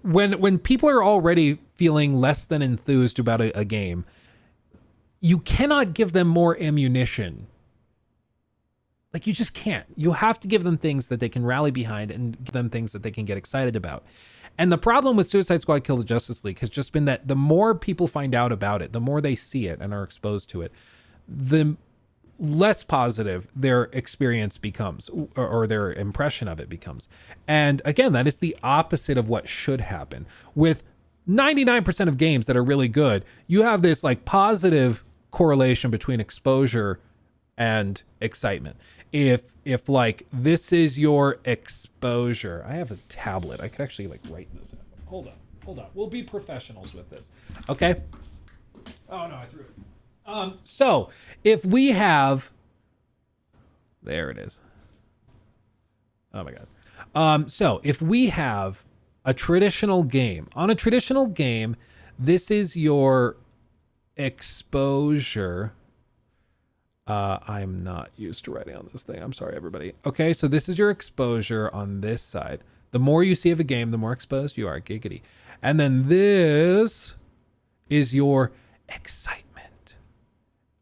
Speaker 5: when people are already feeling less than enthused about a game, you cannot give them more ammunition. Like, you just can't. You have to give them things that they can rally behind and give them things that they can get excited about. And the problem with Suicide Squad Kill the Justice League has just been that the more people find out about it, the more they see it and are exposed to it, the less positive their experience becomes, or their impression of it becomes. And again, that is the opposite of what should happen. With 99% of games that are really good, you have this like positive correlation between exposure and excitement. If like this is your exposure, I have a tablet. I could actually like write this in. Hold on. We'll be professionals with this. Okay. Oh no, I threw it. So if we have, there it is. Oh my God. So if we have a traditional game, on a traditional game, this is your exposure. I'm not used to writing on this thing. I'm sorry, everybody. Okay, so this is your exposure on this side. The more you see of a game, the more exposed you are. Giggity. And then this is your excitement.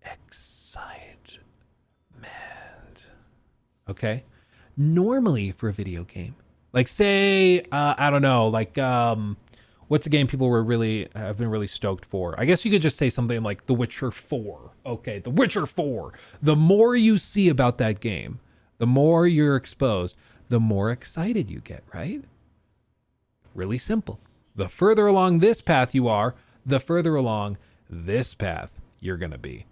Speaker 5: Excitement. Okay? Normally for a video game, like say, I don't know, like What's a game people have been really stoked for? I guess you could just say something like The Witcher 4. Okay, The Witcher 4. The more you see about that game, the more you're exposed, the more excited you get, right? Really simple. The further along this path you are, the further along this path you're going to be.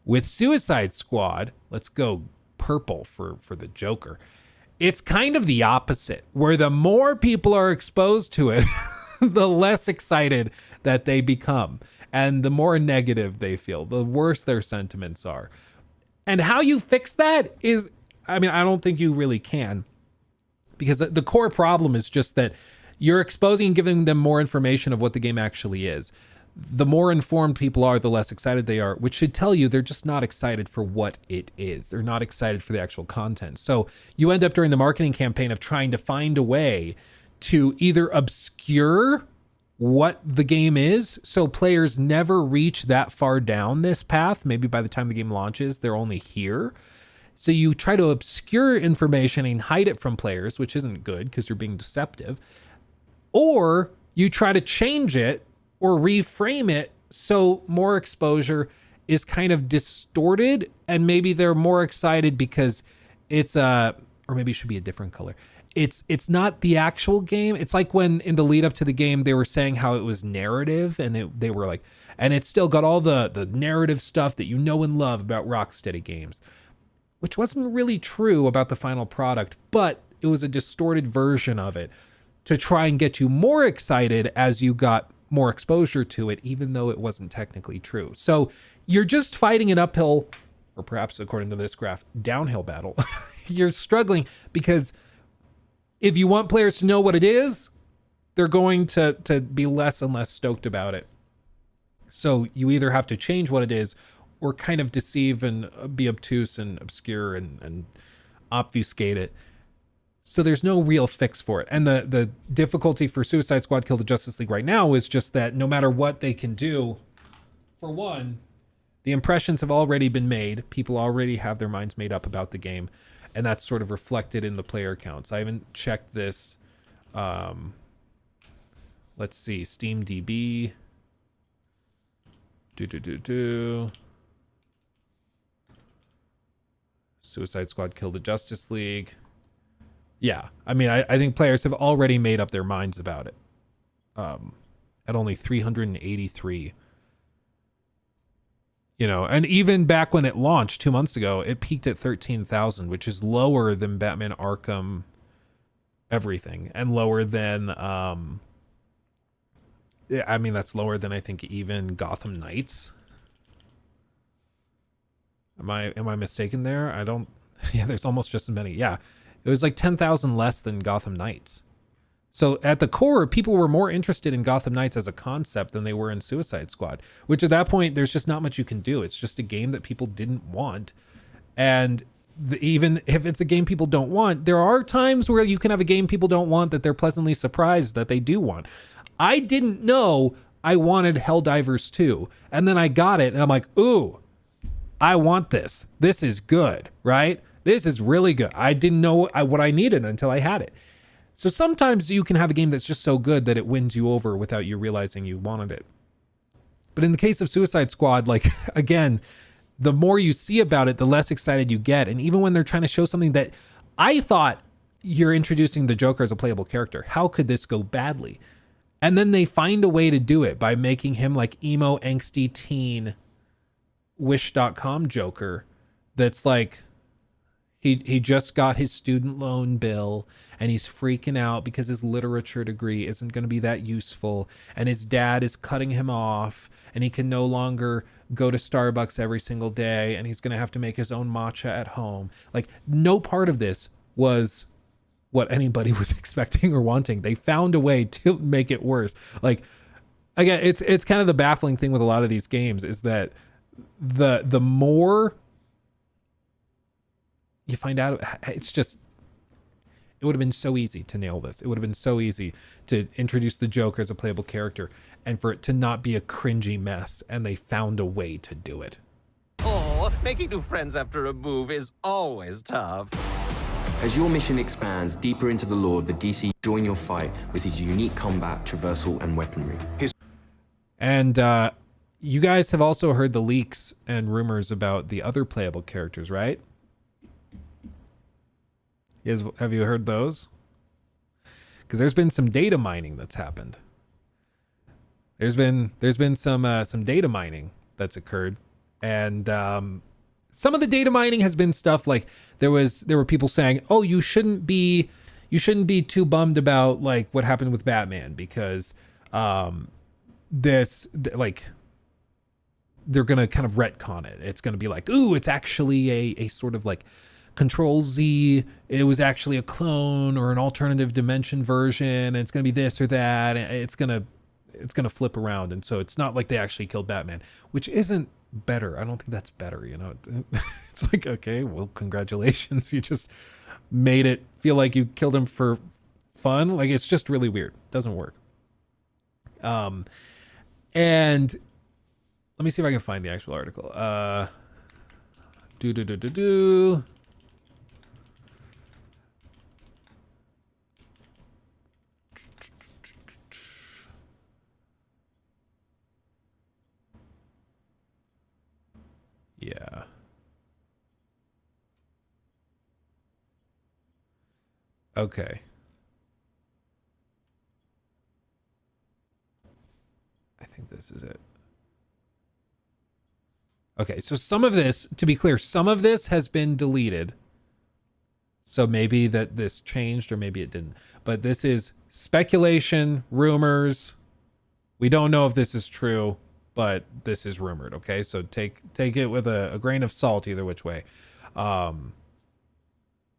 Speaker 5: With Suicide Squad, let's go purple for the Joker. It's kind of the opposite, where the more people are exposed to it, the less excited that they become. And the more negative they feel, the worse their sentiments are. And how you fix that is, I mean, I don't think you really can. Because the core problem is just that you're exposing and giving them more information of what the game actually is. The more informed people are, the less excited they are, which should tell you they're just not excited for what it is. They're not excited for the actual content. So you end up during the marketing campaign of trying to find a way to either obscure what the game is, so players never reach that far down this path. Maybe by the time the game launches, they're only here. So you try to obscure information and hide it from players, which isn't good because you're being deceptive. Or you try to change it or reframe it so more exposure is kind of distorted, and maybe they're more excited because it's or maybe it should be a different color. It's not the actual game. It's like when in the lead up to the game they were saying how it was narrative, and they were like, and it's still got all the narrative stuff that you know and love about Rocksteady games, which wasn't really true about the final product, but it was a distorted version of it to try and get you more excited as you got more exposure to it, even though it wasn't technically true. So you're just fighting an uphill, or perhaps according to this graph, downhill battle. You're struggling because if you want players to know what it is, they're going to be less and less stoked about it. So you either have to change what it is or kind of deceive and be obtuse and obscure and obfuscate it. So there's no real fix for it. And the difficulty for Suicide Squad Kill the Justice League right now is just that no matter what they can do, for one, the impressions have already been made. People already have their minds made up about the game. And that's sort of reflected in the player counts. I haven't checked this. Let's see, SteamDB. Suicide Squad Kill the Justice League. Yeah, I mean, I think players have already made up their minds about it. At only 383. You know, and even back when it launched 2 months ago, it peaked at 13,000, which is lower than Batman Arkham everything, and lower than I mean, that's lower than I think even Gotham Knights. Am I mistaken there? I don't. Yeah, there's almost just as many. Yeah, it was like 10,000 less than Gotham Knights. So at the core, people were more interested in Gotham Knights as a concept than they were in Suicide Squad, which at that point, there's just not much you can do. It's just a game that people didn't want. And even if it's a game people don't want, there are times where you can have a game people don't want that they're pleasantly surprised that they do want. I didn't know I wanted Helldivers 2, and then I got it, and I'm like, ooh, I want this. This is good, right? This is really good. I didn't know what I needed until I had it. So sometimes you can have a game that's just so good that it wins you over without you realizing you wanted it. But in the case of Suicide Squad, like, again, the more you see about it, the less excited you get. And even when they're trying to show something that I thought you're introducing the Joker as a playable character, how could this go badly? And then they find a way to do it by making him like emo, angsty teen Wish.com Joker that's like, he just got his student loan bill and he's freaking out because his literature degree isn't going to be that useful, and his dad is cutting him off and he can no longer go to Starbucks every single day and he's going to have to make his own matcha at home. Like, no part of this was what anybody was expecting or wanting. They found a way to make it worse. Like, again, it's kind of the baffling thing with a lot of these games is that the more you find out, it's just, it would have been so easy to nail this. It would have been so easy to introduce the Joker as a playable character and for it to not be a cringy mess, and they found a way to do it.
Speaker 16: Oh, making new friends after a move is always tough.
Speaker 17: As your mission expands deeper into the lore of the DC, join your fight with his unique combat, traversal, and weaponry.
Speaker 5: And you guys have also heard the leaks and rumors about the other playable characters, right? Have you heard those? Because there's been some data mining that's happened. There's been some data mining that's occurred, and some of the data mining has been stuff like there were people saying, "Oh, you shouldn't be too bummed about like what happened with Batman because they're gonna kind of retcon it. It's gonna be like, ooh, it's actually a sort of like Control Z. It was actually a clone or an alternative dimension version. And it's gonna be this or that. It's gonna flip around, and so it's not like they actually killed Batman, which isn't better. I don't think that's better. You know, it's like, okay, well, congratulations, you just made it feel like you killed him for fun. Like, it's just really weird. Doesn't work. And let me see if I can find the actual article. Yeah. Okay. I think this is it. Okay, so some of this, to be clear, some of this has been deleted. So maybe that this changed or maybe it didn't. But this is speculation, rumors. We don't know if this is true, but this is rumored, okay? So take it with a grain of salt either which way.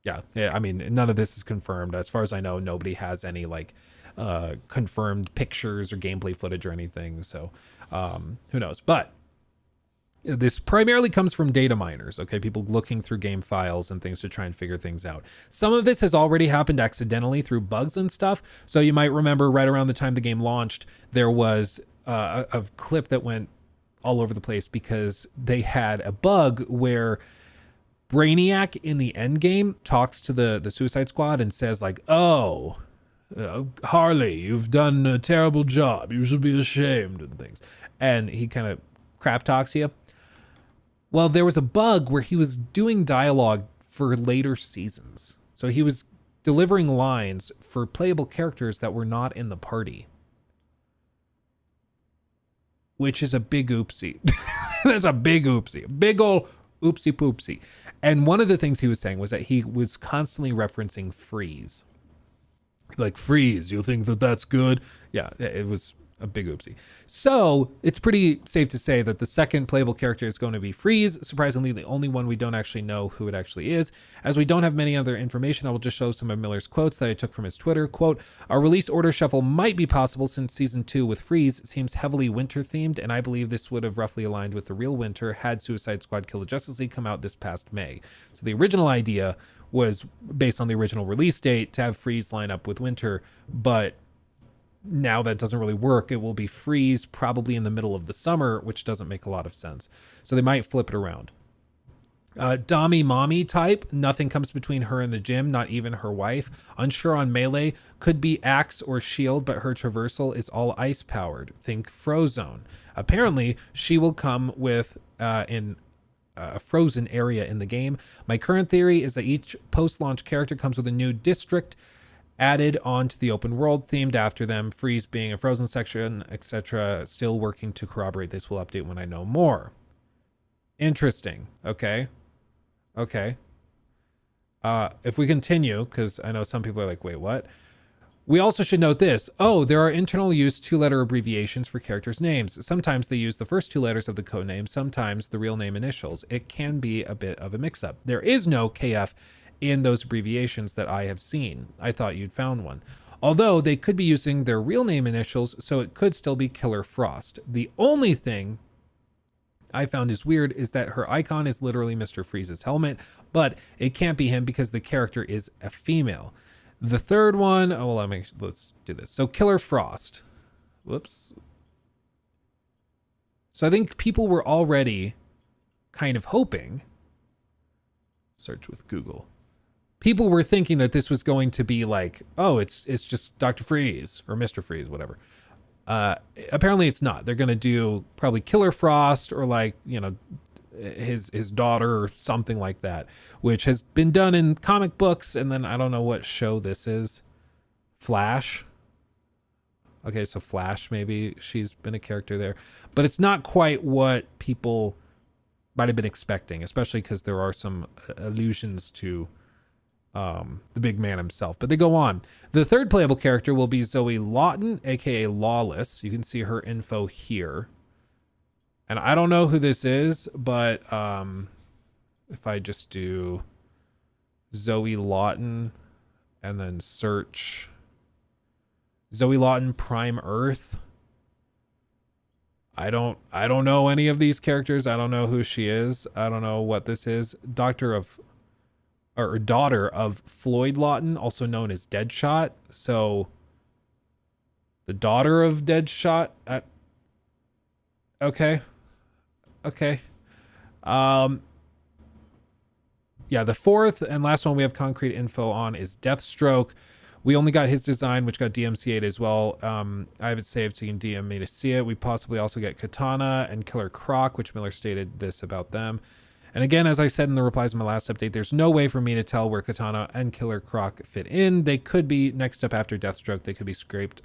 Speaker 5: Yeah, I mean, none of this is confirmed. As far as I know, nobody has any like confirmed pictures or gameplay footage or anything. So who knows? But this primarily comes from data miners, okay? People looking through game files and things to try and figure things out. Some of this has already happened accidentally through bugs and stuff. So you might remember right around the time the game launched, there was a clip that went all over the place because they had a bug where Brainiac in the end game talks to the Suicide Squad and says like, oh, Harley, you've done a terrible job. You should be ashamed and things. And he kind of crap talks you. Well, there was a bug where he was doing dialogue for later seasons. So he was delivering lines for playable characters that were not in the party. Which is a big oopsie. That's a big oopsie. A big ol' oopsie poopsie. And one of the things he was saying was that he was constantly referencing freeze. Like, freeze, you think that that's good? Yeah, it was a big oopsie. So it's pretty safe to say that the second playable character is going to be Freeze. Surprisingly, the only one we don't actually know who it actually is. As we don't have many other information, I will just show some of Miller's quotes that I took from his Twitter. Quote, "Our release order shuffle might be possible since season 2 with Freeze seems heavily winter themed, and I believe this would have roughly aligned with the real winter had Suicide Squad Kill the Justice League come out this past May." So the original idea was based on the original release date to have Freeze line up with winter, but now that doesn't really work. It will be Freeze probably in the middle of the summer, which doesn't make a lot of sense. So they might flip it around. Dami mommy type, nothing comes between her and the gym, not even her wife. Unsure on melee, could be axe or shield, but her traversal is all ice powered. Think Frozone. Apparently, she will come with in a frozen area in the game. My current theory is that each post-launch character comes with a new district added onto the open world themed after them, Freeze being a frozen section, etc. Still working to corroborate this. Will update when I know more. Interesting. Okay. If we continue, because I know some people are like, wait, what? We also should note this. Oh, there are internal use 2-letter abbreviations for characters' names. Sometimes they use the first 2 letters of the code name, sometimes the real name initials. It can be a bit of a mix-up. There is no KF in those abbreviations that I have seen. I thought you'd found one. Although they could be using their real name initials, so it could still be Killer Frost. The only thing I found is weird is that her icon is literally Mr. Freeze's helmet, but it can't be him because the character is a female. The third one, oh, well, let's do this. So Killer Frost. Whoops. So I think people were already kind of hoping, search with Google, people were thinking that this was going to be like, oh, it's just Dr. Freeze or Mr. Freeze, whatever. Apparently it's not. They're going to do probably Killer Frost or like, you know, his daughter or something like that, which has been done in comic books. And then I don't know what show this is. Flash. Okay, so Flash, maybe she's been a character there, but it's not quite what people might have been expecting, especially because there are some allusions to the big man himself. But they go on. The third playable character will be Zoe Lawton, aka Lawless. You can see her info here. And I don't know who this is, but if I just do Zoe Lawton and then search Zoe Lawton Prime Earth, I don't know any of these characters. I don't know who she is. I don't know what this is. Daughter of Floyd Lawton, also known as Deadshot. So the daughter of Deadshot. Okay. Yeah, the fourth and last one we have concrete info on is Deathstroke. We only got his design, which got DMCA'd as well. I have it saved so you can DM me to see it. We possibly also get Katana and Killer Croc, which Miller stated this about them. And again, as I said in the replies to my last update, there's no way for me to tell where Katana and Killer Croc fit in. They could be next up after Deathstroke. They could be scrapped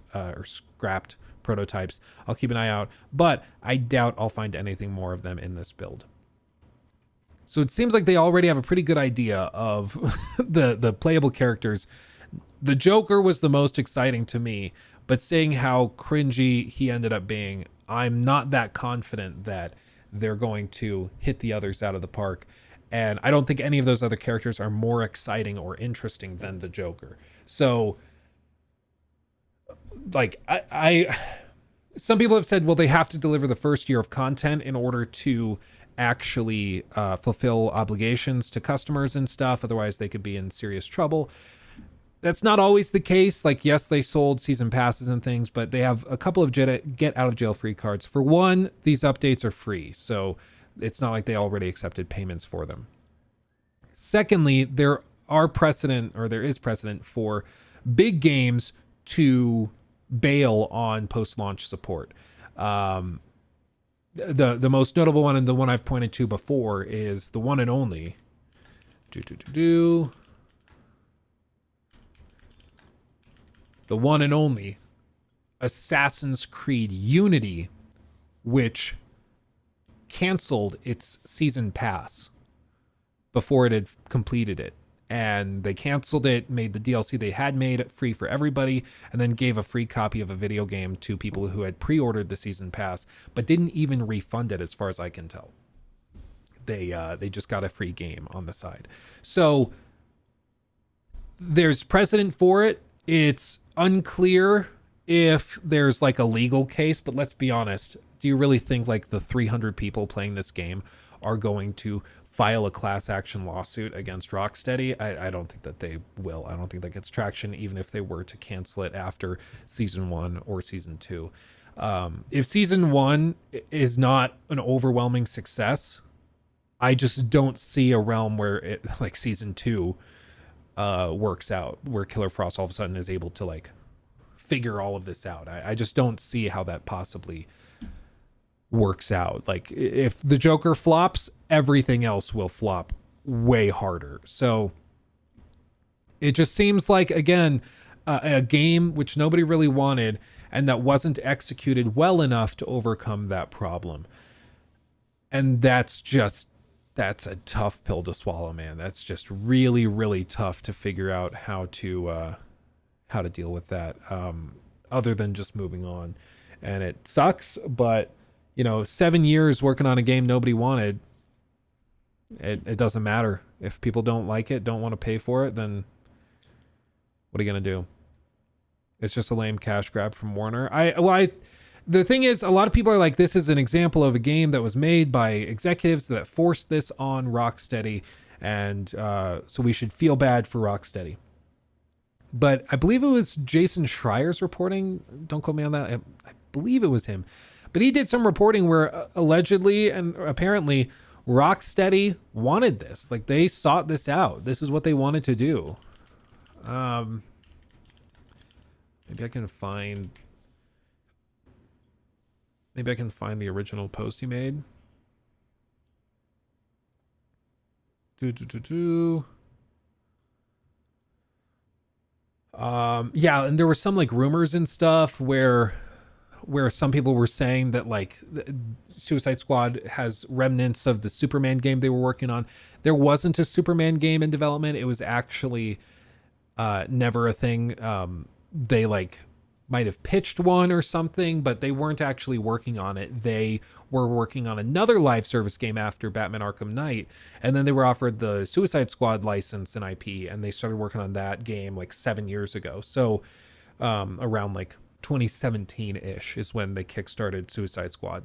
Speaker 5: prototypes. I'll keep an eye out, but I doubt I'll find anything more of them in this build. So it seems like they already have a pretty good idea of the playable characters. The Joker was the most exciting to me, but seeing how cringy he ended up being, I'm not that confident that they're going to hit the others out of the park. And I don't think any of those other characters are more exciting or interesting than the Joker. So like some people have said, well, they have to deliver the first year of content in order to actually fulfill obligations to customers and stuff. Otherwise they could be in serious trouble. That's not always the case. Like, yes, they sold season passes and things, but they have a couple of get out of jail free cards. For one, these updates are free, so it's not like they already accepted payments for them. Secondly, there is precedent for big games to bail on post-launch support. The most notable one, and the one I've pointed to before, is the one and only the one and only Assassin's Creed Unity, which canceled its season pass before it had completed it. And they canceled it, made the DLC they had made free for everybody, and then gave a free copy of a video game to people who had pre-ordered the season pass, but didn't even refund it as far as I can tell. They just got a free game on the side. So there's precedent for it. It's unclear if there's like a legal case, but let's be honest. Do you really think like the 300 people playing this game are going to file a class action lawsuit against Rocksteady? I don't think that they will. I don't think that gets traction, even if they were to cancel it after season 1 or season 2. If season 1 is not an overwhelming success, I just don't see a realm where it like season 2 works out, where Killer Frost all of a sudden is able to like figure all of this out. I just don't see how that possibly works out. Like, if the Joker flops, everything else will flop way harder. So it just seems like, again, a game which nobody really wanted and that wasn't executed well enough to overcome that problem. And that's a tough pill to swallow, man. That's just really, really tough to figure out how to deal with that, other than just moving on. And it sucks, but 7 years working on a game nobody wanted, it doesn't matter. If people don't like it, don't want to pay for it, then what are you gonna do? It's just a lame cash grab from Warner. The thing is, a lot of people are like, this is an example of a game that was made by executives that forced this on Rocksteady, and so we should feel bad for Rocksteady. But I believe it was Jason Schreier's reporting. Don't quote me on that. I believe it was him. But he did some reporting where allegedly and apparently Rocksteady wanted this. Like, they sought this out. This is what they wanted to do. Maybe I can find the original post he made. Yeah, and there were some like rumors and stuff where some people were saying that like Suicide Squad has remnants of the Superman game they were working on. There wasn't a Superman game in development. It was actually never a thing. They like might have pitched one or something, but they weren't actually working on it. They were working on another live service game after Batman Arkham Knight, and then they were offered the Suicide Squad license and IP, and they started working on that game like 7 years ago. So around like 2017-ish is when they kickstarted Suicide Squad.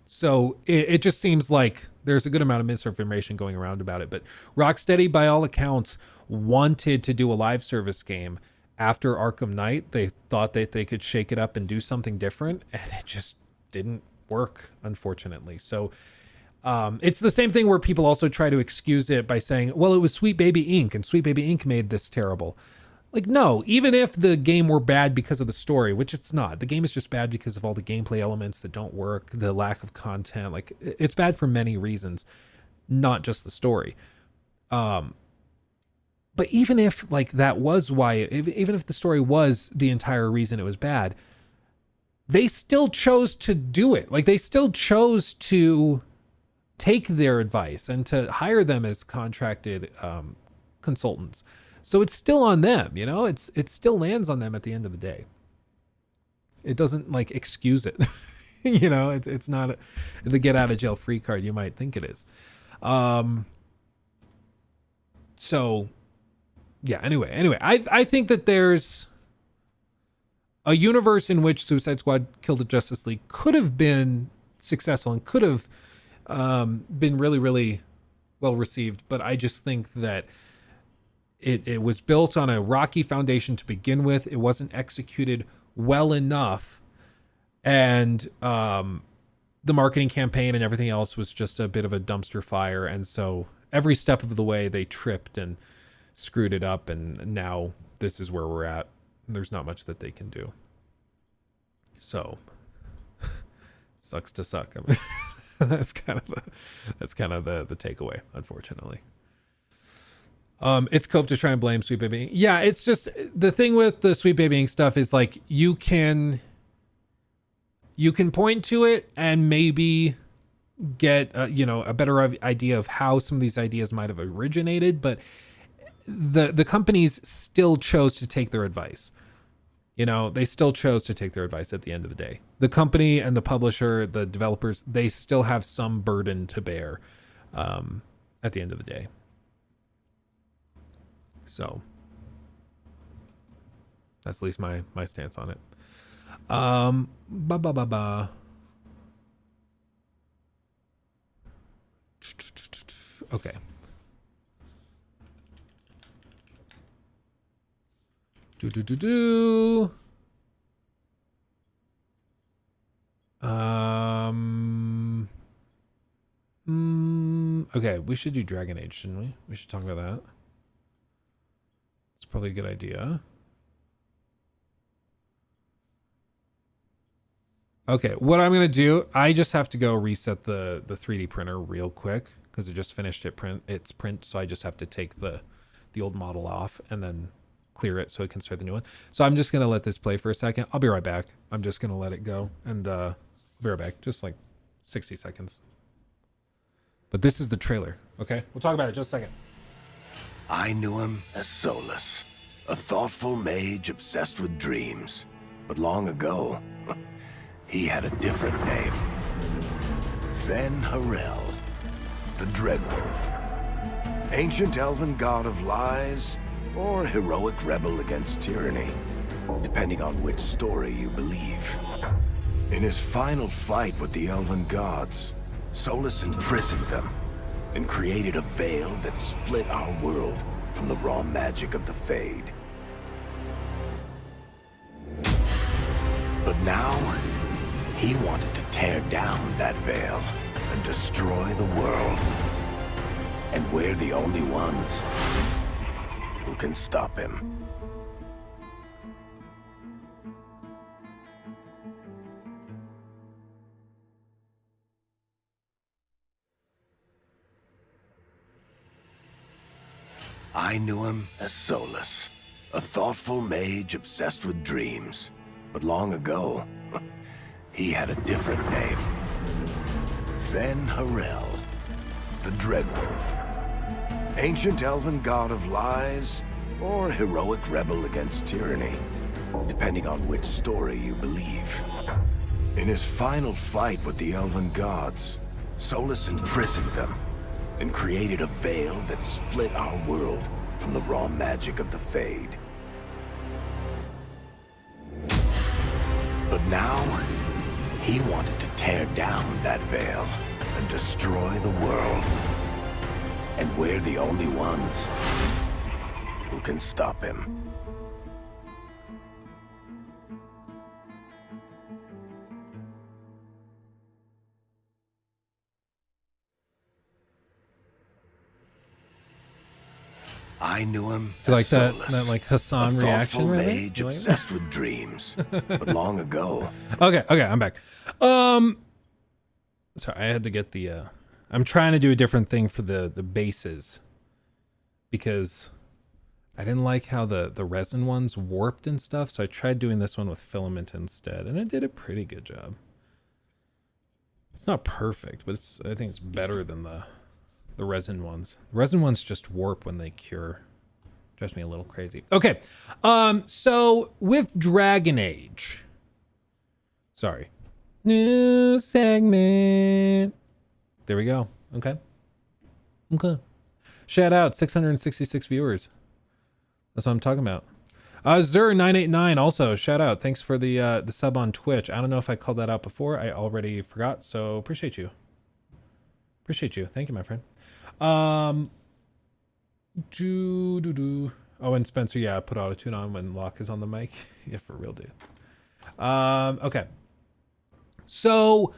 Speaker 5: So it just seems like there's a good amount of misinformation going around about it. But Rocksteady, by all accounts, wanted to do a live service game after Arkham Knight. They thought that they could shake it up and do something different, and it just didn't work, unfortunately. So it's the same thing where people also try to excuse it by saying, well, it was Sweet Baby Inc. and Sweet Baby Inc. made this terrible. Like, no, even if the game were bad because of the story, which it's not, the game is just bad because of all the gameplay elements that don't work, the lack of content. Like, it's bad for many reasons, not just the story. But even if like that was why, even if the story was the entire reason it was bad, they still chose to do it. Like, they still chose to take their advice and to hire them as contracted consultants. So it's still on them, you know, it still lands on them at the end of the day. It doesn't like excuse it. You know, it's not the get out of jail free card you might think it is. So yeah, anyway, I think that there's a universe in which Suicide Squad Kill the Justice League could have been successful and could have been really, really well received. But I just think that it was built on a rocky foundation to begin with. It wasn't executed well enough. And the marketing campaign and everything else was just a bit of a dumpster fire. And so every step of the way they tripped and screwed it up, and now this is where we're at. There's not much that they can do. So sucks to suck. I mean, that's kind of the takeaway, unfortunately. It's Cope to try and blame Sweet Baby Inc. Yeah, it's just the thing with the Sweet Baby Inc. stuff is like you can point to it and maybe get a better idea of how some of these ideas might have originated, but the companies still chose to take their advice. You know, they still chose to take their advice at the end of the day. The company and the publisher, the developers, they still have some burden to bear at the end of the day. So that's at least my stance on it. Okay. Okay, we should do Dragon Age, shouldn't we? We should talk about that. It's probably a good idea. Okay, what I'm gonna do, I just have to go reset the 3D printer real quick because it just finished its print, so I just have to take the old model off and then clear it so it can start the new one. So I'm just gonna let this play for a second. I'll be right back. I'm just gonna let it go, and I'll be right back. Just like 60 seconds. But this is the trailer. Okay, we'll talk about it in just a second.
Speaker 18: I knew him as Solus, a thoughtful mage obsessed with dreams. But long ago, he had a different name. Fen Harel, the Dreadwolf. Ancient elven god of lies, or heroic rebel against tyranny, depending on which story you believe. In his final fight with the elven gods, Solus imprisoned them and created a veil that split our world from the raw magic of the Fade. But now, he wanted to tear down that veil and destroy the world. And we're the only ones who can stop him. I knew him as Solus, a thoughtful mage obsessed with dreams. But long ago, he had a different name. Fen Harel, the Dreadwolf. Ancient elven god of lies, or heroic rebel against tyranny, depending on which story you believe. In his final fight with the elven gods, Solus imprisoned them and created a veil that split our world from the raw magic of the Fade. But now, he wanted to tear down that veil and destroy the world. And we're the only ones who can stop him. I knew him.
Speaker 5: Do you like
Speaker 18: as
Speaker 5: that
Speaker 18: Solus,
Speaker 5: like Hassan
Speaker 18: a
Speaker 5: reaction
Speaker 18: thoughtful
Speaker 5: right
Speaker 18: mage
Speaker 5: there? You like
Speaker 18: obsessed with dreams, but long ago.
Speaker 5: Okay, I'm back. Sorry, I had to get the I'm trying to do a different thing for the bases because I didn't like how the resin ones warped and stuff, so I tried doing this one with filament instead, and it did a pretty good job. It's not perfect, but I think it's better than the resin ones. The resin ones just warp when they cure. Drives me a little crazy. Okay, so with Dragon Age, sorry, new segment. There we go. Okay. Shout out 666 viewers. That's what I'm talking about. Zur989 also shout out. Thanks for the sub on Twitch. I don't know if I called that out before. I already forgot. So appreciate you. Thank you, my friend. Oh, and Spencer, yeah, put auto-tune on when Locke is on the mic. Yeah, for real, dude. Okay. So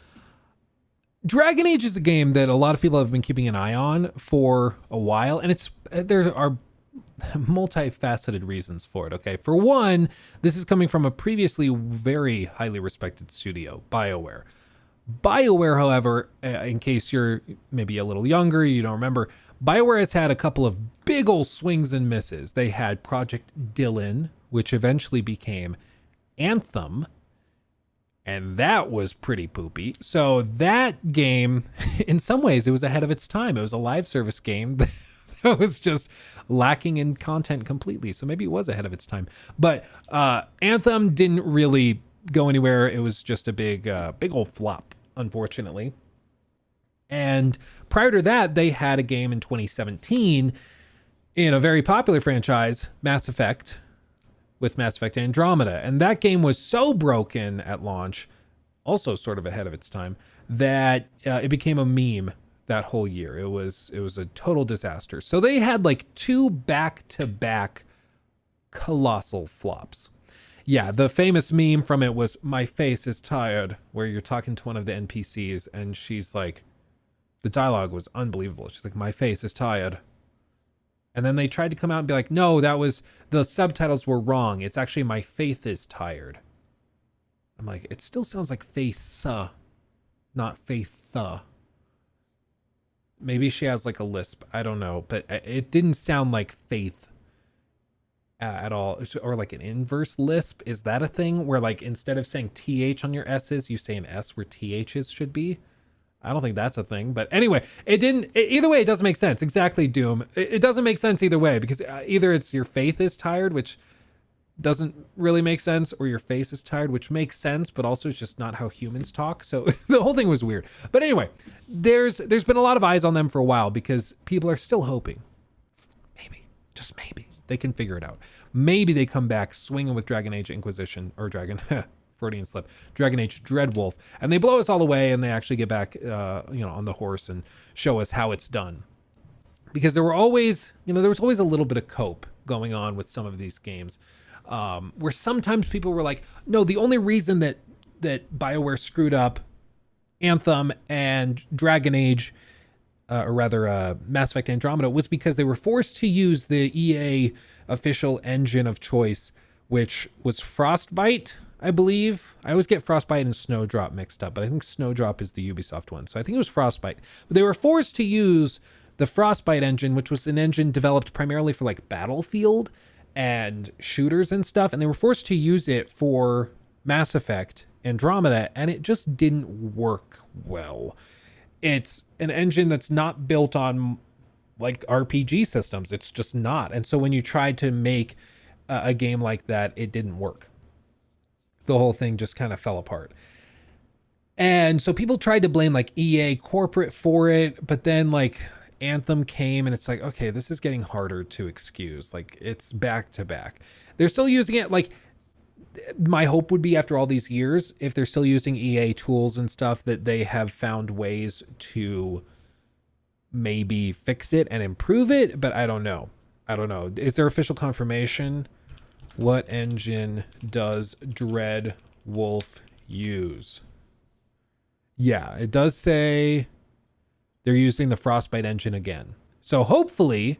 Speaker 5: Dragon Age is a game that a lot of people have been keeping an eye on for a while, and there are multifaceted reasons for it. Okay, for one, this is coming from a previously very highly respected studio, BioWare. BioWare, however, in case you're maybe a little younger, you don't remember, BioWare has had a couple of big old swings and misses. They had Project Dylan, which eventually became Anthem, and that was pretty poopy. So that game, in some ways, it was ahead of its time. It was a live service game that was just lacking in content completely. So maybe it was ahead of its time. But Anthem didn't really go anywhere. It was just a big old flop, unfortunately. And prior to that, they had a game in 2017 in a very popular franchise, Mass Effect, with Mass Effect Andromeda. And that game was so broken at launch, also sort of ahead of its time, that it became a meme that whole year. It was a total disaster. So they had like 2 back-to-back colossal flops. Yeah, the famous meme from it was, "My face is tired," where you're talking to one of the NPCs and she's like, the dialogue was unbelievable. She's like, "My face is tired." And then they tried to come out and be like, no, the subtitles were wrong. It's actually "My faith is tired." I'm like, it still sounds like face, not faith. Maybe she has like a lisp. I don't know. But it didn't sound like faith at all. Or like an inverse lisp. Is that a thing where like instead of saying TH on your S's, you say an S where TH's should be? I don't think that's a thing. But anyway, either way, it doesn't make sense. Exactly, Doom. It doesn't make sense either way, because either it's your faith is tired, which doesn't really make sense, or your face is tired, which makes sense, but also it's just not how humans talk. So the whole thing was weird. But anyway, there's been a lot of eyes on them for a while because people are still hoping, maybe, just maybe, they can figure it out. Maybe they come back swinging with Dragon Age Inquisition, or Freudian slip, Dragon Age Dreadwolf, and they blow us all away, and they actually get back, on the horse and show us how it's done. Because there was always a little bit of cope going on with some of these games, where sometimes people were like, no, the only reason that BioWare screwed up Anthem and Dragon Age, or rather Mass Effect Andromeda, was because they were forced to use the EA official engine of choice, which was Frostbite, I believe. I always get Frostbite and Snowdrop mixed up, but I think Snowdrop is the Ubisoft one. So I think it was Frostbite. But they were forced to use the Frostbite engine, which was an engine developed primarily for like Battlefield and shooters and stuff. And they were forced to use it for Mass Effect Andromeda, and it just didn't work well. It's an engine that's not built on like RPG systems. It's just not. And so when you tried to make a game like that, it didn't work. The whole thing just kind of fell apart. And so people tried to blame like EA corporate for it, but then like Anthem came and it's like, okay, this is getting harder to excuse. Like it's back to back. They're still using it. Like my hope would be after all these years, if they're still using EA tools and stuff, that they have found ways to maybe fix it and improve it, but I don't know. Is there official confirmation? What engine does Dreadwolf use? Yeah, it does say they're using the Frostbite engine again. So hopefully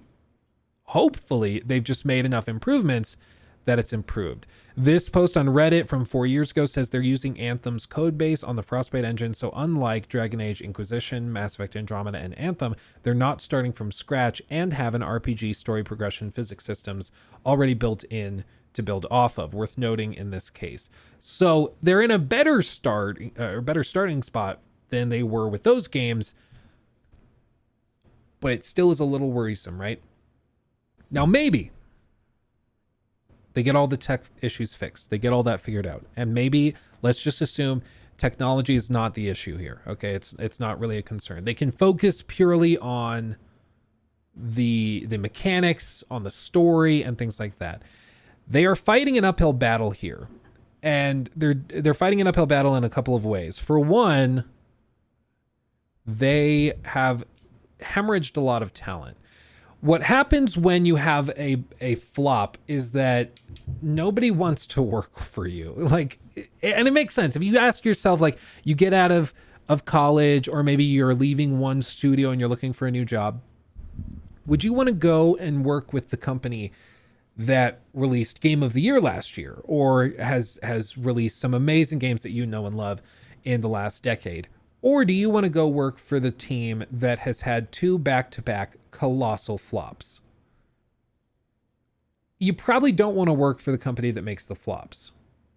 Speaker 5: they've just made enough improvements that it's improved. This post on Reddit from 4 years ago says they're using Anthem's code base on the Frostbite engine. So unlike Dragon Age Inquisition, Mass Effect Andromeda, and Anthem, they're not starting from scratch and have an RPG story progression physics systems already built in to build off of. Worth noting in this case. So they're in a better starting spot than they were with those games, but it still is a little worrisome, right? Now maybe they get all the tech issues fixed. They get all that figured out. And maybe let's just assume technology is not the issue here. Okay, it's not really a concern. They can focus purely on the mechanics, on the story and things like that. They are fighting an uphill battle here. And they're fighting an uphill battle in a couple of ways. For one, they have hemorrhaged a lot of talent. What happens when you have a flop is that nobody wants to work for you. Like, and it makes sense. If you ask yourself, like, you get out of college, or maybe you're leaving one studio and you're looking for a new job, would you want to go and work with the company that released Game of the Year last year, or has released some amazing games that you know and love in the last decade? Or do you want to go work for the team that has had 2 back-to-back colossal flops? You probably don't want to work for the company that makes the flops.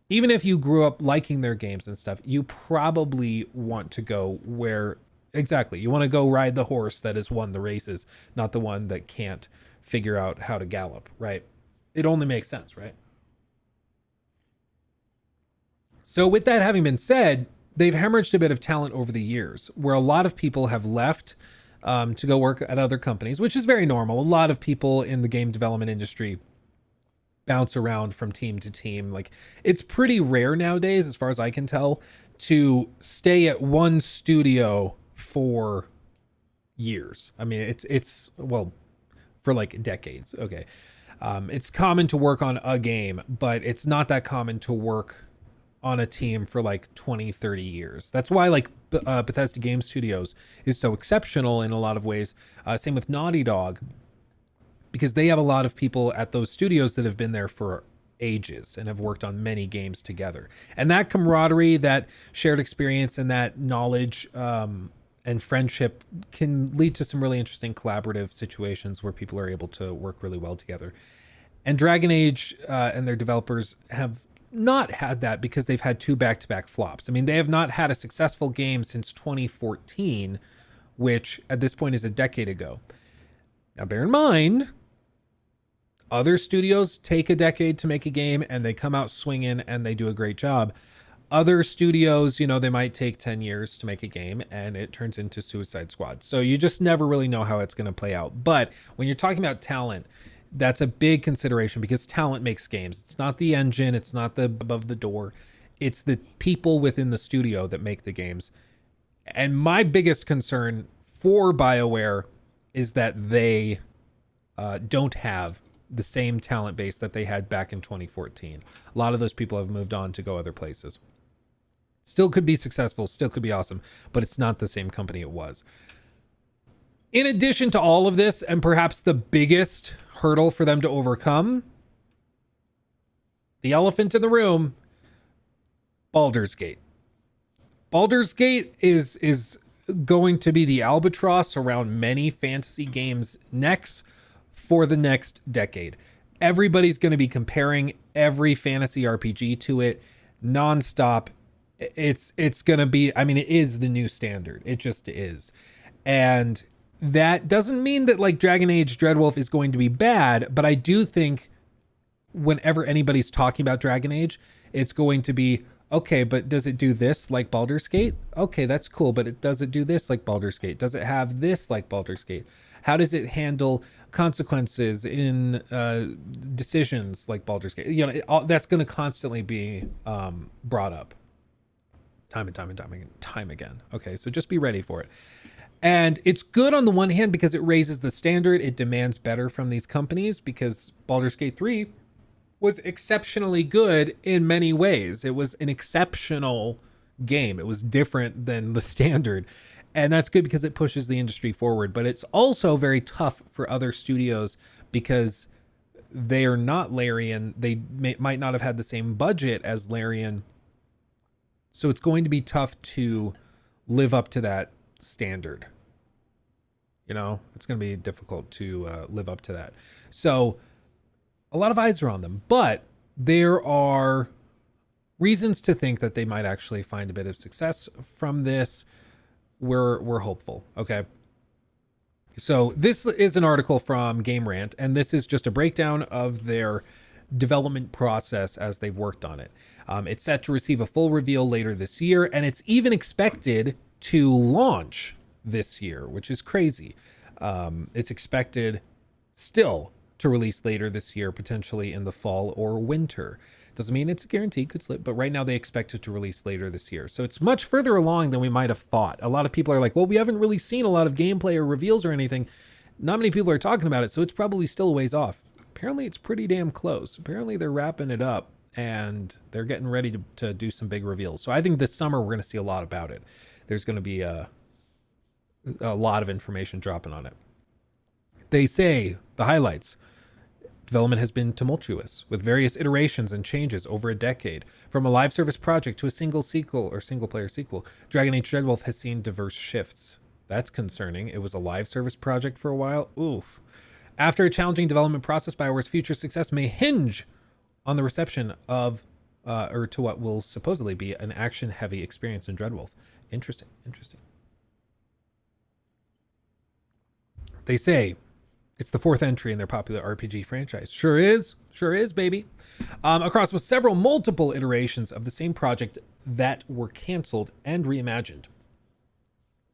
Speaker 5: Even if you grew up liking their games and stuff, you probably want to go where... Exactly. You want to go ride the horse that has won the races, not the one that can't figure out how to gallop, right? It only makes sense, right? So with that having been said, they've hemorrhaged a bit of talent over the years, where a lot of people have left to go work at other companies, which is very normal. A lot of people in the game development industry bounce around from team to team. Like, it's pretty rare nowadays, as far as I can tell, to stay at one studio for years. I mean, it's well, for like decades. Okay. It's common to work on a game, but it's not that common to work on a team for like 20, 30 years. That's why like Bethesda Game Studios is so exceptional in a lot of ways. Same with Naughty Dog, because they have a lot of people at those studios that have been there for ages and have worked on many games together. And that camaraderie, that shared experience, and that knowledge and friendship can lead to some really interesting collaborative situations where people are able to work really well together. And Dragon Age and their developers have not had that because they've had 2 back-to-back flops. I mean, they have not had a successful game since 2014, which at this point is a decade ago. Now, bear in mind, other studios take a decade to make a game and they come out swinging and they do a great job. Other studios, you know, they might take 10 years to make a game and it turns into Suicide Squad. So you just never really know how it's going to play out. But when you're talking about talent, that's a big consideration, because talent makes games. It's not the engine. It's not the above the door. It's the people within the studio that make the games. And my biggest concern for BioWare is that they don't have the same talent base that they had back in 2014. A lot of those people have moved on to go other places. Still could be successful, still could be awesome, but it's not the same company it was. In addition to all of this, and perhaps the biggest hurdle for them to overcome, the elephant in the room, Baldur's Gate. Baldur's Gate is going to be the albatross around many fantasy games next for the next decade. Everybody's going to be comparing every fantasy RPG to it nonstop. It's going to be, I mean, it is the new standard. It just is. And that doesn't mean that like Dragon Age Dreadwolf is going to be bad, but I do think whenever anybody's talking about Dragon Age, it's going to be, okay, but does it do this like Baldur's Gate? Okay, that's cool, but does it do this like Baldur's Gate? Does it have this like Baldur's Gate? How does it handle consequences in decisions like Baldur's Gate? You know, that's going to constantly be brought up time and time again. Okay, so just be ready for it. And it's good on the one hand because it raises the standard. It demands better from these companies because Baldur's Gate 3 was exceptionally good in many ways. It was an exceptional game. It was different than the standard. And that's good because it pushes the industry forward. But it's also very tough for other studios because they are not Larian. They might not have had the same budget as Larian. So it's going to be tough to live up to that standard. You know, it's going to be difficult to live up to that. So a lot of eyes are on them, but there are reasons to think that they might actually find a bit of success from this. We're hopeful. Okay. So this is an article from Game Rant, and this is just a breakdown of their development process as they've worked on it. It's set to receive a full reveal later this year, and it's even expected to launch this year, which is crazy. It's expected still to release later this year, potentially in the fall or winter. Doesn't mean it's a guarantee, could slip, but right now they expect it to release later this year. So it's much further along than we might have thought. A lot of people are like, well, we haven't really seen a lot of gameplay or reveals or anything. Not many people are talking about it, so it's probably still a ways off. Apparently it's pretty damn close. Apparently they're wrapping it up and they're getting ready to do some big reveals. So I think this summer we're going to see a lot about it. There's going to be a lot of information dropping on it. They say the highlights. Development has been tumultuous, with various iterations and changes over a decade. From a live service project to a single player sequel, Dragon Age Dreadwolf has seen diverse shifts. That's concerning. It was a live service project for a while. Oof. After a challenging development process, BioWare's future success may hinge on the reception of, or to what will supposedly be an action-heavy experience in Dreadwolf. Interesting. They say it's the fourth entry in their popular RPG franchise. Sure is, baby. Across with multiple iterations of the same project that were canceled and reimagined.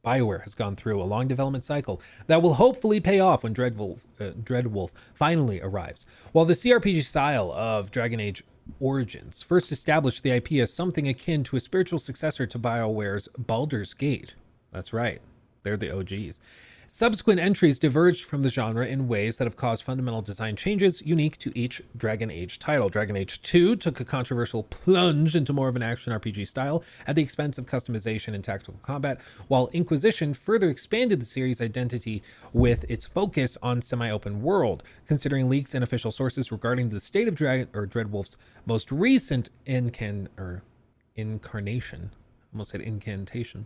Speaker 5: BioWare has gone through a long development cycle that will hopefully pay off when Dreadwolf finally arrives. While the CRPG style of Dragon Age Origins first established the IP as something akin to a spiritual successor to BioWare's Baldur's Gate. That's right, they're the OGs. Subsequent entries diverged from the genre in ways that have caused fundamental design changes unique to each Dragon Age title. Dragon Age 2 took a controversial plunge into more of an action RPG style at the expense of customization and tactical combat, while Inquisition further expanded the series' identity with its focus on semi-open world. Considering leaks and official sources regarding the state of Dreadwolf's most recent incarnation, almost said incantation.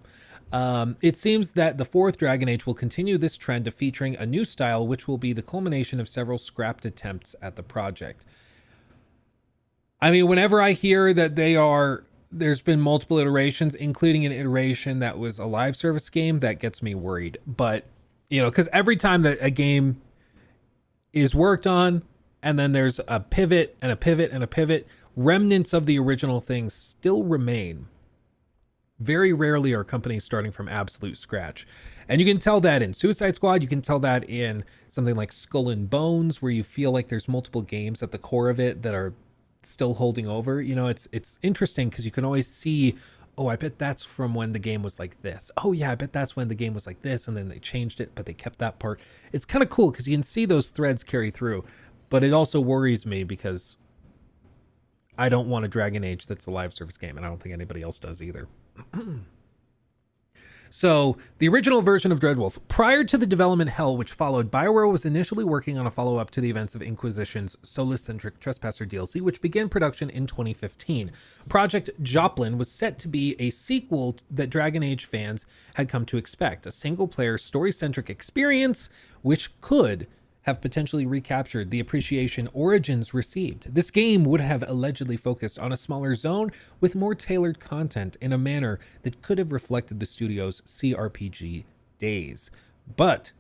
Speaker 5: It seems that the fourth Dragon Age will continue this trend of featuring a new style, which will be the culmination of several scrapped attempts at the project. I mean, whenever I hear that there's been multiple iterations, including an iteration that was a live service game, that gets me worried. But, you know, because every time that a game is worked on, and then there's a pivot and a pivot and a pivot, remnants of the original things still remain. Very rarely are companies starting from absolute scratch. And you can tell that in Suicide Squad. You can tell that in something like Skull and Bones, where you feel like there's multiple games at the core of it that are still holding over. You know, it's interesting because you can always see, oh, I bet that's from when the game was like this. Oh yeah, I bet that's when the game was like this, and then they changed it, but they kept that part. It's kind of cool because you can see those threads carry through, but it also worries me because I don't want a Dragon Age that's a live service game, and I don't think anybody else does either. So, the original version of Dreadwolf, prior to the development hell which followed, BioWare was initially working on a follow-up to the events of Inquisition's Solus-centric Trespasser DLC, which began production in 2015. Project Joplin was set to be a sequel that Dragon Age fans had come to expect, a single-player, story-centric experience which could have potentially recaptured the appreciation Origins received. This game would have allegedly focused on a smaller zone with more tailored content in a manner that could have reflected the studio's CRPG days. But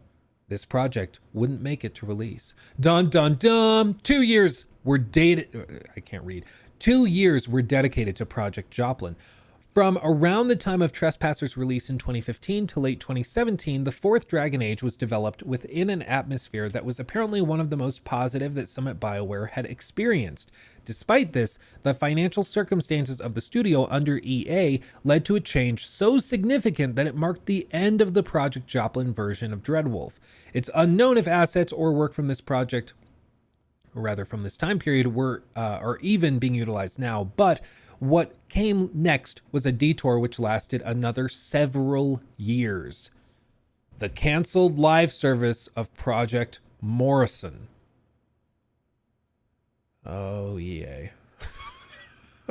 Speaker 5: this project wouldn't make it to release. Dun dun dun! 2 years were dated. I can't read. 2 years were dedicated to Project Joplin. From around the time of Trespasser's release in 2015 to late 2017, the fourth Dragon Age was developed within an atmosphere that was apparently one of the most positive that some at BioWare had experienced. Despite this, the financial circumstances of the studio under EA led to a change so significant that it marked the end of the Project Joplin version of Dreadwolf. It's unknown if assets or work from this project, or rather from this time period, are even being utilized now, but what came next was a detour which lasted another several years. The canceled live service of Project Morrison. Oh, EA.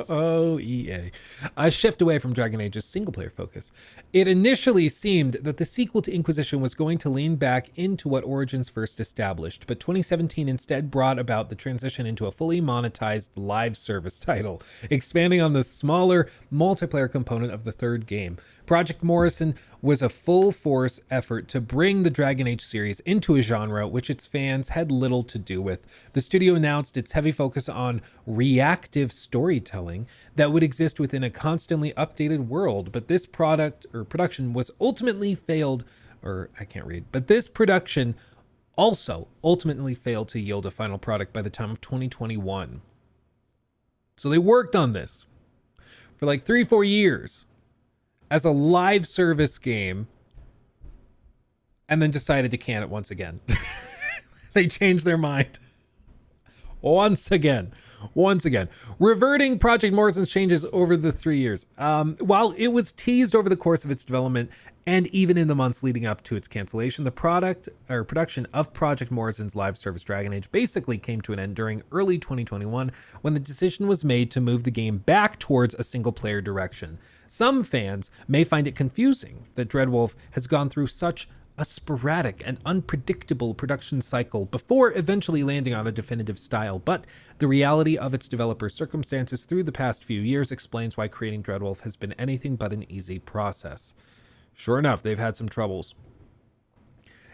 Speaker 5: Oh, EA. A shift away from Dragon Age's single-player focus. It initially seemed that the sequel to Inquisition was going to lean back into what Origins first established, but 2017 instead brought about the transition into a fully monetized live service title, expanding on the smaller multiplayer component of the third game. Project Morrison was a full-force effort to bring the Dragon Age series into a genre which its fans had little to do with. The studio announced its heavy focus on reactive storytelling that would exist within a constantly updated world, but this production was ultimately failed, but this production also ultimately failed to yield a final product by the time of 2021. So they worked on this for like 3-4 years as a live service game, and then decided to can it once again. They changed their mind. Once again, reverting Project Morrison's changes over the 3 years. While it was teased over the course of its development and even in the months leading up to its cancellation, the production of Project Morrison's live service Dragon Age basically came to an end during early 2021 when the decision was made to move the game back towards a single player direction. Some fans may find it confusing that Dreadwolf has gone through such a sporadic and unpredictable production cycle before eventually landing on a definitive style, but the reality of its developer circumstances through the past few years explains why creating Dreadwolf has been anything but an easy process. Sure enough, they've had some troubles.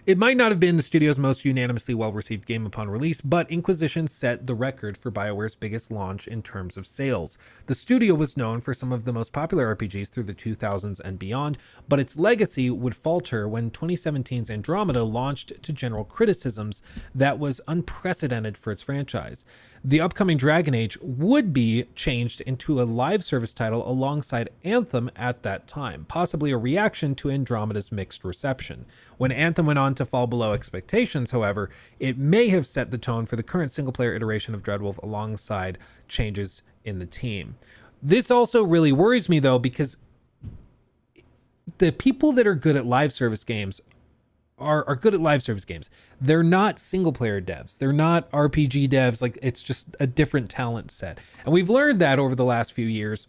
Speaker 5: It might not have been the studio's most unanimously well-received game upon release, but Inquisition set the record for BioWare's biggest launch in terms of sales. The studio was known for some of the most popular RPGs through the 2000s and beyond, but its legacy would falter when 2017's Andromeda launched to general criticisms that was unprecedented for its franchise. The upcoming Dragon Age would be changed into a live service title alongside Anthem at that time, possibly a reaction to Andromeda's mixed reception. When Anthem went on to fall below expectations, however, it may have set the tone for the current single-player iteration of Dreadwolf alongside changes in the team. This also really worries me, though, because the people that are good at live service games are good at live service games. They're not single player devs. They're not RPG devs. Like, it's just a different talent set. And we've learned that over the last few years,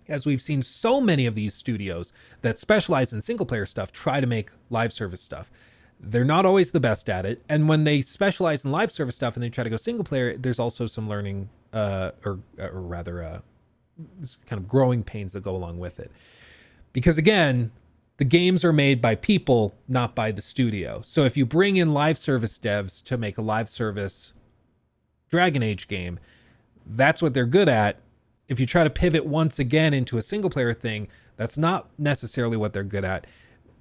Speaker 5: as we've seen so many of these studios that specialize in single player stuff try to make live service stuff. They're not always the best at it. And when they specialize in live service stuff and they try to go single player, there's also some learning or rather kind of growing pains that go along with it. Because again, the games are made by people, not by the studio. So if you bring in live service devs to make a live service Dragon Age game, that's what they're good at. If you try to pivot once again into a single player thing, that's not necessarily what they're good at.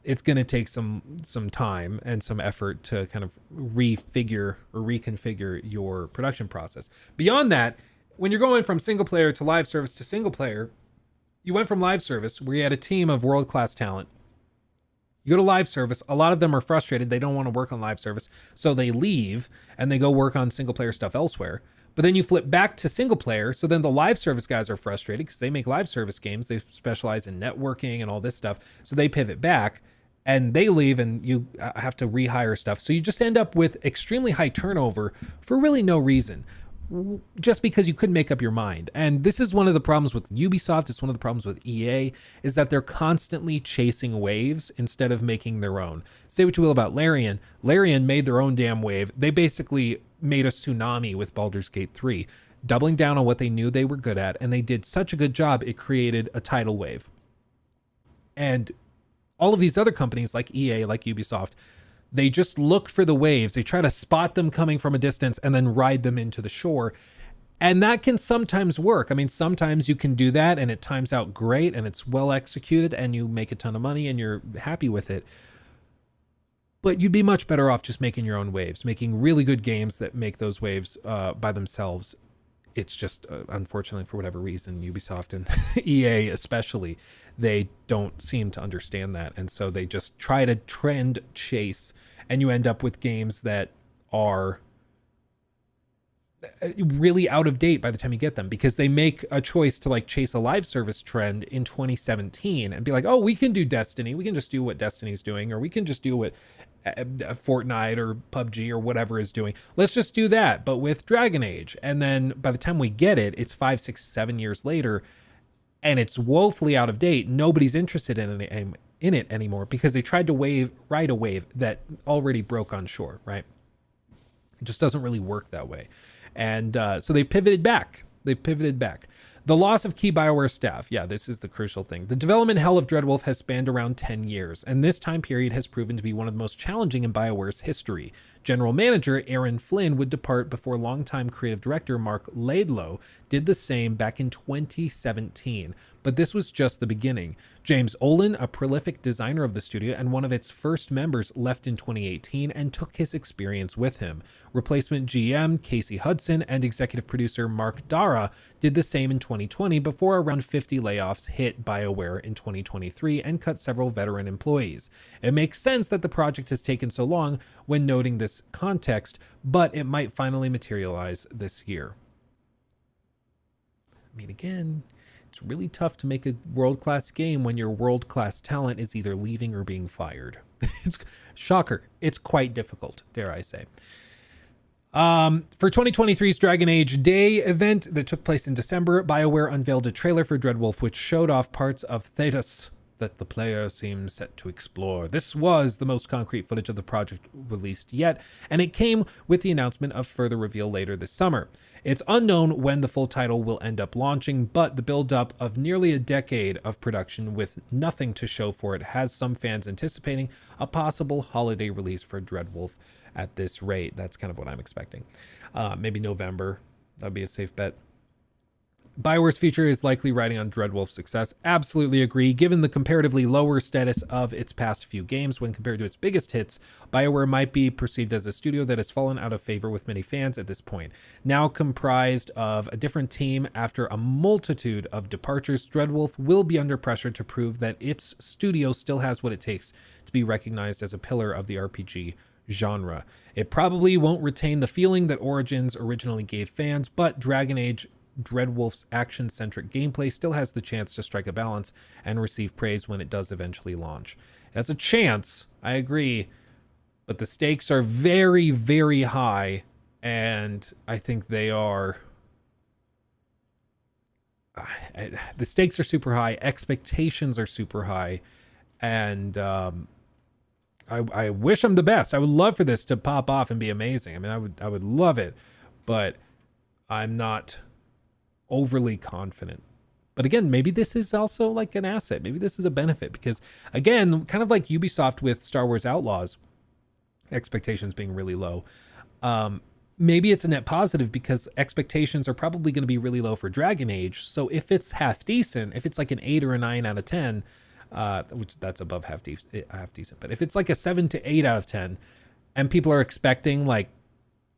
Speaker 5: It's going to take some time and some effort to kind of refigure or reconfigure your production process. Beyond that, when you're going from single player to live service to single player, you went from live service where you had a team of world-class talent. You go to live service, a lot of them are frustrated. They don't want to work on live service, so they leave and they go work on single player stuff elsewhere. But then you flip back to single player. So then the live service guys are frustrated because they make live service games. They specialize in networking and all this stuff. So they pivot back and they leave and you have to rehire stuff. So you just end up with extremely high turnover for really no reason, just because you couldn't make up your mind. And this is one of the problems with Ubisoft. It's one of the problems with EA, is that they're constantly chasing waves instead of making their own. Say what you will about Larian. Larian made their own damn wave. They basically made a tsunami with Baldur's Gate 3, doubling down on what they knew they were good at. And they did such a good job, it created a tidal wave. And all of these other companies like EA, like Ubisoft, they just look for the waves. They try to spot them coming from a distance and then ride them into the shore. And that can sometimes work. I mean, sometimes you can do that and it times out great and it's well executed and you make a ton of money and you're happy with it. But you'd be much better off just making your own waves, making really good games that make those waves by themselves. It's just, unfortunately, for whatever reason, Ubisoft and EA especially, they don't seem to understand that. And so they just try to trend chase, and you end up with games that are really out of date by the time you get them, because they make a choice to like chase a live service trend in 2017 and be like, oh, we can do Destiny. We can just do what Destiny's doing, or we can just do what Fortnite or PUBG or whatever is doing. Let's just do that, but with Dragon Age. And then by the time we get it, it's 5, 6, 7 years later, and it's woefully out of date. Nobody's interested in it anymore because they tried to ride a wave that already broke on shore, right? It just doesn't really work that way. And so they pivoted back. The loss of key BioWare staff. Yeah, this is the crucial thing. The development hell of Dreadwolf has spanned around 10 years, and this time period has proven to be one of the most challenging in BioWare's history. General Manager Aaron Flynn would depart before longtime creative director Mark Laidlow did the same back in 2017. But this was just the beginning. James Olin, a prolific designer of the studio and one of its first members, left in 2018 and took his experience with him. Replacement GM Casey Hudson and executive producer Mark Dara did the same in 2020 before around 50 layoffs hit BioWare in 2023 and cut several veteran employees. It makes sense that the project has taken so long when noting this context, but it might finally materialize this year. I mean, again, it's really tough to make a world-class game when your world-class talent is either leaving or being fired. It's shocker. It's quite difficult, dare I say. For 2023's Dragon Age Day event that took place in December, BioWare unveiled a trailer for Dreadwolf, which showed off parts of Thedas that the player seems set to explore. This was the most concrete footage of the project released yet, and it came with the announcement of further reveal later this summer. It's unknown when the full title will end up launching, but the build-up of nearly a decade of production with nothing to show for it has some fans anticipating a possible holiday release for Dreadwolf at this rate. That's kind of what I'm expecting. Maybe November. That'd be a safe bet. BioWare's future is likely riding on Dreadwolf's success. Absolutely agree. Given the comparatively lower status of its past few games when compared to its biggest hits, BioWare might be perceived as a studio that has fallen out of favor with many fans at this point. Now comprised of a different team after a multitude of departures, Dreadwolf will be under pressure to prove that its studio still has what it takes to be recognized as a pillar of the RPG genre. It probably won't retain the feeling that Origins originally gave fans, but Dragon Age Dreadwolf's action-centric gameplay still has the chance to strike a balance and receive praise when it does eventually launch. It has a chance, I agree, but the stakes are very, very high, and I think they are... the stakes are super high, expectations are super high, and I wish them the best. I would love for this to pop off and be amazing. I mean, I would love it, but I'm not overly confident. But again, maybe this is also like an asset. Maybe this is a benefit because, again, kind of like Ubisoft with Star Wars Outlaws, expectations being really low. Maybe it's a net positive because expectations are probably going to be really low for Dragon Age. So if it's half decent, if it's like an 8 or a 9 out of 10, which that's above half decent, but if it's like a 7 to 8 out of 10 and people are expecting like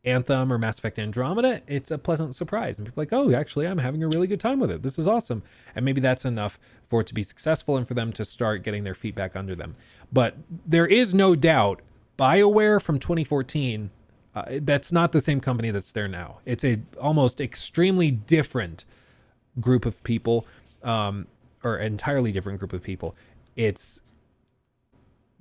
Speaker 5: Anthem or Mass Effect Andromeda, it's a pleasant surprise. And people are like, oh, actually, I'm having a really good time with it. This is awesome. And maybe that's enough for it to be successful and for them to start getting their feet back under them. But there is no doubt BioWare from 2014, That's not the same company that's there now. It's a almost extremely different group of people, or entirely different group of people. It's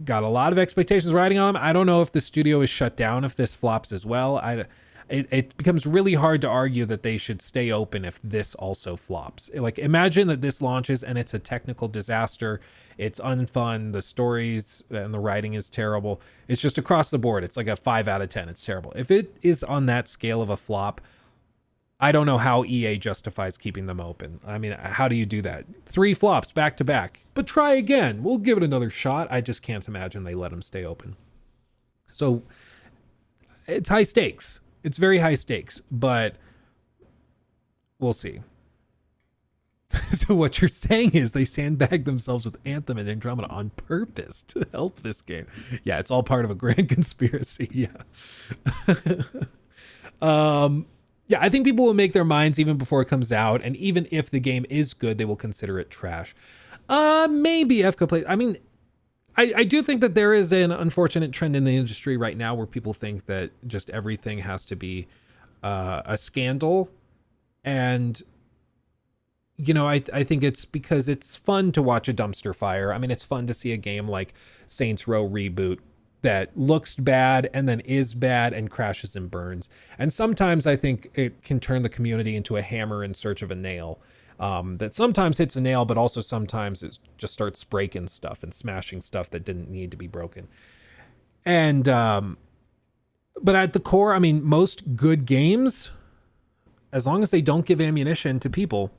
Speaker 5: got a lot of expectations riding on them. I don't know if the studio is shut down if this flops as well. It becomes really hard to argue that they should stay open if this also flops. Like, imagine that this launches and it's a technical disaster. It's unfun. The stories and the writing is terrible. It's just across the board. It's like a 5 out of 10. It's terrible. If it is on that scale of a flop, I don't know how EA justifies keeping them open. I mean, how do you do that? 3 flops back to back, but try again. We'll give it another shot. I just can't imagine they let them stay open. So it's high stakes. It's very high stakes, but we'll see. So what you're saying is they sandbagged themselves with Anthem and Andromeda on purpose to help this game. Yeah, it's all part of a grand conspiracy. Yeah. Yeah, I think people will make their minds even before it comes out, and even if the game is good, they will consider it trash. Maybe FCO plays. I mean, I do think that there is an unfortunate trend in the industry right now where people think that just everything has to be a scandal. And, you know, I think it's because it's fun to watch a dumpster fire. I mean, it's fun to see a game like Saints Row Reboot that looks bad and then is bad and crashes and burns. And sometimes I think it can turn the community into a hammer in search of a nail. That sometimes hits a nail, but also sometimes it just starts breaking stuff and smashing stuff that didn't need to be broken. And, but at the core, I mean, most good games, as long as they don't give ammunition to people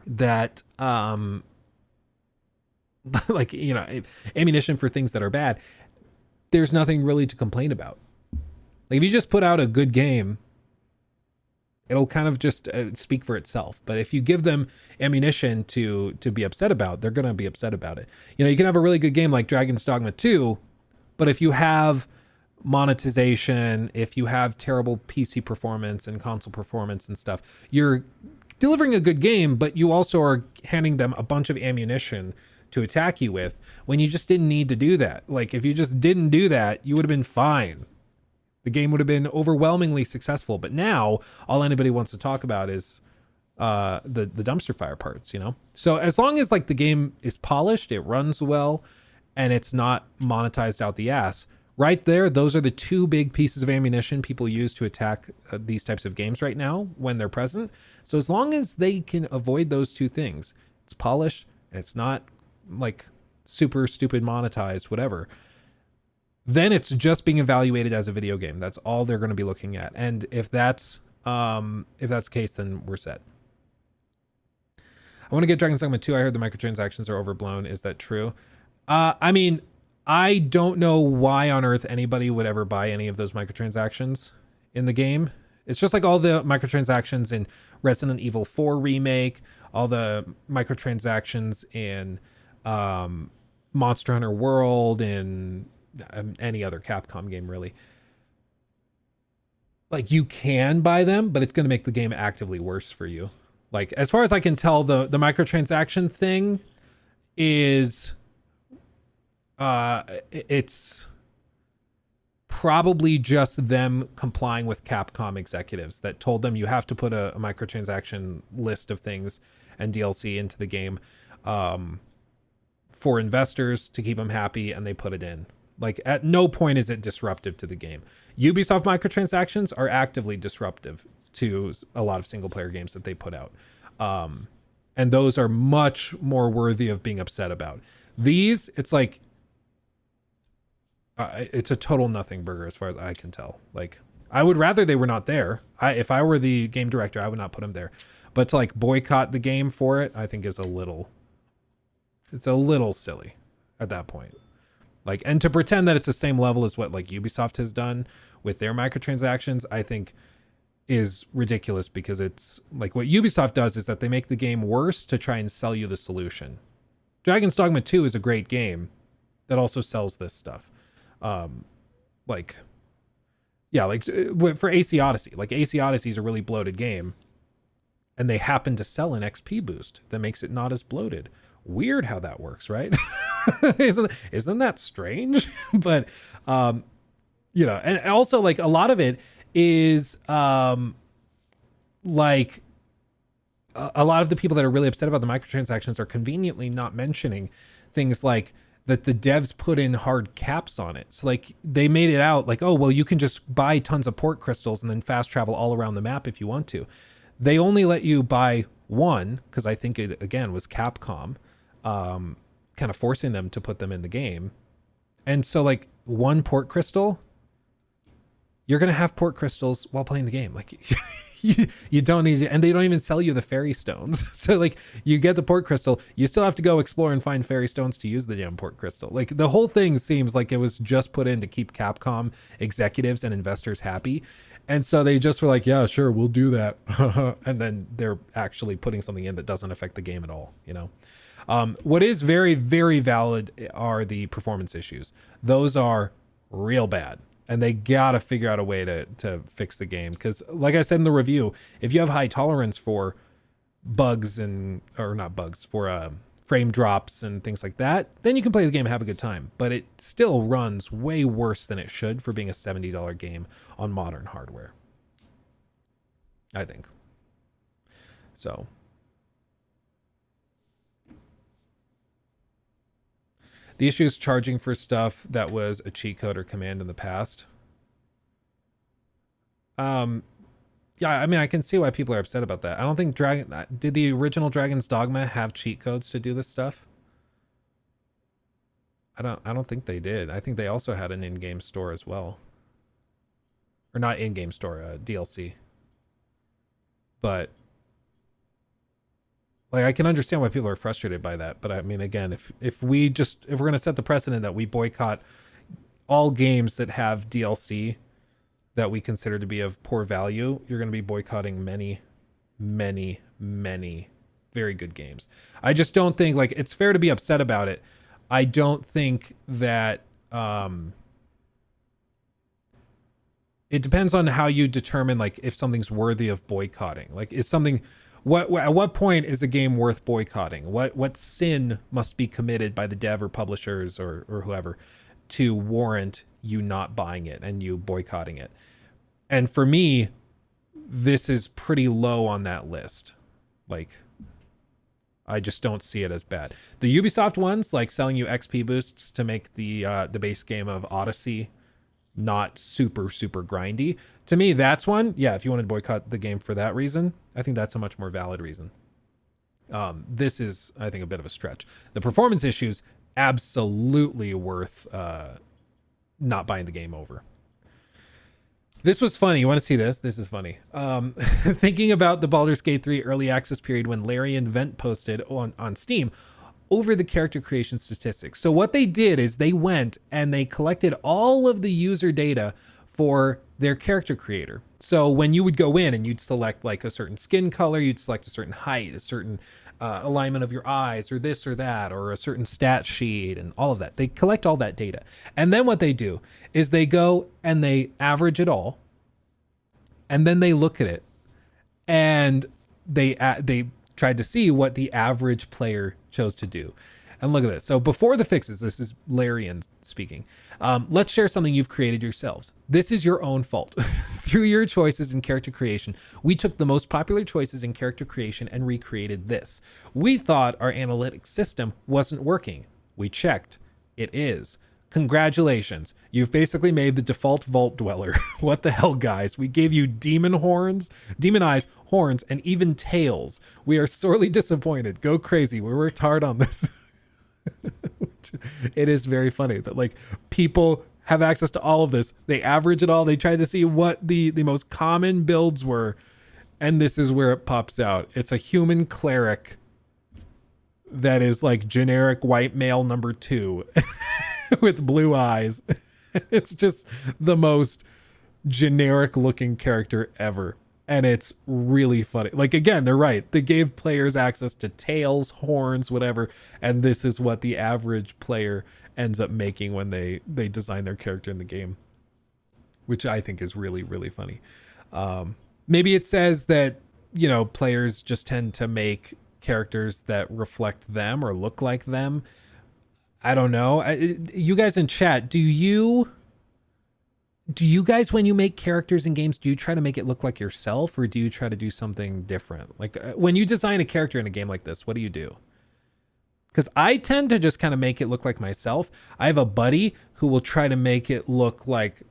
Speaker 5: that, like, you know, ammunition for things that are bad, there's nothing really to complain about. Like, if you just put out a good game, it'll kind of just speak for itself. But if you give them ammunition to be upset about, they're going to be upset about it. You know, you can have a really good game like Dragon's Dogma 2, but if you have monetization, if you have terrible PC performance and console performance and stuff, you're delivering a good game, but you also are handing them a bunch of ammunition to attack you with when you just didn't need to do that. Like, if you just didn't do that, you would have been fine. The game would have been overwhelmingly successful. But now all anybody wants to talk about is the dumpster fire parts, you know? So as long as like the game is polished, it runs well, and it's not monetized out the ass, right there, those are the 2 big pieces of ammunition people use to attack these types of games right now when they're present. So as long as they can avoid those 2 things, it's polished and it's not like super stupid monetized, whatever, then it's just being evaluated as a video game. That's all they're going to be looking at. And if that's the case, then we're set. I want to get Dragon's Dogma 2. I heard the microtransactions are overblown. Is that true? I mean, I don't know why on earth anybody would ever buy any of those microtransactions in the game. It's just like all the microtransactions in Resident Evil 4 Remake, all the microtransactions in Monster Hunter World, and any other Capcom game, really. Like, you can buy them, but it's going to make the game actively worse for you. Like, as far as I can tell, the microtransaction thing is it's probably just them complying with Capcom executives that told them you have to put a microtransaction list of things and DLC into the game for investors to keep them happy, and they put it in. Like, at no point is it disruptive to the game. Ubisoft microtransactions are actively disruptive to a lot of single player games that they put out. And those are much more worthy of being upset about. These, it's like, it's a total nothing burger as far as I can tell. Like, I would rather they were not there. If I were the game director, I would not put them there. But to like boycott the game for it, I think is it's a little silly at that point. Like, and to pretend that it's the same level as what like Ubisoft has done with their microtransactions, I think is ridiculous, because it's like what Ubisoft does is that they make the game worse to try and sell you the solution. Dragon's Dogma 2 is a great game that also sells this stuff. Like, yeah, like for AC Odyssey, like AC Odyssey is a really bloated game, and they happen to sell an XP boost that makes it not as bloated. Weird how that works, right? Isn't that strange? But you know, and also like a lot of it is like a lot of the people that are really upset about the microtransactions are conveniently not mentioning things like that the devs put in hard caps on it. So like they made it out like, oh, well, you can just buy tons of port crystals and then fast travel all around the map if you want to. They only let you buy one, because I think it, again, was Capcom kind of forcing them to put them in the game. And so like one port crystal, you're going to have port crystals while playing the game. Like you don't need it. And they don't even sell you the fairy stones. So like you get the port crystal, you still have to go explore and find fairy stones to use the damn port crystal. Like the whole thing seems like it was just put in to keep Capcom executives and investors happy. And so they just were like, yeah, sure, we'll do that. And then they're actually putting something in that doesn't affect the game at all, you know? What is very, very valid are the performance issues. Those are real bad. And they gotta figure out a way to fix the game. Because like I said in the review, if you have high tolerance for bugs or not bugs, for frame drops and things like that, then you can play the game and have a good time. But it still runs way worse than it should for being a $70 game on modern hardware, I think. So the issue is charging for stuff that was a cheat code or command in the past. Yeah, I mean, I can see why people are upset about that. I don't think did the original Dragon's Dogma have cheat codes to do this stuff? I don't think they did. I think they also had an in-game store as well. Or not in-game store, DLC. But like, I can understand why people are frustrated by that. But I mean, again, if we're going to set the precedent that we boycott all games that have DLC that we consider to be of poor value, you're going to be boycotting many, many, many very good games. I just don't think, like, it's fair to be upset about it. I don't think that it depends on how you determine, like, if something's worthy of boycotting. Like, is something... at what point is a game worth boycotting? What sin must be committed by the dev or publishers or whoever to warrant you not buying it and you boycotting it? And for me, this is pretty low on that list. Like, I just don't see it as bad. The Ubisoft ones, like selling you XP boosts to make the base game of Odyssey not super, super grindy. To me, that's one. Yeah, if you want to boycott the game for that reason, I think that's a much more valid reason. This is, I think, a bit of a stretch. The performance issues, absolutely worth not buying the game over. This was funny. You want to see this? This is funny. Thinking about the Baldur's Gate 3 early access period when Larry and Vent posted on Steam over the character creation statistics. So what they did is they went and they collected all of the user data for their character creator. So when you would go in and you'd select like a certain skin color, you'd select a certain height, a certain alignment of your eyes, or this or that, or a certain stat sheet and all of that. They collect all that data. And then what they do is they go and they average it all. And then they look at it and they tried to see what the average player chose to do. And look at this. So before the fixes, this is Larian speaking. Let's share something you've created yourselves. This is your own fault. Through your choices in character creation, we took the most popular choices in character creation and recreated this. We thought our analytics system wasn't working. We checked. It is. Congratulations. You've basically made the default vault dweller. What the hell, guys? We gave you demon eyes, horns, and even tails. We are sorely disappointed. Go crazy. We worked hard on this. It is very funny that like people have access to all of this. They average it all. They try to see what the most common builds were. And this is where it pops out. It's a human cleric that is like generic white male number 2 with blue eyes. It's just the most generic looking character ever. And it's really funny. Like, again, they're right. They gave players access to tails, horns, whatever. And this is what the average player ends up making when they design their character in the game, which I think is really, really funny. Maybe it says that, you know, players just tend to make characters that reflect them or look like them. I don't know. You guys in chat, do you do you guys, when you make characters in games, do you try to make it look like yourself, or do you try to do something different? Like when you design a character in a game like this, what do? Because I tend to just kind of make it look like myself. I have a buddy who will try to make it look like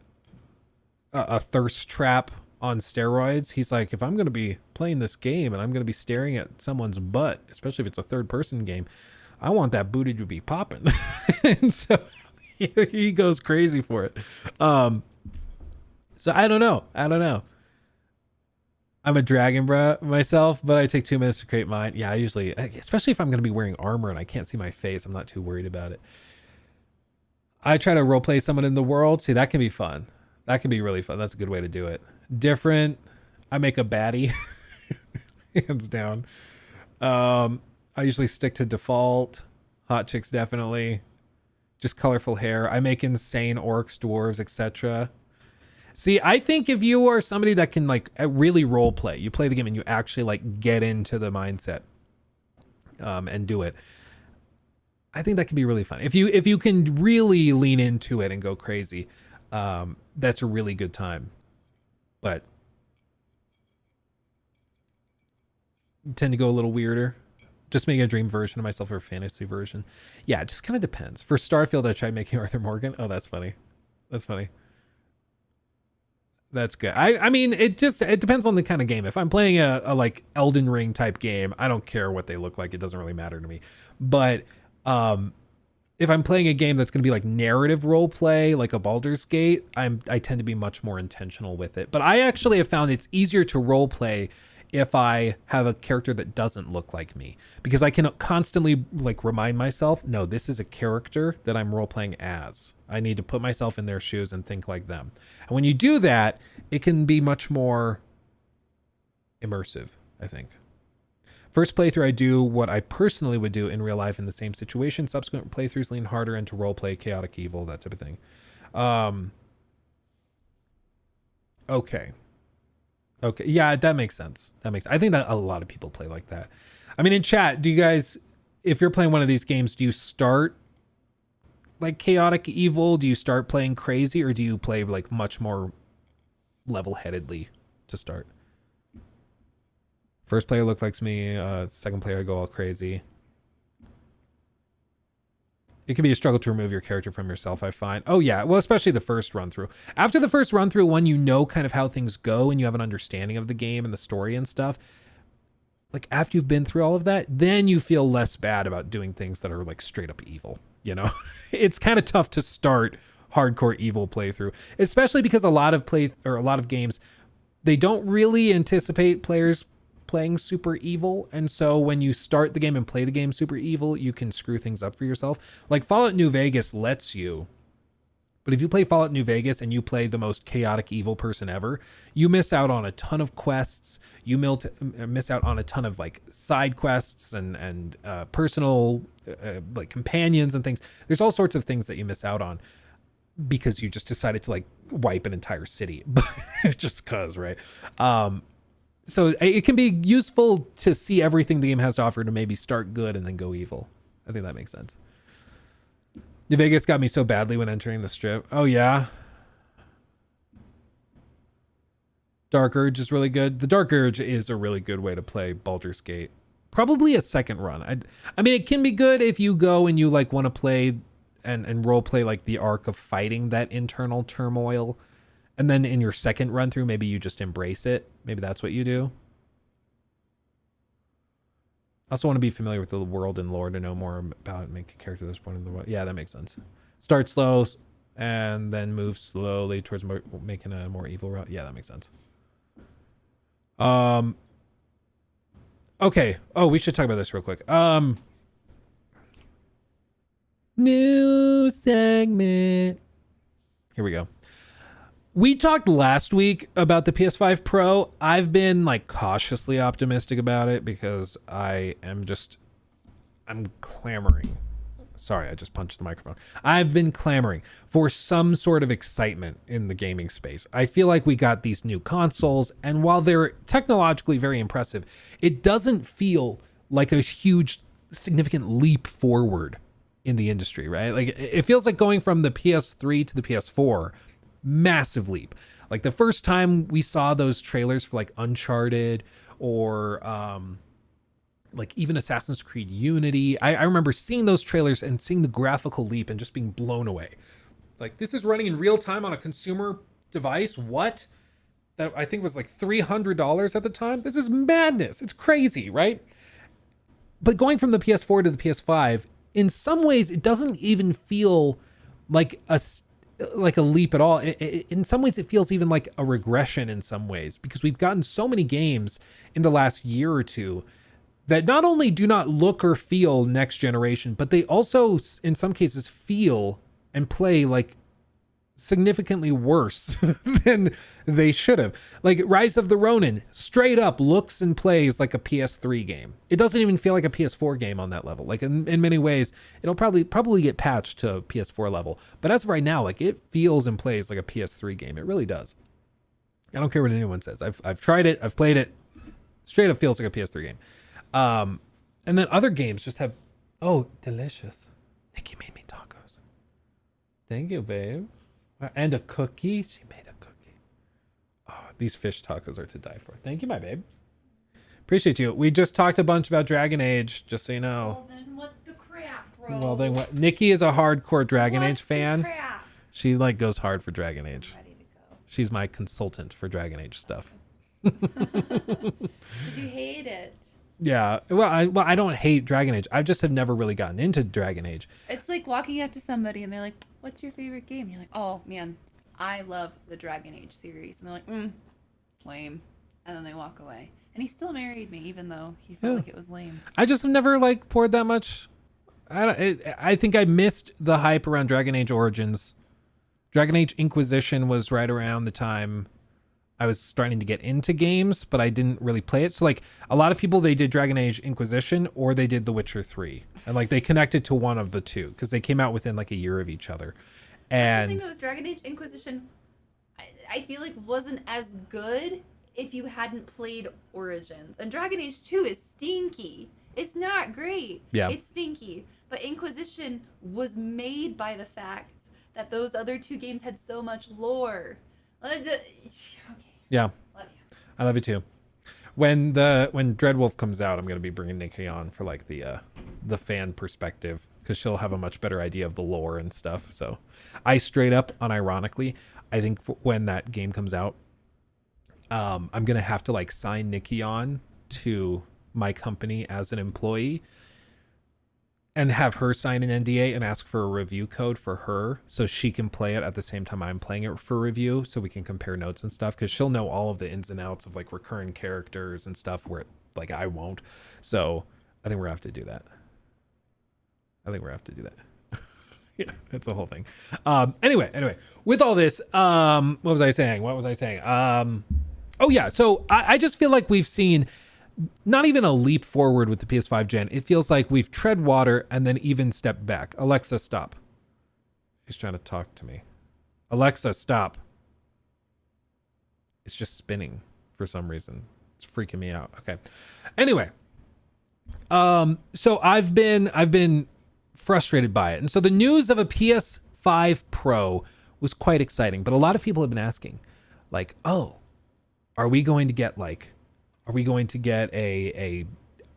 Speaker 5: a thirst trap on steroids. He's like, if I'm going to be playing this game and I'm going to be staring at someone's butt, especially if it's a third person game, I want that booty to be popping. And so he goes crazy for it. So I don't know. I'm a dragon bro myself, but I take 2 minutes to create mine. Yeah, I usually, especially if I'm going to be wearing armor and I can't see my face, I'm not too worried about it. I try to roleplay someone in the world. See, that can be fun. That can be really fun. That's a good way to do it. Different. I make a baddie. Hands down. I usually stick to default. Hot chicks, definitely. Just colorful hair. I make insane orcs, dwarves, etc. See, I think if you are somebody that can like really role play, you play the game and you actually like get into the mindset and do it, I think that can be really fun. If you can really lean into it and go crazy, that's a really good time. But I tend to go a little weirder. Just making a dream version of myself or a fantasy version. Yeah, it just kind of depends. For Starfield, I tried making Arthur Morgan. Oh, that's funny. That's funny. That's good. I mean, it depends on the kind of game. If I'm playing a like Elden Ring type game, I don't care what they look like. It doesn't really matter to me. But if I'm playing a game that's going to be like narrative role play, like a Baldur's Gate, I tend to be much more intentional with it. But I actually have found it's easier to role play if I have a character that doesn't look like me, because I can constantly like remind myself, no, this is a character that I'm role playing as. I need to put myself in their shoes and think like them. And when you do that, it can be much more immersive, I think. First playthrough, I do what I personally would do in real life in the same situation. Subsequent playthroughs lean harder into roleplay, chaotic evil, that type of thing. Okay. Okay. Yeah, that makes sense. I think that a lot of people play like that. I mean, in chat, do you guys, if you're playing one of these games, do you start like chaotic evil? Do you start playing crazy, or do you play like much more level-headedly to start? First player looks like me. Second player, I go all crazy. It can be a struggle to remove your character from yourself, I find. Oh yeah, well, especially the first run through. After the first run through, when you know kind of how things go and you have an understanding of the game and the story and stuff, like after you've been through all of that, then you feel less bad about doing things that are like straight up evil, you know? It's kind of tough to start hardcore evil playthrough, especially because a lot of games, they don't really anticipate players playing super evil, and so when you start the game and play the game super evil, you can screw things up for yourself. Like Fallout New Vegas lets you, but if you play Fallout New Vegas and you play the most chaotic evil person ever, you miss out on a ton of quests. You miss out on a ton of like side quests and personal like companions and things. There's all sorts of things that you miss out on because you just decided to like wipe an entire city just cause, right? So it can be useful to see everything the game has to offer to maybe start good and then go evil. I think that makes sense. New Vegas got me so badly when entering the strip. Oh yeah. Dark Urge is really good. The Dark Urge is a really good way to play Baldur's Gate. Probably a second run. I mean, it can be good if you go and you like want to play and role play like the arc of fighting that internal turmoil. And then in your second run through, maybe you just embrace it. Maybe that's what you do. I also want to be familiar with the world and lore to know more about it, make a character at this point in the world. Yeah, that makes sense. Start slow and then move slowly towards making a more evil route. Yeah, that makes sense. Okay. Oh, we should talk about this real quick. New segment. Here we go. We talked last week about the PS5 Pro. I've been like cautiously optimistic about it because I'm clamoring. Sorry, I just punched the microphone. I've been clamoring for some sort of excitement in the gaming space. I feel like we got these new consoles, and while they're technologically very impressive, it doesn't feel like a huge, significant leap forward in the industry, right? Like it feels like going from the PS3 to the PS4 massive leap. Like the first time we saw those trailers for like Uncharted or like even Assassin's Creed Unity, I remember seeing those trailers and seeing the graphical leap and just being blown away. Like, this is running in real time on a consumer device. What? That I think was like $300 at the time. This is madness. It's crazy, right? But going from the PS4 to the PS5, in some ways, it doesn't even feel like a leap at all. In some ways, it feels even like a regression in some ways, because we've gotten so many games in the last year or two that not only do not look or feel next generation, but they also, in some cases, feel and play like significantly worse than they should have. Like Rise of the Ronin straight up looks and plays like a PS3 game. It doesn't even feel like a PS4 game on that level. Like in many ways, it'll probably get patched to PS4 level. But as of right now, like it feels and plays like a PS3 game. It really does. I don't care what anyone says. I've tried it. I've played it. Straight up feels like a PS3 game. And then other games just have, oh, delicious. Nikki made me tacos. Thank you, babe. And a cookie. She made a cookie. Oh, these fish tacos are to die for. Thank you, my babe. Appreciate you. We just talked a bunch about Dragon Age, just so you know.
Speaker 10: Well, then what the crap, bro?
Speaker 5: Well, then what? Nikki is a hardcore Dragon Age fan.
Speaker 10: Crap?
Speaker 5: She like goes hard for Dragon Age.
Speaker 10: Ready to go.
Speaker 5: She's my consultant for Dragon Age stuff.
Speaker 10: Did you hate it?
Speaker 5: Yeah. Well, I don't hate Dragon Age. I just have never really gotten into Dragon Age.
Speaker 10: It's like walking up to somebody and they're like, "What's your favorite game?" And you're like, "Oh man, I love the Dragon Age series." And they're like, lame. And then they walk away. And he still married me, even though he felt like it was lame.
Speaker 5: I just have never like poured that much. I think I missed the hype around Dragon Age Origins. Dragon Age Inquisition was right around the time I was starting to get into games, but I didn't really play it. So like a lot of people, they did Dragon Age Inquisition or they did The Witcher 3. And like they connected to one of the two because they came out within like a year of each other. And
Speaker 10: The thing that was Dragon Age Inquisition, I feel like wasn't as good if you hadn't played Origins. And Dragon Age 2 is stinky. It's not great.
Speaker 5: Yeah.
Speaker 10: It's stinky. But Inquisition was made by the fact that those other two games had so much lore. Okay.
Speaker 5: yeah,
Speaker 10: Love you.
Speaker 5: I love you too. When Dreadwolf comes out, I'm going to be bringing Nikki on for like the fan perspective because she'll have a much better idea of the lore and stuff. So I straight up, unironically, I think when that game comes out, I'm going to have to like sign Nikki on to my company as an employee and have her sign an NDA and ask for a review code for her so she can play it at the same time I'm playing it for review so we can compare notes and stuff because she'll know all of the ins and outs of like recurring characters and stuff where like I won't. So I think we're gonna have to do that. Yeah, it's a whole thing. Anyway, with all this, what was I saying? Oh yeah, so I just feel like we've seen not even a leap forward with the PS5 gen. It feels like we've tread water and then even stepped back. Alexa, stop. She's trying to talk to me. Alexa, stop. It's just spinning for some reason. It's freaking me out. Okay. Anyway. So I've been frustrated by it. And so the news of a PS5 Pro was quite exciting, but a lot of people have been asking like, "Oh, are we going to get a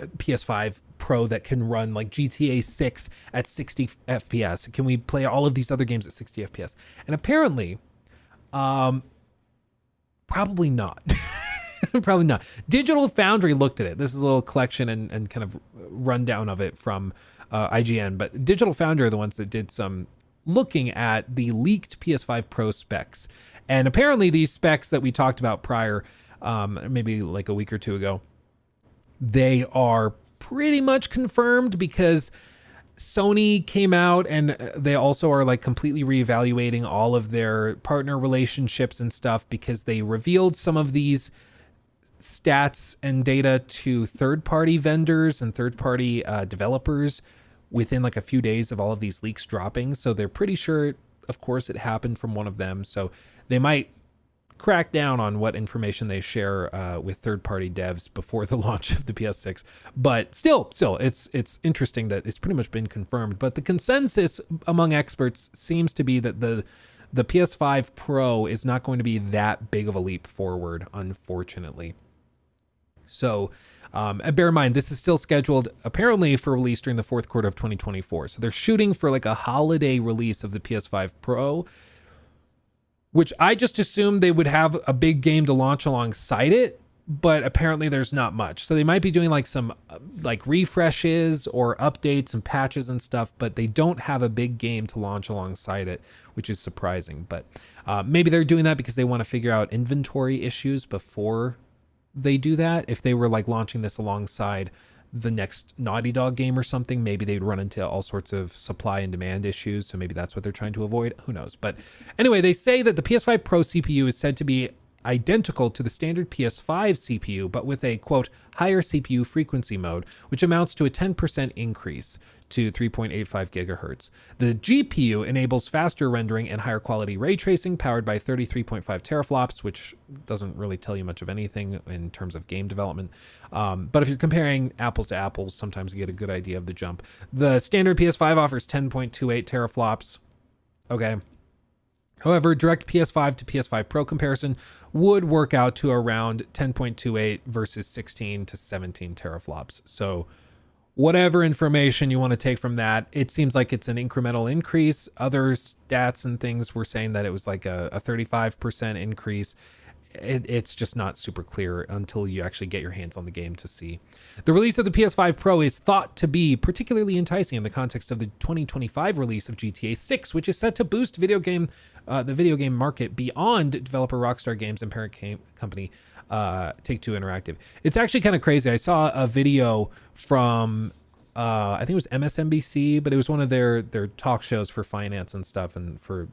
Speaker 5: PS5 Pro that can run like GTA 6 at 60 FPS? Can we play all of these other games at 60 FPS?" And apparently, probably not. Probably not. Digital Foundry looked at it. This is a little collection and kind of rundown of it from IGN. But Digital Foundry are the ones that did some looking at the leaked PS5 Pro specs. And apparently these specs that we talked about prior, maybe like a week or two ago, they are pretty much confirmed because Sony came out and they also are like completely reevaluating all of their partner relationships and stuff because they revealed some of these stats and data to third-party vendors and third-party developers within like a few days of all of these leaks dropping. So they're pretty sure, of course, it happened from one of them. So they might crack down on what information they share with third-party devs before the launch of the PS6. But still, it's interesting that it's pretty much been confirmed. But the consensus among experts seems to be that the PS5 Pro is not going to be that big of a leap forward, unfortunately. So and bear in mind, this is still scheduled apparently for release during the fourth quarter of 2024. So they're shooting for like a holiday release of the PS5 Pro, which I just assumed they would have a big game to launch alongside it, but apparently there's not much. So they might be doing like some like refreshes or updates and patches and stuff, but they don't have a big game to launch alongside it, which is surprising. But maybe they're doing that because they want to figure out inventory issues before they do that. If they were like launching this alongside the next Naughty Dog game or something, maybe they'd run into all sorts of supply and demand issues. So maybe that's what they're trying to avoid. Who knows? But anyway, they say that the PS5 Pro CPU is said to be identical to the standard PS5 CPU, but with a, quote, higher CPU frequency mode, which amounts to a 10% increase to 3.85 gigahertz. The GPU enables faster rendering and higher quality ray tracing powered by 33.5 teraflops, which doesn't really tell you much of anything in terms of game development. But if you're comparing apples to apples, sometimes you get a good idea of the jump. The standard PS5 offers 10.28 teraflops. Okay. However, direct PS5 to PS5 Pro comparison would work out to around 10.28 versus 16 to 17 teraflops. So whatever information you want to take from that, it seems like it's an incremental increase. Other stats and things were saying that it was like a 35% increase. It's just not super clear until you actually get your hands on the game to see. The release of the PS5 Pro is thought to be particularly enticing in the context of the 2025 release of GTA 6, which is set to boost the video game market beyond developer Rockstar Games and parent company Take-Two Interactive. It's actually kind of crazy. I saw a video from I think it was MSNBC, but it was one of their talk shows for finance and stuff and for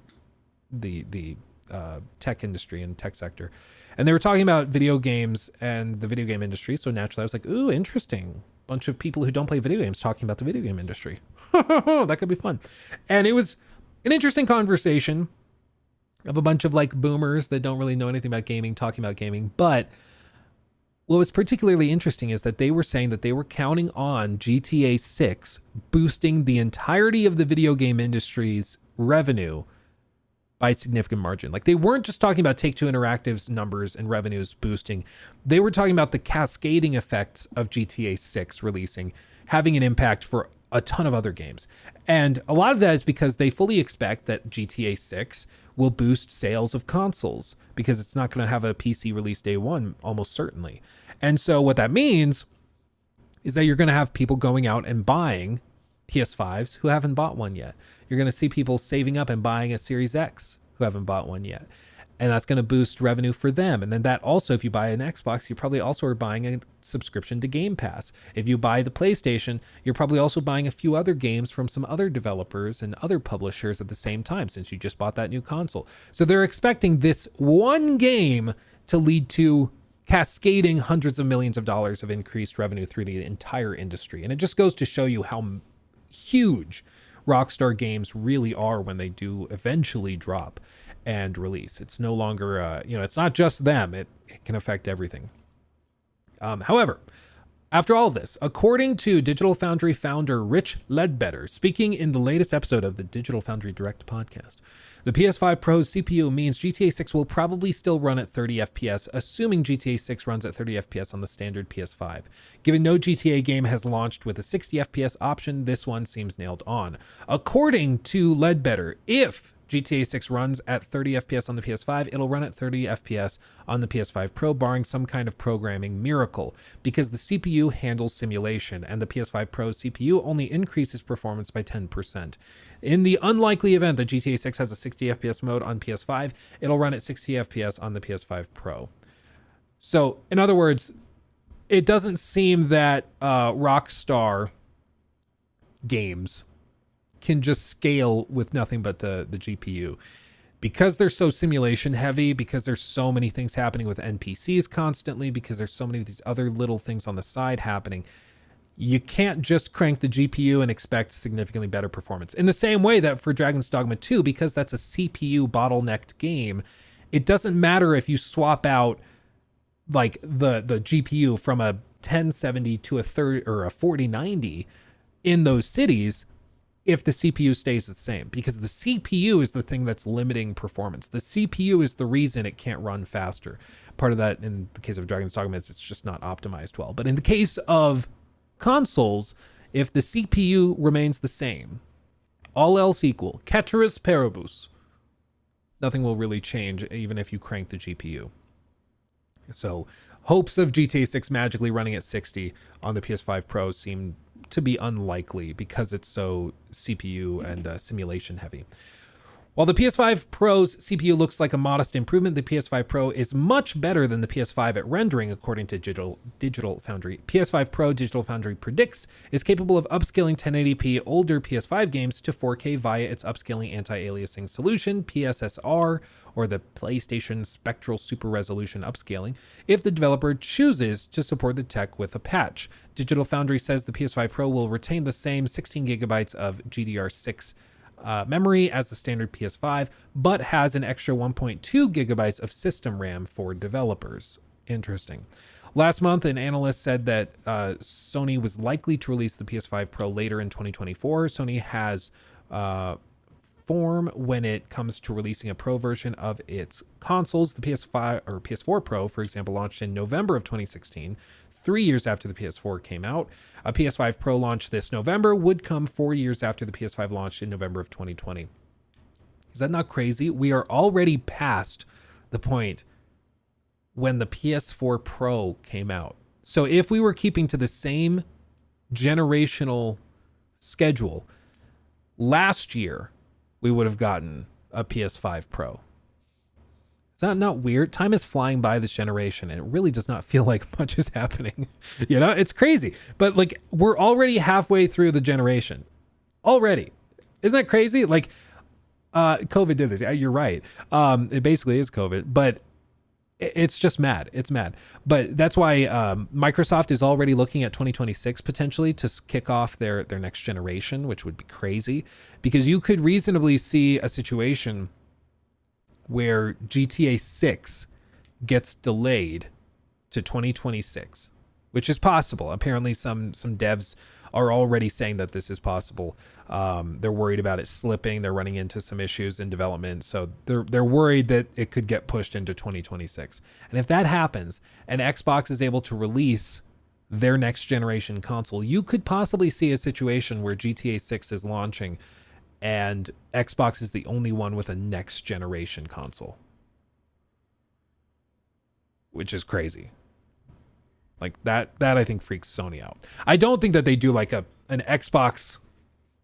Speaker 5: the tech industry and tech sector. And they were talking about video games and the video game industry. So naturally I was like, ooh, interesting. Bunch of people who don't play video games talking about the video game industry. That could be fun. And it was an interesting conversation of a bunch of like boomers that don't really know anything about gaming talking about gaming. But what was particularly interesting is that they were saying that they were counting on GTA 6 boosting the entirety of the video game industry's revenue by a significant margin. Like they weren't just talking about Take-Two Interactive's numbers and revenues boosting. They were talking about the cascading effects of GTA 6 releasing, having an impact for a ton of other games. And a lot of that is because they fully expect that GTA 6 will boost sales of consoles because it's not going to have a PC release day one, almost certainly. And so what that means is that you're going to have people going out and buying PS5s who haven't bought one yet. You're going to see people saving up and buying a Series X who haven't bought one yet. And that's going to boost revenue for them. And then that also, if you buy an Xbox, you probably also are buying a subscription to Game Pass. If you buy the PlayStation, you're probably also buying a few other games from some other developers and other publishers at the same time since you just bought that new console. So they're expecting this one game to lead to cascading hundreds of millions of dollars of increased revenue through the entire industry. And it just goes to show you how huge Rockstar Games really are when they do eventually drop and release. It's no longer, it's not just them. It can affect everything. However, after all of this, according to Digital Foundry founder Rich Ledbetter, speaking in the latest episode of the Digital Foundry Direct podcast, the PS5 Pro's CPU means GTA 6 will probably still run at 30 FPS, assuming GTA 6 runs at 30 FPS on the standard PS5. Given no GTA game has launched with a 60 FPS option, this one seems nailed on. According to Ledbetter, if GTA 6 runs at 30 FPS on the PS5, it'll run at 30 FPS on the PS5 Pro, barring some kind of programming miracle, because the CPU handles simulation, and the PS5 Pro CPU only increases performance by 10%. In the unlikely event that GTA 6 has a 60 FPS mode on PS5, it'll run at 60 FPS on the PS5 Pro. So, in other words, it doesn't seem that Rockstar Games can just scale with nothing but the GPU. Because they're so simulation heavy, because there's so many things happening with NPCs constantly, because there's so many of these other little things on the side happening, you can't just crank the GPU and expect significantly better performance. In the same way that for Dragon's Dogma 2, because that's a CPU bottlenecked game, it doesn't matter if you swap out like the GPU from a 1070 to a 4090 in those cities. if the CPU stays the same, because the CPU is the thing that's limiting performance. The CPU is the reason it can't run faster. Part of that, in the case of Dragon's Dogma, is it's just not optimized well. But in the case of consoles, if the CPU remains the same, all else equal, ceteris paribus, nothing will really change even if you crank the GPU. So hopes of GTA 6 magically running at 60 on the PS5 Pro seem to be unlikely because it's so CPU and simulation heavy. While the PS5 Pro's CPU looks like a modest improvement, the PS5 Pro is much better than the PS5 at rendering, according to Digital Foundry. PS5 Pro, Digital Foundry predicts, is capable of upscaling 1080p older PS5 games to 4K via its upscaling anti-aliasing solution, PSSR, or the PlayStation Spectral Super Resolution Upscaling, if the developer chooses to support the tech with a patch. Digital Foundry says the PS5 Pro will retain the same 16 gigabytes of GDR6 memory as the standard PS5, but has an extra 1.2 gigabytes of system RAM for developers. Interesting. Last month, an analyst said that Sony was likely to release the PS5 Pro later in 2024. Sony has form when it comes to releasing a Pro version of its consoles. The PS5 or PS4 Pro, for example, launched in November of 2016. 3 years after the PS4 came out. A PS5 Pro launch this November would come 4 years after the PS5 launched in November of 2020. Is that not crazy? We are already past the point when the PS4 Pro came out. So if we were keeping to the same generational schedule, last year we would have gotten a PS5 Pro. Is that not weird? Time is flying by this generation, and it really does not feel like much is happening. You know, it's crazy. But like, we're already halfway through the generation. Already. Isn't that crazy? Like, COVID did this. You're right. It basically is COVID, but it's just mad. It's mad. But that's why Microsoft is already looking at 2026 potentially to kick off their next generation, which would be crazy, because you could reasonably see a situation where GTA 6 gets delayed to 2026, which is possible. Apparently some devs are already saying that this is possible. They're worried about it slipping. They're running into some issues in development. So they're worried that it could get pushed into 2026. And if that happens and Xbox is able to release their next generation console, you could possibly see a situation where GTA 6 is launching and Xbox is the only one with a next generation console, which is crazy. Like that I think freaks Sony out. I don't think that they do like an Xbox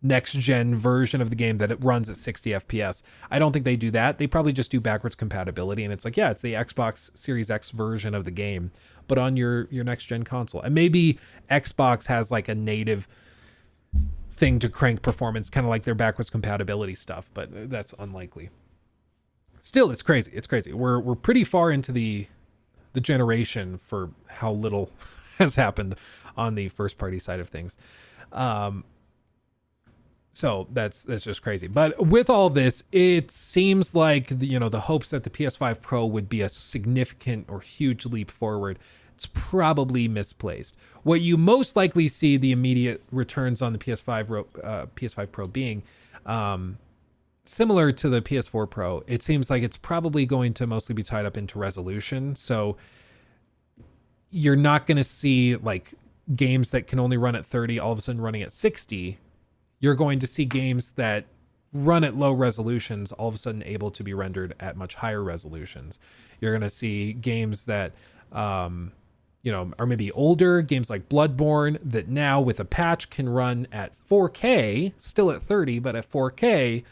Speaker 5: next gen version of the game that it runs at 60 FPS. I don't think they do that. They probably just do backwards compatibility, and it's like, yeah, it's the Xbox Series X version of the game, but on your next gen console. And maybe Xbox has like a native thing to crank performance, kind of like their backwards compatibility stuff, but that's unlikely. Still, it's crazy. It's crazy. We're pretty far into the generation for how little has happened on the first party side of things. So that's just crazy. But with all this, it seems like the hopes that the PS5 Pro would be a significant or huge leap forward, it's probably misplaced. What you most likely see the immediate returns on the PS5 Pro being similar to the PS4 Pro. It seems like it's probably going to mostly be tied up into resolution. So you're not going to see like games that can only run at 30 all of a sudden running at 60. You're going to see games that run at low resolutions all of a sudden able to be rendered at much higher resolutions. You're going to see games that are maybe older, games like Bloodborne, that now with a patch can run at 4K, still at 30, but at 4K,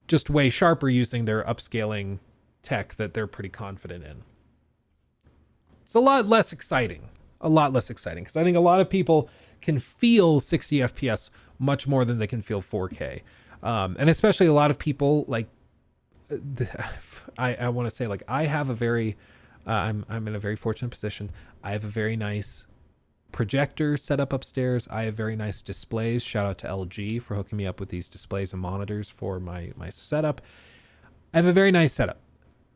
Speaker 5: just way sharper using their upscaling tech that they're pretty confident in. It's a lot less exciting, because I think a lot of people can feel 60 FPS much more than they can feel 4K. And especially a lot of people, like, I want to say, like, I have a very, I'm in a very fortunate position. I have a very nice projector set up upstairs. I have very nice displays. Shout out to LG for hooking me up with these displays and monitors for my setup. I have a very nice setup.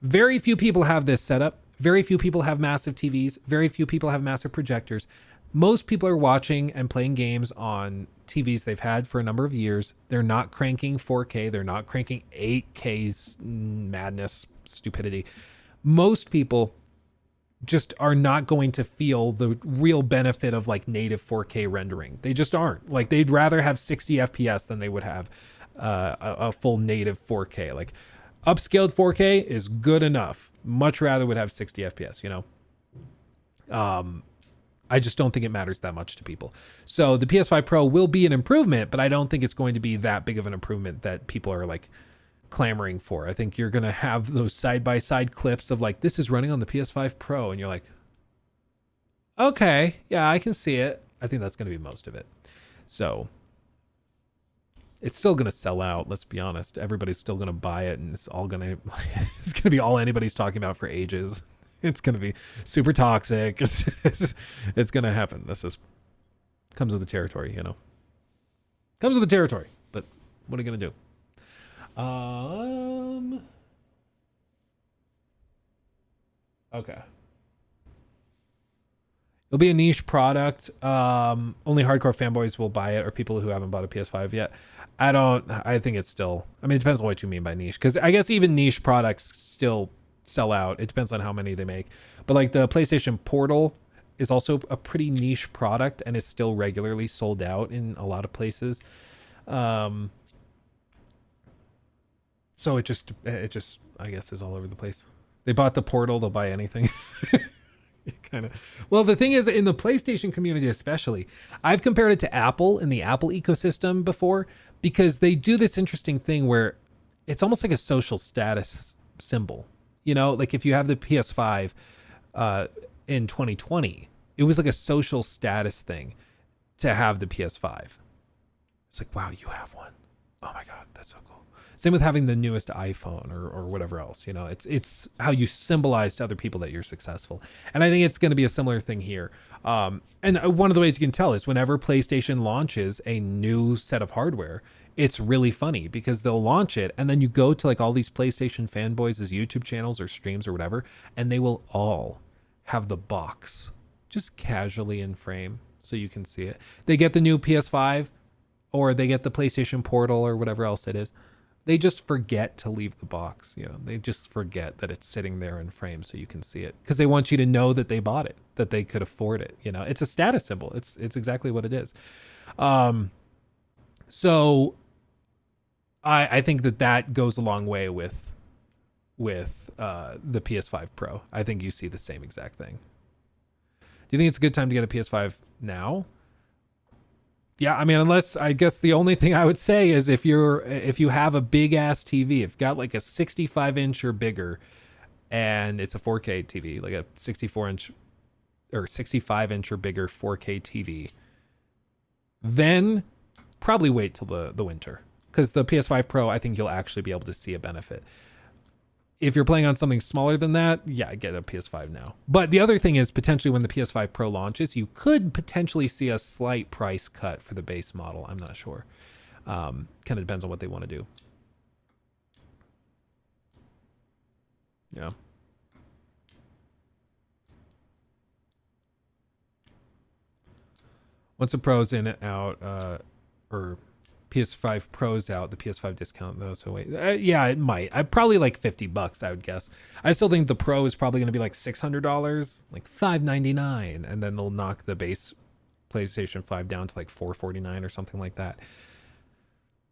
Speaker 5: Very few people have this setup. Very few people have massive TVs. Very few people have massive projectors. Most people are watching and playing games on TVs they've had for a number of years. They're not cranking 4K. They're not cranking 8K's madness, stupidity. Most people just are not going to feel the real benefit of like native 4K rendering. They just aren't. Like, they'd rather have 60 FPS than they would have a full native 4K. Like, upscaled 4K is good enough. Much rather would have 60 FPS, you know? I just don't think it matters that much to people. So the PS5 Pro will be an improvement, but I don't think it's going to be that big of an improvement that people are like clamoring for. I think you're going to have those side-by-side clips of like, this is running on the PS5 Pro, and you're like, okay, yeah, I can see it. I think that's going to be most of it. So it's still going to sell out. Let's be honest. Everybody's still going to buy it, and it's all going to, it's going to be all anybody's talking about for ages. It's going to be super toxic. It's going to happen. This just comes with the territory, you know. Comes with the territory. But what are you going to do? Okay. It'll be a niche product. Only hardcore fanboys will buy it, or people who haven't bought a PS5 yet. I think it's still, I mean, it depends on what you mean by niche, because I guess even niche products still sell out. It depends on how many they make. But like the PlayStation Portal is also a pretty niche product and is still regularly sold out in a lot of places. So it just I guess is all over the place. They bought the Portal, they'll buy anything. Kind of. Well, the thing is, in the PlayStation community especially, I've compared it to Apple in the Apple ecosystem before, because they do this interesting thing where it's almost like a social status symbol. You know, like if you have the PS5 in 2020, it was like a social status thing to have the PS5. It's like, wow, you have one. Oh my God, that's so cool. Same with having the newest iPhone or whatever else. You know, it's how you symbolize to other people that you're successful. And I think it's going to be a similar thing here. And one of the ways you can tell is whenever PlayStation launches a new set of hardware, it's really funny because they'll launch it and then you go to like all these PlayStation fanboys' YouTube channels or streams or whatever, and they will all have the box just casually in frame so you can see it. They get the new PS5 or they get the PlayStation Portal or whatever else it is. They just forget to leave the box. You know, they just forget that it's sitting there in frame so you can see it, because they want you to know that they bought it, that they could afford it. You know, it's a status symbol. It's exactly what it is. So I think that goes a long way with the PS5 Pro. I think you see the same exact thing. Do you think it's a good time to get a PS5 now? Yeah, I mean, unless, I guess the only thing I would say is if you have a big ass TV, if you've got like a 65 inch or bigger and it's a 4K TV, like a 64 inch or 65 inch or bigger 4K TV, then probably wait till the winter. Because the PS5 Pro, I think you'll actually be able to see a benefit. If you're playing on something smaller than that, yeah, get a PS5 now. But the other thing is, potentially when the PS5 Pro launches, you could potentially see a slight price cut for the base model. I'm not sure. Kind of depends on what they want to do. Yeah. Once the Pro's in and out, or PS5 Pro's out, the PS5 discount though. So wait, yeah, it might. I probably like $50, I would guess. I still think the Pro is probably going to be like $600, like $599, and then they'll knock the base PlayStation 5 down to like $449 or something like that.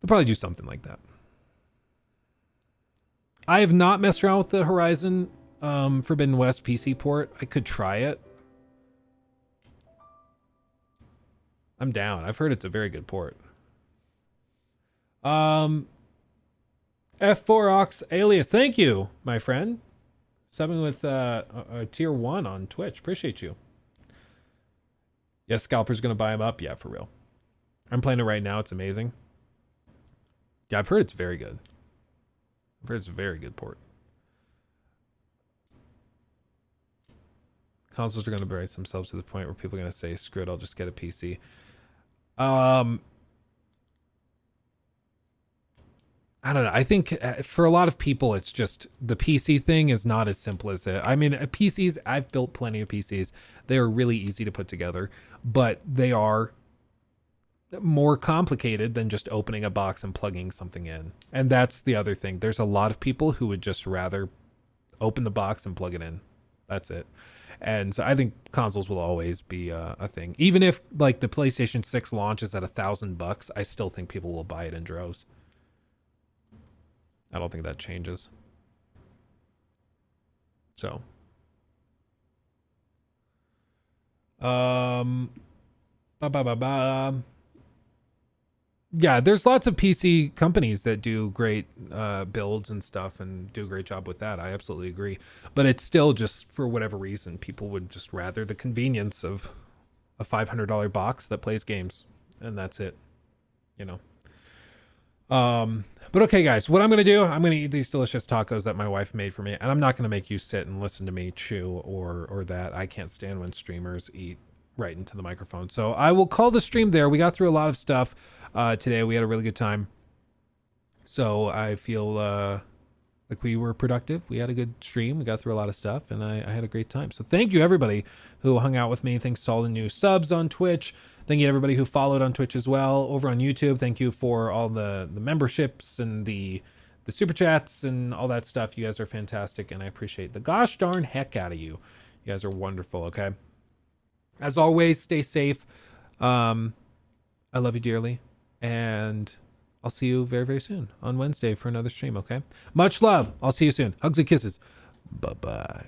Speaker 5: They'll probably do something like that. I have not messed around with the Horizon Forbidden West PC port. I could try it. I'm down. I've heard it's a very good port. F4 Ox Alias, thank you, my friend. Subbing with a tier 1 on Twitch. Appreciate you. Yes, Scalper's gonna buy him up. Yeah, for real. I'm playing it right now. It's amazing. Yeah, I've heard it's very good. I've heard it's a very good port. Consoles are gonna brace themselves to the point where people are gonna say, screw it, I'll just get a PC. I don't know. I think for a lot of people, it's just the PC thing is not as simple as it. I mean, PCs, I've built plenty of PCs. They are really easy to put together, but they are more complicated than just opening a box and plugging something in. And that's the other thing. There's a lot of people who would just rather open the box and plug it in. That's it. And so I think consoles will always be a thing. Even if like the PlayStation 6 launches at $1,000, I still think people will buy it in droves. I don't think that changes. So. Yeah, there's lots of PC companies that do great builds and stuff and do a great job with that. I absolutely agree. But it's still just, for whatever reason, people would just rather the convenience of a $500 box that plays games. And that's it, you know. But okay, guys, what I'm going to do, I'm going to eat these delicious tacos that my wife made for me. And I'm not going to make you sit and listen to me chew or that. I can't stand when streamers eat right into the microphone. So I will call the stream there. We got through a lot of stuff today. We had a really good time. So I feel like we were productive. We had a good stream. We got through a lot of stuff, and I had a great time. So thank you, everybody who hung out with me. Thanks to all the new subs on Twitch. Thank you to everybody who followed on Twitch as well. Over on YouTube, thank you for all the memberships and the super chats and all that stuff. You guys are fantastic, and I appreciate the gosh darn heck out of you. You guys are wonderful, okay? As always, stay safe. I love you dearly, and I'll see you very, very soon on Wednesday for another stream, okay? Much love. I'll see you soon. Hugs and kisses. Bye-bye.